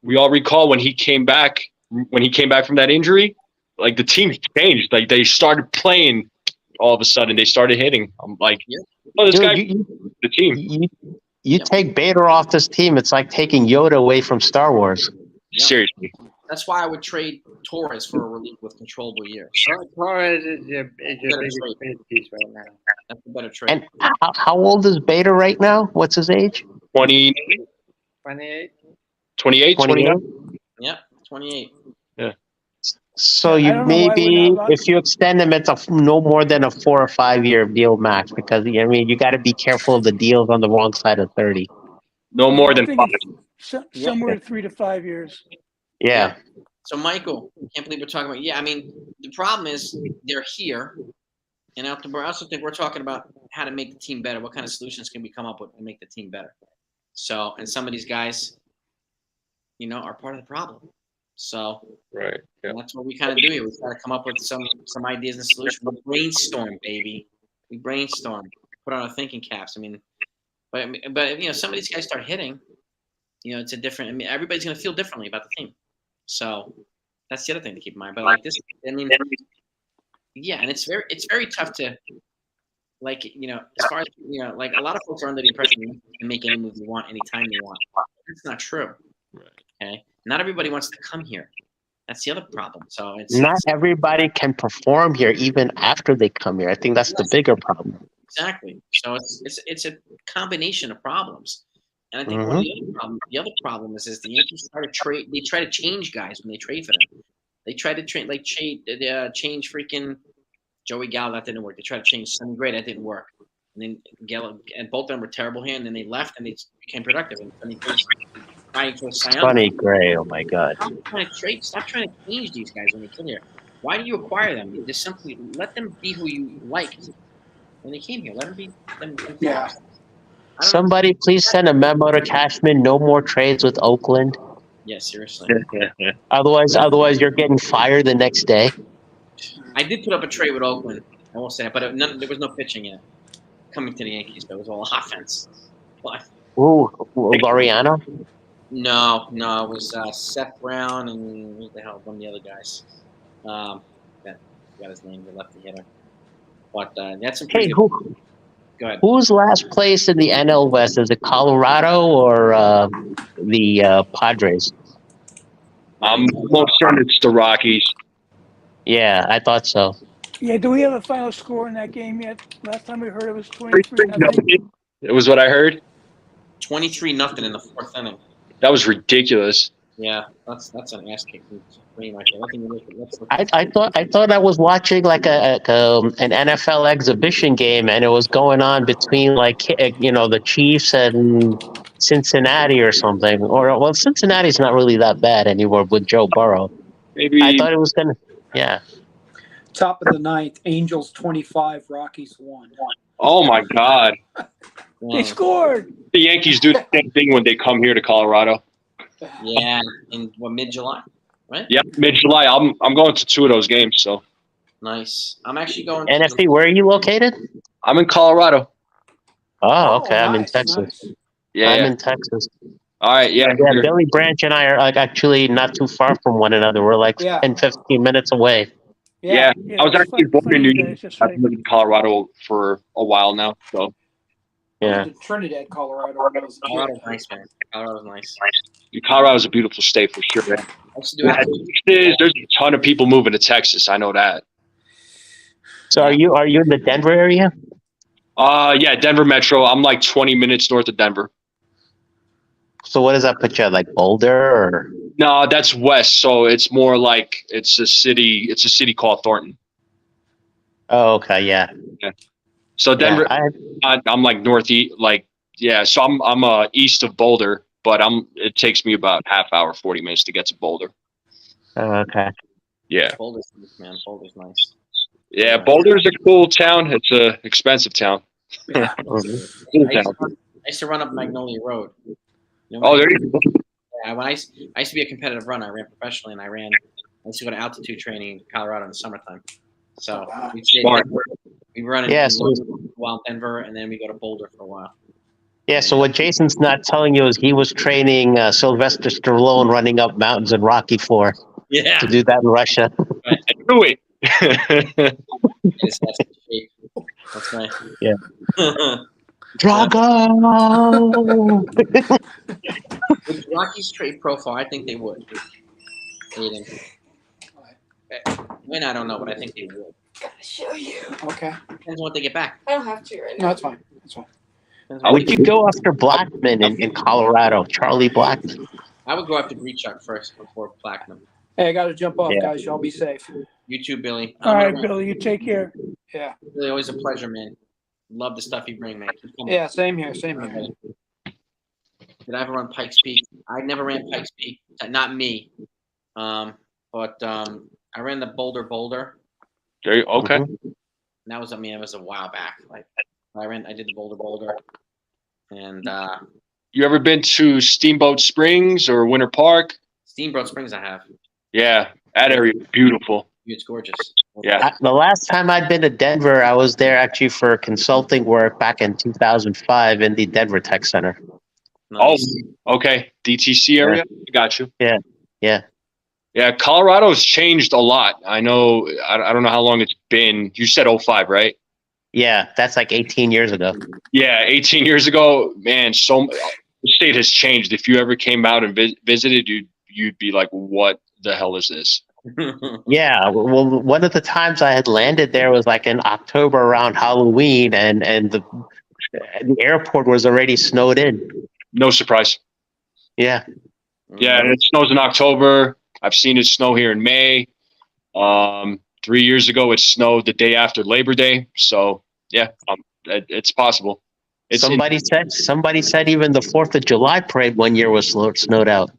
we all recall when he came back from that injury, like the team changed. Like they started playing all of a sudden. They started hitting. I'm like, oh, this Dude, guy the team. You take Bader off this team, it's like taking Yoda away from Star Wars. Yep. Seriously. That's why I would trade Torres for a relief with controllable years. Torres is your biggest piece right now. That's a better trade. And how old is Bader right now? What's his age? 28, 28? 29? Yep, 28. Yeah. So I don't know why we're not allowed- if you extend him, it's no more than a 4 or 5 year deal max, because I mean you got to be careful of the deals on the wrong side of 30. No more than I think 5. it's somewhere 3 to 5 years. Yeah. So, Michael, I can't believe we're talking about. Yeah, I mean, the problem is they're here, and I also think we're talking about how to make the team better. What kind of solutions can we come up with to make the team better? So, and some of these guys, are part of the problem. So, Right. Yeah. that's what we kind of do here. We try to come up with some ideas and solutions. We brainstorm, baby. We brainstorm. Put on our thinking caps. I mean, but some of these guys start hitting. It's a different. I mean, everybody's going to feel differently about the team. So that's the other thing to keep in mind. But like this, I mean, yeah, and it's very tough to, like, as far as like a lot of folks are under the impression you can make any move you want anytime you want. That's not true. Right. Okay, not everybody wants to come here. That's the other problem. So Not everybody can perform here even after they come here. I think that's the bigger problem. Exactly. So it's a combination of problems. And I think one of the other problem is the Yankees try to change guys when they trade for them. They try to change freaking Joey Gallo. That didn't work. They tried to change Sonny Gray. That didn't work. And then Gallo and both of them were terrible here. And then they left and they became productive. And Sonny Gray's trying for Cy Young. Sonny Gray, oh my God! Stop trying to change these guys when they come here. Why do you acquire them? You just simply let them be who you like when they came here. Let them be them. Yeah. Somebody please send a memo to Cashman. No more trades with Oakland. Yeah, seriously. Otherwise, you're getting fired the next day. I did put up a trade with Oakland. I will say that, but there was no pitching yet coming to the Yankees. But it was all offense. But Ooh, Laureano. no, it was Seth Brown and what the hell, one of the other guys. I forgot his name, the lefty hitter. But that's some pretty good. Go ahead. Who's last place in the NL West? Is it Colorado or the Padres? I'm most certain it's the Rockies. Yeah, I thought so. Yeah, do we have a final score in that game yet? Last time we heard it was 23-0. It was what I heard. 23-0 in the fourth inning. That was ridiculous. Yeah, that's an ass kick. Pretty much. I thought I was watching like an NFL exhibition game, and it was going on between the Chiefs and Cincinnati or something. Or Cincinnati's not really that bad anymore with Joe Burrow. Maybe I thought it was gonna. Yeah. Top of the ninth, Angels 25, Rockies 1. Oh my God! They scored. The Yankees do the same thing when they come here to Colorado. Yeah, in mid-July, right? Yep, mid-July. I'm going to 2 of those games. So nice. I'm actually going. NFC, where are you located? I'm in Colorado. Oh, okay. I'm in nice, Texas. nice. Yeah. I'm in Texas. All right. Yeah. Yeah, Billy Branch and I are actually not too far from one another. We're like 10, 15 minutes away. Yeah. I was actually born in New York. Just I've been in Colorado for a while now. So yeah. I went to Trinidad, Colorado when I was a kid. Colorado's nice, man. Colorado's nice. Colorado's a beautiful state for sure. There's a ton of people moving to Texas. I know that. So are you in the Denver area? Yeah, Denver Metro. I'm like 20 minutes north of Denver. So what does that put you at, like Boulder or? No, that's west. So it's more like it's a city called Thornton. Oh, okay, yeah. So Denver, Yeah, I'm like northeast, so I'm east of Boulder, but it takes me about half hour, 40 minutes to get to Boulder. Okay. Yeah. Boulder's nice, man. Boulder's nice. Yeah, Boulder's a cool town. It's a expensive town. Yeah. Mhm. Cool I town. used to run up Magnolia Road. You know, Oh, there you go. yeah, I used to be a competitive runner. I ran professionally, and I used to go to altitude training in Colorado in the summertime. So we'd stay Smart. we run in, Yeah, so- while Denver, and then we go to Boulder for a while. Yeah, so what Jason's not telling you is he was training Sylvester Stallone running up mountains in Rocky IV Yeah, to do that in Russia. I knew it. That's right. Yeah. Drago! Would Rockies trade profile? I think they would. Aiden. When I don't know, but I think they would. Gotta show you. Okay. Depends on what they get back. I don't have to right now. No, it's fine. It's fine. Depends on what Would they you go after Blackman in Colorado? Charlie Black? I would go after Grichuk first before Platinum. Hey, I got to jump off, Yeah. guys. Y'all be safe. You too, Billy. All right, Billy, you take care. Yeah. Really, always a pleasure, man. Love the stuff you bring, man. Keep coming. Yeah, same here. Same here. Did I ever run Pikes Peak? I never ran Pikes Peak. Not me. But I ran the Boulder. Okay. And that was, it was a while back. Like I did the Boulder. And You ever been to Steamboat Springs or Winter Park? Steamboat Springs I have. Yeah, that area is beautiful. It's gorgeous. Yeah. The last time I'd been to Denver, I was there actually for consulting work back in 2005 in the Denver Tech Center. Nice. Oh, okay. DTC area? Got you. Yeah. Yeah, Colorado's changed a lot. I know, I don't know how long it's been. You said 05, right? Yeah, that's like 18 years ago. Yeah, 18 years ago, man, the state has changed. If you ever came out and visited, you'd be like, what the hell is this? Yeah, well, one of the times I had landed there was like in October around Halloween, and the airport was already snowed in. No surprise. Yeah. Yeah, and it snows in October. I've seen it snow here in May. 3 years ago, it snowed the day after Labor Day. So yeah, it's possible. Somebody said even the 4th of July parade one year was snowed out.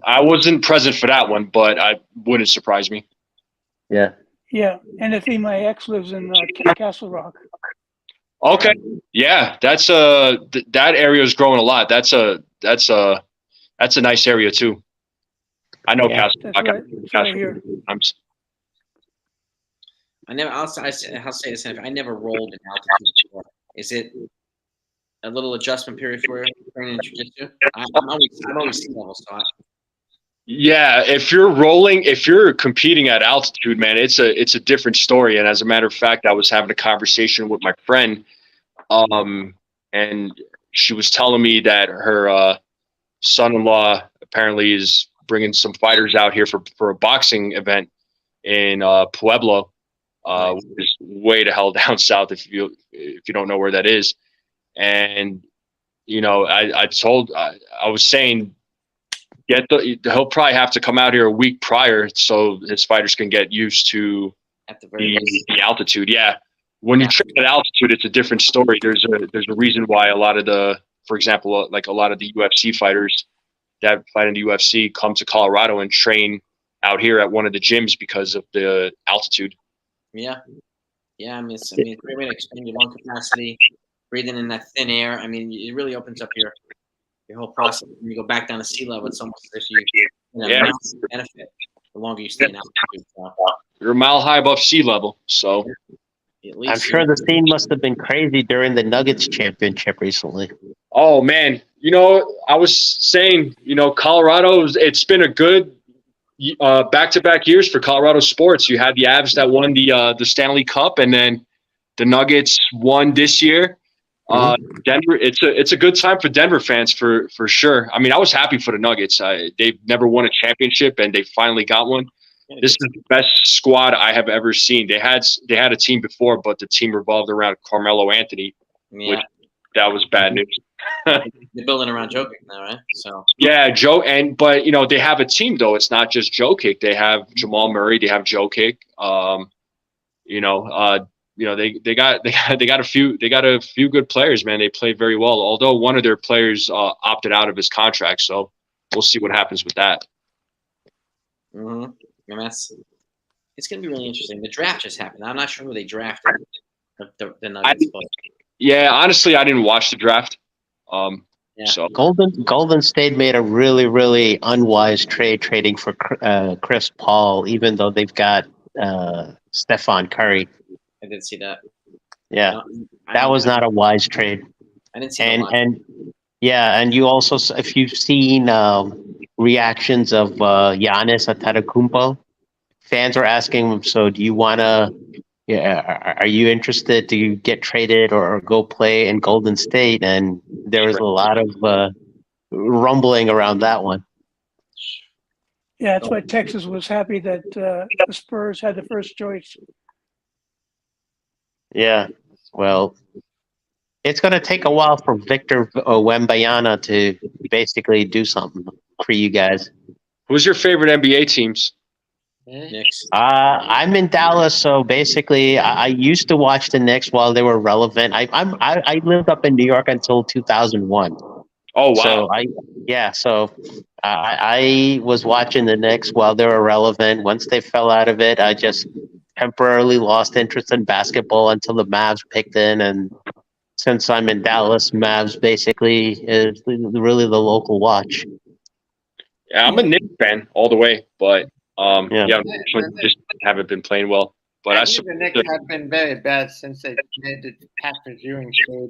I wasn't present for that one, but I wouldn't surprise me. Yeah. Yeah, NFE, my ex lives in Castle Rock. Okay. Yeah, that's that area is growing a lot. That's a nice area too. I know Yeah. Castle That's Rock. right. That's right here. I'll say this. I never rolled in altitude before. Is it a little adjustment period for training in jiu-jitsu? I'm always sea level, so Yeah, if you're competing at altitude, man, it's a different story. And as a matter of fact, I was having a conversation with my friend, and she was telling me that her son-in-law apparently is bringing some fighters out here for a boxing event in Pueblo, which is way the hell down south if you don't know where that is. And I was saying, he'll probably have to come out here a week prior so his fighters can get used to at the very least. the altitude. Yeah, when you train at altitude, it's a different story. There's a reason why a lot of the UFC fighters that fight in the UFC come to Colorado and train out here at one of the gyms because of the altitude. Yeah. I mean, it's a great way to expand your lung capacity, breathing in that thin air. I mean, it really opens up your whole process. When you go back down to sea level, it's almost as if you massive benefit the longer you stay in altitude. So, you're a mile high above sea level, so at least I'm sure the scene must have been crazy during the Nuggets championship recently. Oh man, I was saying, Colorado, it's been a good back-to-back years for Colorado sports. You had the Avs that won the Stanley Cup, and then the Nuggets won this year. Denver, it's a good time for Denver fans for sure. I mean, I was happy for the Nuggets. They've never won a championship, and they finally got one. This is the best squad I have ever seen. They had a team before, but the team revolved around Carmelo Anthony, which that was bad news. They're building around Jokic now, right? So yeah, but they have a team though. It's not just Jokic. They have Jamal Murray. They have Jokic. they got a few good players, man. They play very well. Although one of their players opted out of his contract, so we'll see what happens with that. Mm-hmm. And it's going to be really interesting. The draft just happened. I'm not sure who they drafted. The Nuggets. Yeah, honestly, I didn't watch the draft. Yeah. So Golden State made a really, really unwise trade trading for Chris Paul, even though they've got Stephon Curry. I did see that. Yeah, that was not a wise trade. I didn't see and yeah, and you also, if you've seen reactions of Giannis Antetokounmpo, fans are asking him, so do you want to? Yeah, are you interested to get traded or go play in Golden State? And there was a lot of rumbling around that one. Yeah, that's why Texas was happy that the Spurs had the first choice. Yeah, well, it's going to take a while for Victor Wembanyama to basically do something for you guys. who's your favorite NBA teams? Knicks. I'm in Dallas, so basically, I used to watch the Knicks while they were relevant. I lived up in New York until 2001. Oh wow! So I was watching the Knicks while they were relevant. Once they fell out of it, I just temporarily lost interest in basketball until the Mavs picked in, and since I'm in Dallas, Mavs basically is really the local watch. Yeah, I'm a Knicks fan all the way, but just haven't been playing well. But the Knicks have been very bad since they made the Patrick Ewing trade.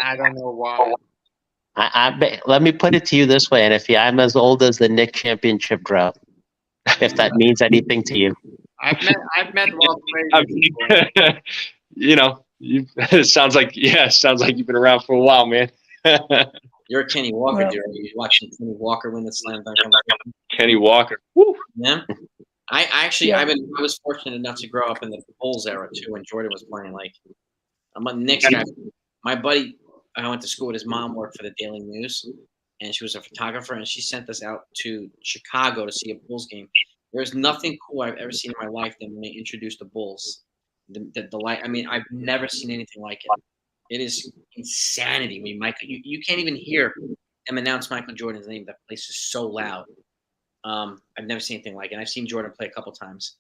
I don't know why. Let me put it to you this way, and I'm as old as the Knicks championship drought, if that means anything to you. I've met Walt Frazier before. It sounds like you've been around for a while, man. You're a Kenny Walker dude. You watching Kenny Walker win the slam dunk? Kenny Walker. Woo. Yeah. I was fortunate enough to grow up in the Bulls era too, when Jordan was playing. Like, I'm a Knicks guy. My buddy, I went to school with his mom, worked for the Daily News, and she was a photographer, and she sent us out to Chicago to see a Bulls game. There's nothing cool I've ever seen in my life than when they introduced the Bulls. The light. I mean, I've never seen anything like it. It is insanity. I mean, you can't even hear them announce Michael Jordan's name. That place is so loud. I've never seen anything like it. I've seen Jordan play a couple times.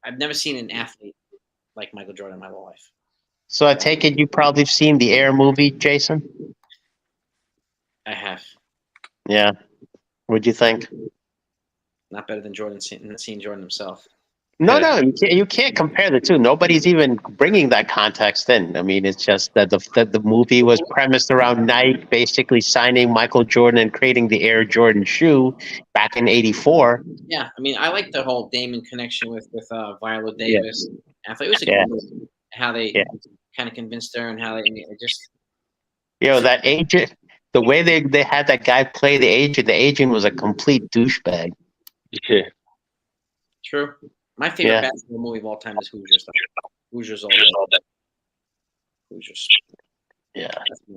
I've never seen an athlete like Michael Jordan in my life. So I take it you probably have seen the Air movie, Jason? I have. Yeah. What'd you think? Not better than Jordan seeing Jordan himself. No, you can't compare the two. Nobody's even bringing that context in. I mean, it's just that the movie was premised around Nike basically signing Michael Jordan and creating the Air Jordan shoe back in '84. Yeah, I mean, I like the whole Damon connection with Viola Davis. Yeah. I thought it was a good movie. How they kind of convinced her and how they just. That agent, the way they had that guy play the agent was a complete douchebag. Yeah. True. My favorite basketball movie of all time is Hoosiers. Hoosiers all day. Hoosiers. Yeah.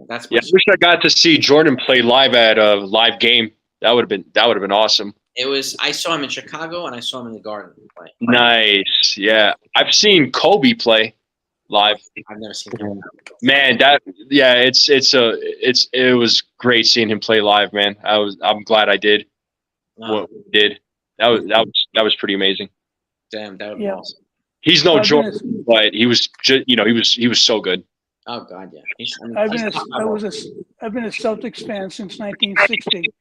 That's I wish I got to see Jordan play live at a live game. That would have been awesome. I saw him in Chicago and I saw him in the Garden play. Nice. Yeah. I've seen Kobe play live. I've never seen him. Man, it was great seeing him play live, man. I'm glad I did what we did. That was pretty amazing. Damn, that would be awesome. He's no Jordan, but he was just, he was so good. Oh God, yeah. I've been a Celtics fan since 1960.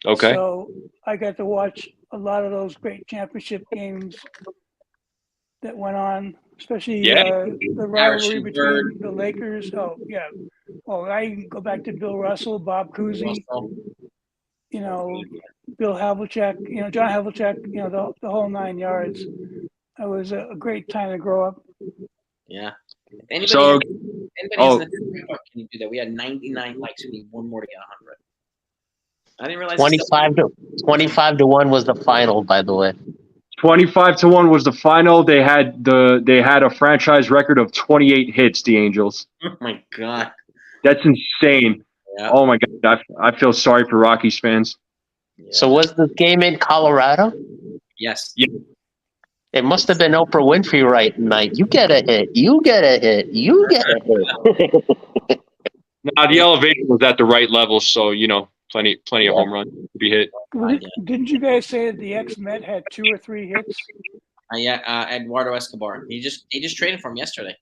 Okay. So I got to watch a lot of those great championship games that went on, especially the rivalry between the Lakers. Oh yeah. Oh, I can go back to Bill Russell, Bob Cousy. Bill Havlicek, John Havlicek, the whole 9 yards. It was a great time to grow up. Yeah. Anybody has can you do that? We had 99 likes. We need one more to get 100. I didn't realize 25 to 1 was the final, by the way. 25 to 1 was the final. They had a franchise record of 28 hits, the Angels. Oh my God. That's insane. Yeah. Oh my God. I feel sorry for Rockies fans. Yeah. So was the game in Colorado? Yes. Yeah. It must have been Oprah Winfrey right night. You get a hit. You get a hit. You get a hit. Now the elevation was at the right level, so plenty of home runs to be hit. Didn't you guys say that the ex-Met had 2 or 3 hits? Eduardo Escobar. He just traded for him yesterday.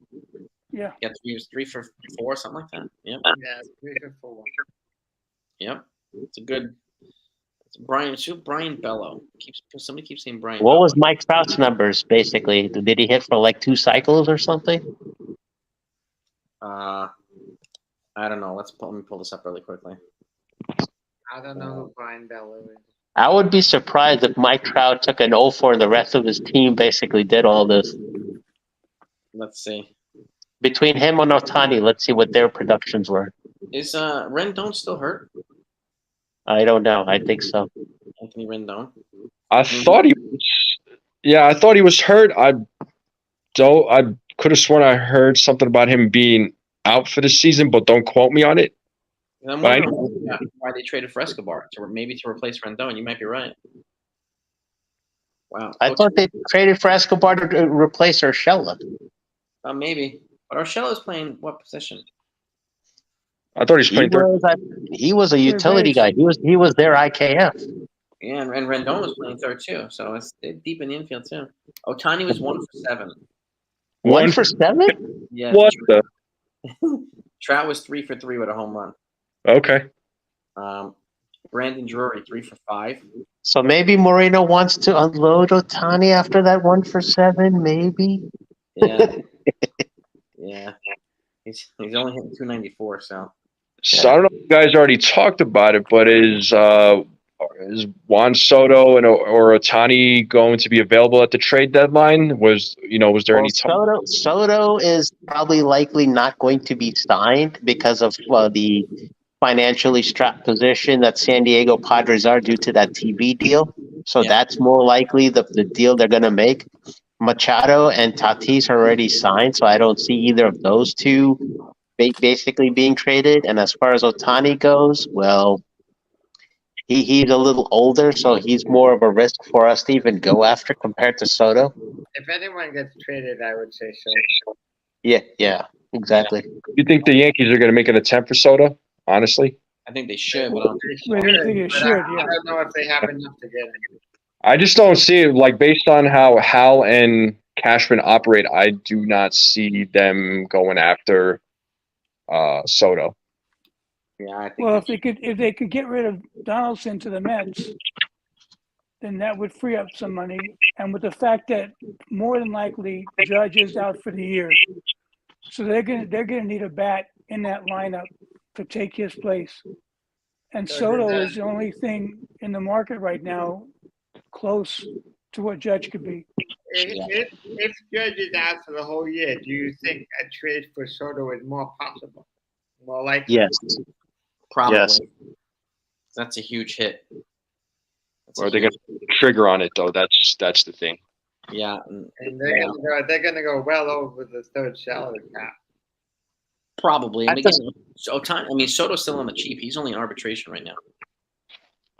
Yeah. He was 3 for 4, something like that. Yep. Yeah, 3 for 4. Yep. It's a good. It's Brian Bello. Somebody keeps saying Brian. What Bello. was Mike Trout's numbers basically? Did he hit for like 2 cycles or something? I don't know. Let me pull this up really quickly. I don't know who Brian Bello is. I would be surprised if Mike Trout took an 0-4 and the rest of his team basically did all this. Let's see. Between him and Otani, let's see what their productions were. Is Rendon still hurt? I don't know. I think so. Anthony Rendon. I thought he was. Yeah, I thought he was hurt. I could have sworn I heard something about him being out for the season, but don't quote me on it. I'm wondering why they traded for Escobar to replace Rendon. You might be right. Wow. I thought they traded for Escobar to replace Urshela. Maybe. But Urshela's playing what position? I thought he was playing third. He was a utility guy. He was their IKF. Yeah, and Rendon was playing third too. So it's deep in the infield too. Otani was 1 for 7. 1 for 7? Yeah. What the? Trout was 3 for 3 with a home run. Okay. Brandon Drury 3 for 5. So maybe Moreno wants to unload Otani after that 1 for 7. Maybe. Yeah. Yeah. He's only hitting 294. So I don't know if you guys already talked about it, but is Juan Soto or Otani going to be available at the trade deadline? Was there any talk? Soto is probably likely not going to be signed because of the financially strapped position that San Diego Padres are due to that TV deal. So that's more likely the deal they're going to make. Machado and Tatis are already signed, so I don't see either of those two basically being traded. And as far as Otani goes, well, he's a little older, so he's more of a risk for us to even go after compared to Soto. If anyone gets traded, I would say so. Yeah, exactly. You think the Yankees are going to make an attempt for Soto? Honestly, I think they should. But I don't know if they have enough to get him. I just don't see it. Like, based on how Hal and Cashman operate, I do not see them going after Soto. Yeah, I think. Well, if they could get rid of Donaldson to the Mets, then that would free up some money. And with the fact that more than likely Judge is out for the year, so they're gonna need a bat in that lineup to take his place. And Soto is the only thing in the market right now close to what Judge could be. If Judge is out for the whole year, do you think a trade for Soto is more possible? More likely? Yes. Probably. Yes. That's a huge hit. Or are they going to trigger on it, though? That's the thing. Yeah. And they're gonna go well over the third salary cap. Probably. And again, Soto's still on the cheap. He's only in arbitration right now.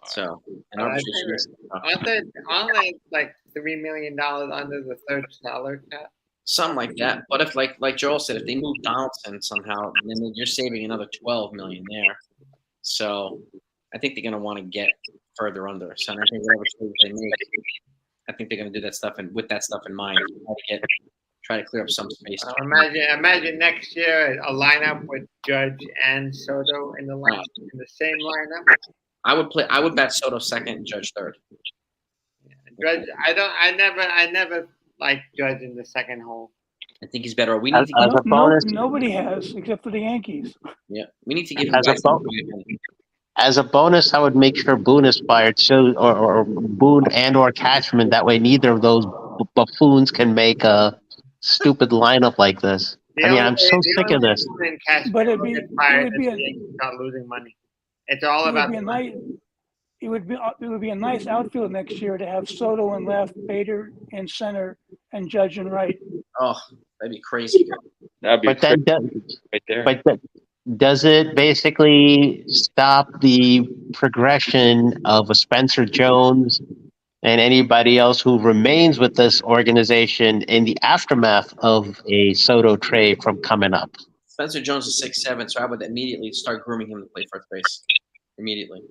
So, aren't they like $3 million under the third salary cap? Something like that. But if like Joel said, if they move Donaldson somehow, then you're saving another $12 million there. So I think they're going to want to get further under. So I think whatever trades they make, I think they're going to do that stuff and with that stuff in mind, try to clear up some space. Imagine next year a lineup with Judge and Soto in the same lineup. I would bet Soto second, Judge third. Judge, I never liked Judge in the second hole. I think he's better. We need to nobody has except for the Yankees. Yeah, we need to give as a bonus. I would make sure Boone is fired too, or Boone or Cashman. That way, neither of those buffoons can make a stupid lineup like this. I'm so sick of this. But it would be not losing money. It's all about. It would be a nice outfield next year to have Soto in left, Bader in center, and Judge in right. Oh, that'd be crazy. That'd be right there. But does it basically stop the progression of a Spencer Jones and anybody else who remains with this organization in the aftermath of a Soto trade from coming up. Spencer Jones is 6'7", so I would immediately start grooming him to play first base. Immediately.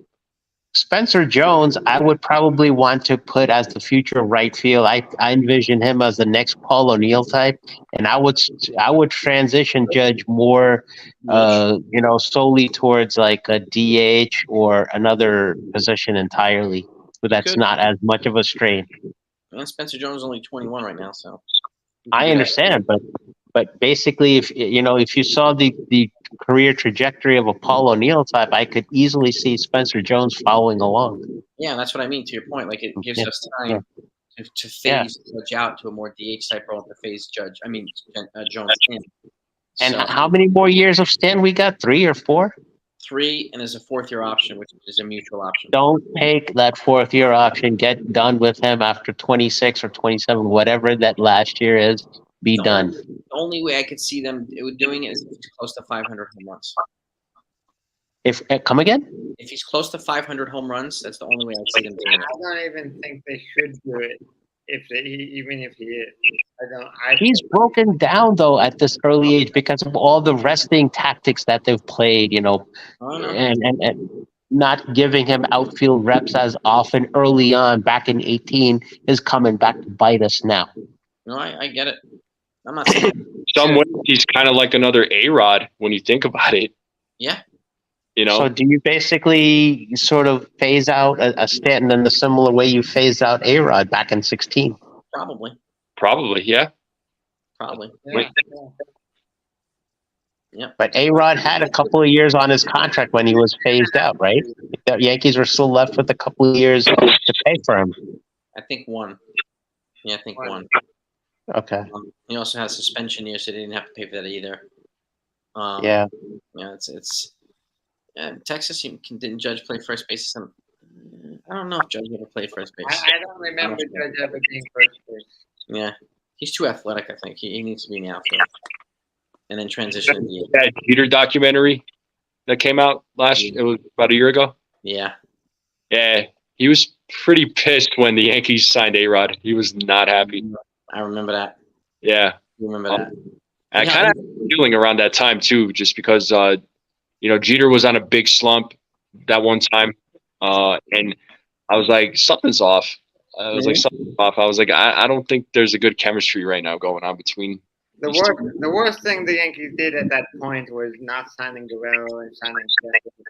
Spencer Jones, I would probably want to put as the future right field. I envision him as the next Paul O'Neill type, and I would transition Judge more, solely towards like a DH or another position entirely. But that's not as much of a strain. And Spencer Jones is only 21 right now, so I understand, but basically, if you saw the career trajectory of a Paul O'Neill type, I could easily see Spencer Jones following along. Yeah, that's what I mean. To your point, like it gives us time to phase Judge out to a more DH type role to phase Jones in. And how many more years of Stan we got? 3 or 4? 3, and there's a 4th-year option, which is a mutual option. Don't take that 4th-year option. Get done with him after 26 or 27, whatever that last year is. Be done. The only way I could see them doing it is if he's close to 500 home runs. Come again? If he's close to 500 home runs, that's the only way I'd see them doing it. I don't even think they should do it even if he is. He's broken down though at this early age because of all the resting tactics that they've played, and not giving him outfield reps as often early on back in 18 is coming back to bite us now. No, I get it. I'm not saying some ways he's kind of like another A-Rod when you think about it. Yeah. So do you basically sort of phase out a Stanton in the similar way you phased out A-Rod back in 16? Probably, yeah. Probably. Yeah. But A-Rod had a couple of years on his contract when he was phased out, right? The Yankees were still left with a couple of years to pay for him. I think 1. Yeah, I think 1. Okay. He also has suspension years, so they didn't have to pay for that either. Yeah, it's Texas. Didn't Judge play first base? I don't know if Judge ever played first base. I don't remember Judge ever being first base. Yeah, he's too athletic. I think he needs to be in the outfield and then transition. That Jeter documentary that came out it was about a year ago. Yeah. Yeah, he was pretty pissed when the Yankees signed A-Rod. He was not happy. I remember that. Yeah. You remember that? I kind of had a feeling around that time too, just because Jeter was on a big slump that one time, and I was like, something's off. I was like, I don't think there's a good chemistry right now going on between. The worst thing the Yankees did at that point was not signing Guerrero and signing Sheffield.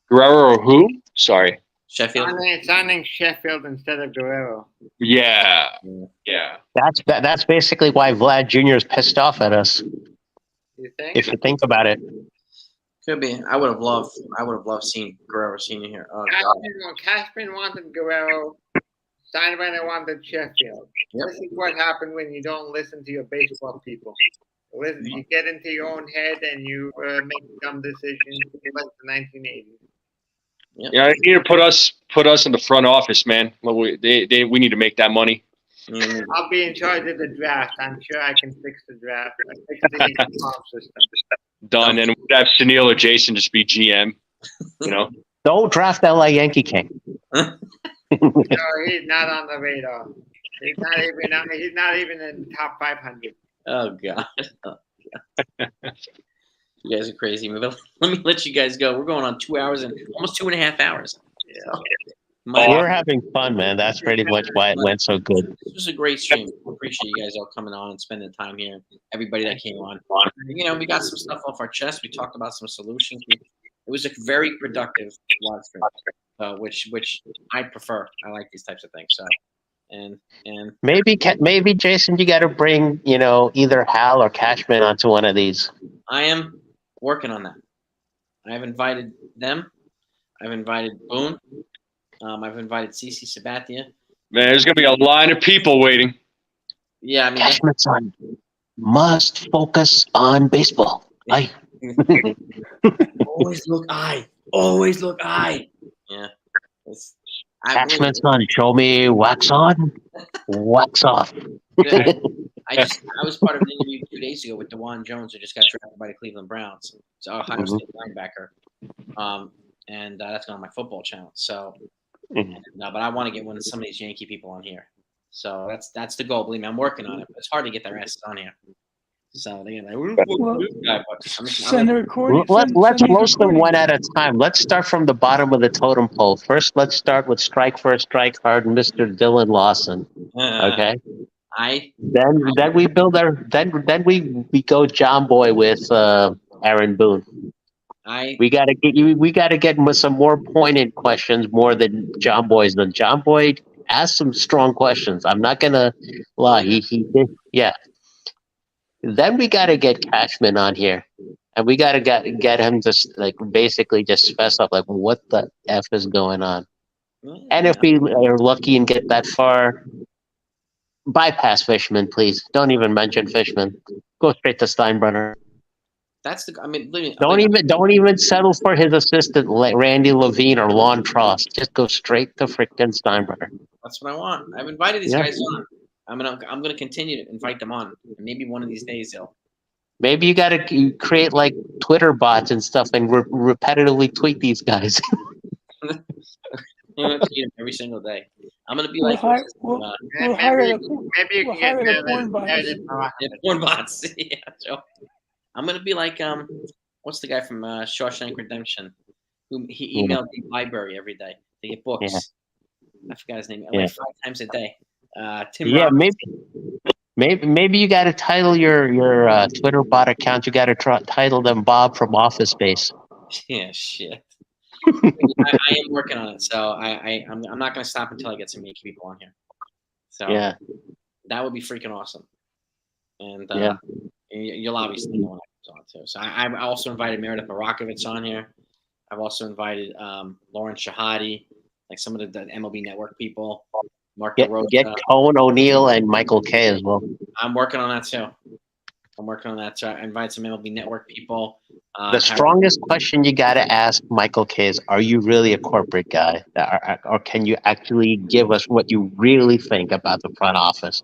Guerrero or who? Sorry. Sheffield. Signing Sheffield instead of Guerrero. Yeah. That's basically why Vlad Jr. is pissed off at us. You think? If you think about it. Could be. I would have loved seeing Guerrero Senior here. Oh, Cashman wanted Guerrero. Steinbrenner wanted Sheffield. Yep. This is what happened when you don't listen to your baseball people. You get into your own head and you make dumb decisions like the 1980s. Yep. Yeah, they need to put us in the front office, man. We need to make that money. I'll be in charge of the draft. I'm sure I can fix the draft. Fix the farm system. Done, and we'd have Sunil or Jason just be GM. Don't draft that like Yankee King. No, he's not on the radar. He's not even in the top 500. Oh God. You guys are crazy. Let me let you guys go. We're going on 2 hours and almost 2.5 hours. Yeah. We're having fun, man. That's pretty much why it went so good. This was a great stream. I appreciate you guys all coming on and spending time here. Everybody that came on. We got some stuff off our chest. We talked about some solutions. It was a very productive live stream, which I prefer. I like these types of things. So, and maybe Jason, you got to bring either Hal or Cashman onto one of these. I am working on that. I've invited them. I've invited Boone. I've invited CC Sabathia. Man, there's gonna be a line of people waiting. Yeah, I mean, Cashman's son must focus on baseball. Always look eye. Always look eye. Yeah. Cashman's son, show me wax on, wax off. I was part of an interview 2 days ago with DeJuan Jones, who just got drafted by the Cleveland Browns. It's Ohio State linebacker. And that's on my football channel. So No, but I want to get one of some of these Yankee people on here. So that's the goal. Believe me, I'm working on it. But it's hard to get their asses on here. So they're like, "Who's this guy?" But Send the recording. Let's Send these roast them recordings. one at a time. Let's start from the bottom of the totem pole. First, let's start with strike first, strike hard, Mr. Dylan Lawson. Okay. Then we build our then we go John Boy with Aaron Boone. We gotta get with some more pointed questions more than John Boy's done. John Boy asked some strong questions. I'm not gonna lie. He did, yeah. Then we gotta get Cashman on here. And we gotta get him to like basically just fess up like what the F is going on. And if we are lucky and get that far, bypass Fishman, please. Don't even mention Fishman. Go straight to Steinbrenner. That's the. I mean, Don't even settle for his assistant Randy Levine or Lon Trost. Just go straight to frickin' Steinbrenner. That's what I want. I've invited these guys on. I'm gonna continue to invite them on. And maybe one of these days they'll. Maybe you gotta create like Twitter bots and stuff and repetitively tweet these guys. Every single day. I'm gonna be like, we'll hire maybe you can get the porn bots. Porn bots. Yeah, Joe. I'm gonna be like what's the guy from Shawshank Redemption? Who he emailed the library every day to get books. Yeah. I forgot his name. Like 5 times a day. Tim. Yeah, Robbins. maybe you got to title your Twitter bot account. You got to title them Bob from Office Space. Yeah, shit. I am working on it, so I'm not going to stop until I get some Yankee people on here. So yeah, that would be freaking awesome. And you'll obviously know when I comes on too. So I also invited Meredith Marakovitz on here. I've also invited Lauren Shahadi, like some of the MLB Network people. Mark get Cohen O'Neill and Michael Kay as well. I'm working on that too. So I invite some MLB Network people. The strongest question you got to ask Michael Kay is, are you really a corporate guy? Or can you actually give us what you really think about the front office?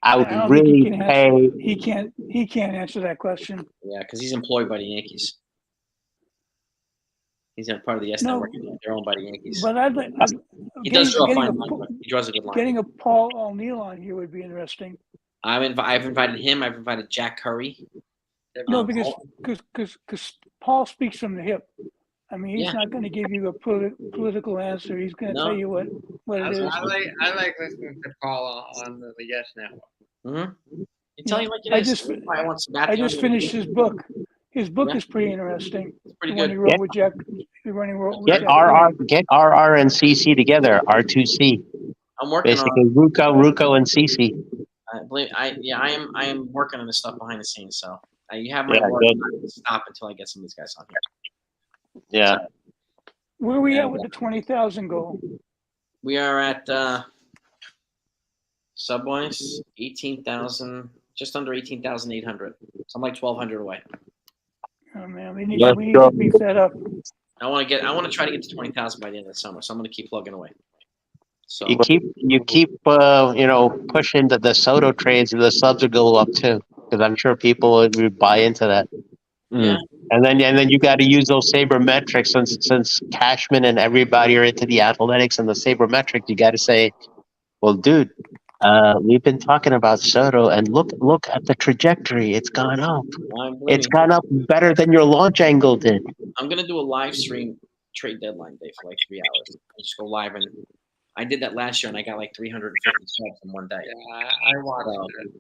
I would really pay. He can't answer that question. Yeah, because he's employed by the Yankees. He's a part of the S Network. They're owned by the Yankees. But he does draw a fine line. He draws a good line. Getting a Paul O'Neill on here would be interesting. I've invited him. I've invited Jack Curry. No, because Paul speaks from the hip. I mean, he's not going to give you a political answer. He's going to tell you what it is. I like listening to Paul on the Yes Network. Mm-hmm. You tell you like it is. I just finished his book. His book is pretty interesting. It's pretty good. He wrote with Jack. Get RR and CC together. R2C. I'm working basically on Ruco and CC. I am working on this stuff behind the scenes. So you have my word. I'm not going to stop until I get some of these guys on here. Yeah. So, where are we at with the 20,000 goal? We are at Subway's 18,000, just under 18,800. So I'm like 1,200 away. Oh man, we need to beef that up. I want to try to get to 20,000 by the end of the summer. So I'm going to keep plugging away. So you keep pushing the Soto trades, and the subs will go up too, because I'm sure people would buy into that. Yeah. And then you got to use those sabermetrics since Cashman and everybody are into the athletics and the sabermetrics. You got to say, well, dude, we've been talking about Soto, and look at the trajectory. It's gone up. It's gone up better than your launch angle did. I'm gonna do a live stream trade deadline day for like 3 hours. I just go live, and I did that last year, and I got like 350 subs in one day. Yeah, I watched it.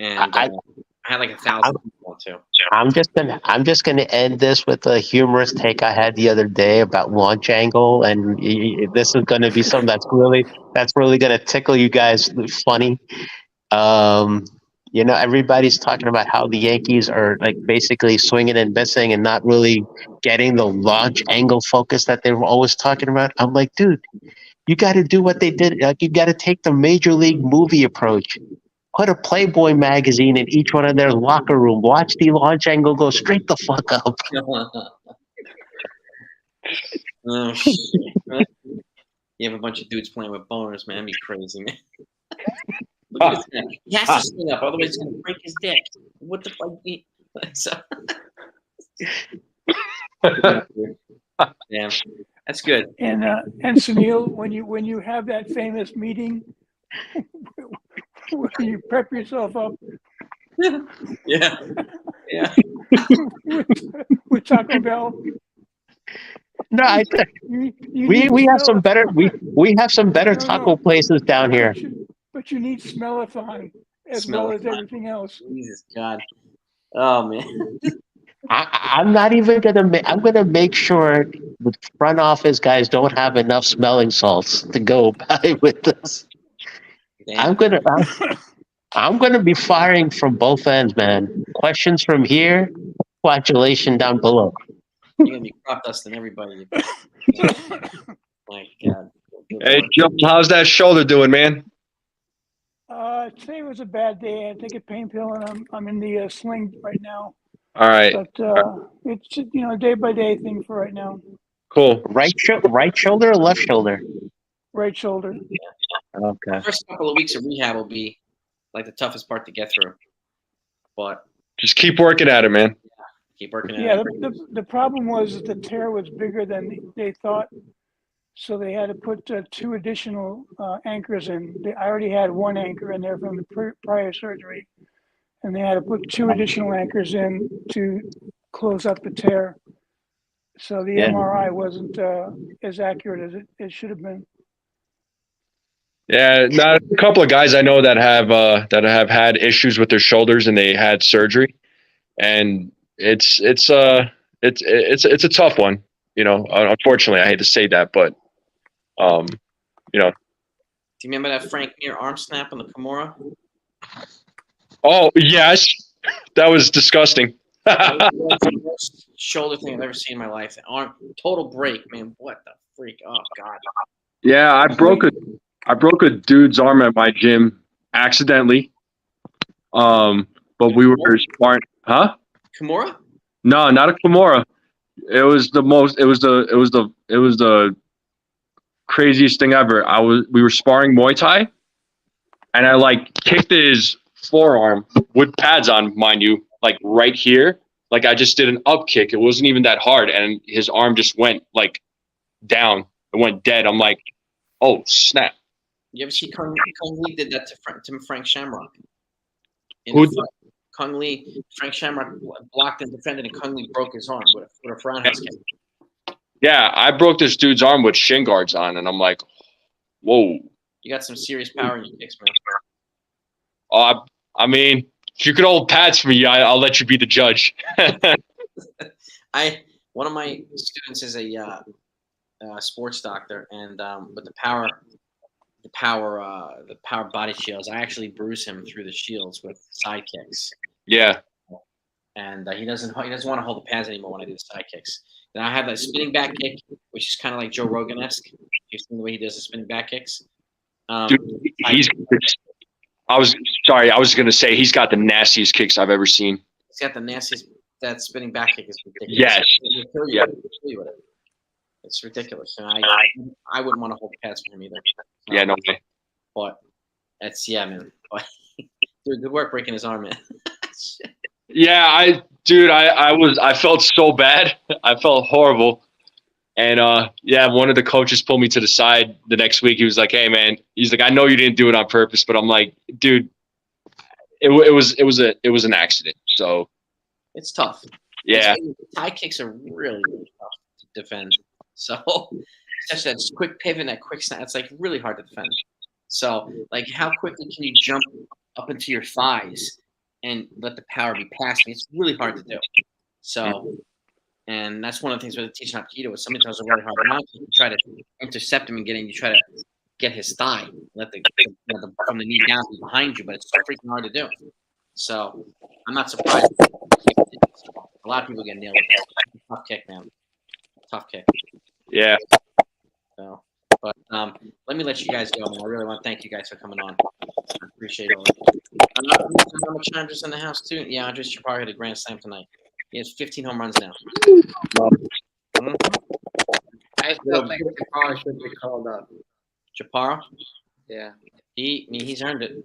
And I had like 1,000 people too. I'm just gonna end this with a humorous take I had the other day about launch angle, and this is gonna be something that's really gonna tickle you guys. Funny, everybody's talking about how the Yankees are like basically swinging and missing and not really getting the launch angle focus that they were always talking about. I'm like, dude, you got to do what they did. Like, you got to take the major league movie approach. Put a Playboy magazine in each one of their locker room. Watch the launch angle go straight the fuck up. Oh, shit. You have a bunch of dudes playing with boners, man. That'd be crazy, man. Look at this guy. He has to swing up, otherwise he's going to break his dick. What the fuck? So... Damn. That's good. And Sunil, when you have that famous meeting where you prep yourself up Yeah. Yeah. with Taco Bell, No, you we have smell some better we have some better no, taco places down here. but you need smell-a-thon as well as everything else. Jesus God. Oh man. I'm not even gonna. I'm gonna make sure the front office guys don't have enough smelling salts to go by with this. Damn. I'm gonna be firing from both ends, man. Questions from here, congratulations down below. You're gonna be crop dusting everybody. My God. Good Hey, Lord. Joe, how's that shoulder doing, man? Today was a bad day. I had to take a pain pill, and I'm in the sling right now. All right, But it's a day by day thing for right now. cool. Right shoulder or left shoulder? Right shoulder. Okay. First couple of weeks of rehab will be like the toughest part to get through. But Just keep working at it, man. keep working at Yeah, it. the problem was that the tear was bigger than they thought, so they had to put 2 additional anchors in. I already had 1 anchor in there from the prior surgery, and they had to put 2 additional anchors in to close up the tear. So the Yeah. MRI wasn't as accurate as it should have been. Yeah, not a couple of guys I know that have had issues with their shoulders and they had surgery, and it's a tough one. You know, unfortunately, I hate to say that, but you know. Do you remember that Frank Mir arm snap on the Kimura? Oh yes, that was disgusting. That was the worst shoulder thing I've ever seen in my life. The arm, total break, man. What the freak? Oh God. Yeah, I broke a dude's arm at my gym accidentally. But we were sparring. Huh? Kimura? No, not a Kimura. It was the craziest thing ever. We were sparring Muay Thai, and I like kicked his forearm with pads on, mind you, like right here. Like I just did an up kick. It wasn't even that hard, and his arm just went like down. It went dead. I'm like, oh snap! You ever see Kung Lee did that to Frank Shamrock? Kung Lee, Frank Shamrock blocked and defended, and Kung Lee broke his arm with a roundhouse kick. Yeah, I broke this dude's arm with shin guards on, and I'm like, whoa. You got some serious power in your kicks, man. I mean, if you could hold pads for me, I'll let you be the judge. One of my students is a sports doctor, and with the power body shields, I actually bruise him through the shields with side kicks. Yeah. And he doesn't want to hold the pads anymore when I do the side kicks. Then I have that spinning back kick, which is kind of like Joe Rogan-esque. You've seen the way he does the spinning back kicks. Dude, I was going to say he's got the nastiest kicks I've ever seen. He's got the nastiest. That spinning back kick is ridiculous. Yes. Yeah. It's ridiculous, and I wouldn't want to hold the pads for him either. Yeah, no way. But man. Dude, good work breaking his arm, man. Yeah, I felt so bad. I felt horrible. And one of the coaches pulled me to the side the next week. He was like, "Hey, man," he's like, "I know you didn't do it on purpose," but I'm like, "Dude, it was an accident." So it's tough. Yeah, high kicks are really, really tough to defend. So such that quick pivot and that quick snap, it's like really hard to defend. So like, how quickly can you jump up into your thighs and let the power be past me? It's really hard to do. So. And that's one of the things with teaching Aikido is sometimes it's really hard. Now you try to intercept him and you try to get his thigh, let from the knee down behind you, but it's so freaking hard to do. So I'm not surprised. A lot of people get nailed with that. Tough kick, man. Tough kick. Yeah. So, but let me let you guys go, man. I really want to thank you guys for coming on. I appreciate all of it. Andres in the house too. Yeah, Andres Chaparro hit a grand slam tonight. He has 15 home runs now. I still think Chaparro should be called up. Chaparro? Yeah. He's earned it.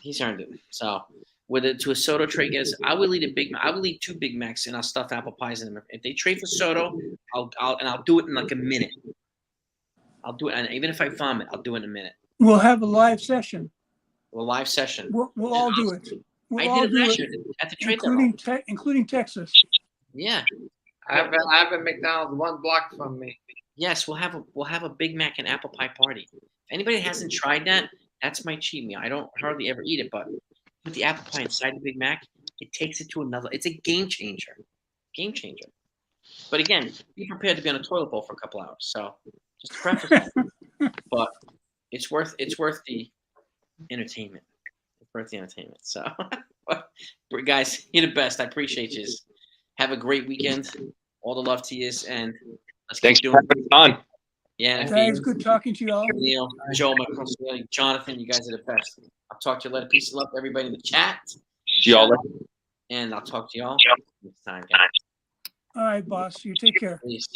He's earned it. So Whether to a Soto trade gets, I will eat a Big Mac. I will eat 2 Big Macs and I'll stuff apple pies in them. If they trade for Soto, I'll do it in like a minute. I'll do it, and even if I vomit, I'll do it in a minute. We'll have a live session. A live session. We'll all do it. We'll I all did it do last it, year at the trade deadline. including Texas. Yeah. I have a McDonald's 1 block from me. Yes, we'll have a Big Mac and apple pie party. If anybody hasn't tried that, that's my cheat meal. I don't hardly ever eat it, but with the apple pie inside the Big Mac, it takes it to another. It's a game changer. Game changer. But again, be prepared to be on a toilet bowl for a couple hours. So just to preface, but it's worth the entertainment. It's worth the entertainment. So, guys, you're the best. I appreciate you. Have a great weekend. All the love to you, and let's keep Thanks doing for having us on. Yeah, Guys, good talking to you all. Neil, Joel, Jonathan, you guys are the best. I'll talk to you later. Peace and love to everybody in the chat. See y'all later. And I'll talk to y'all next time, guys. All right, boss. You take care. Peace.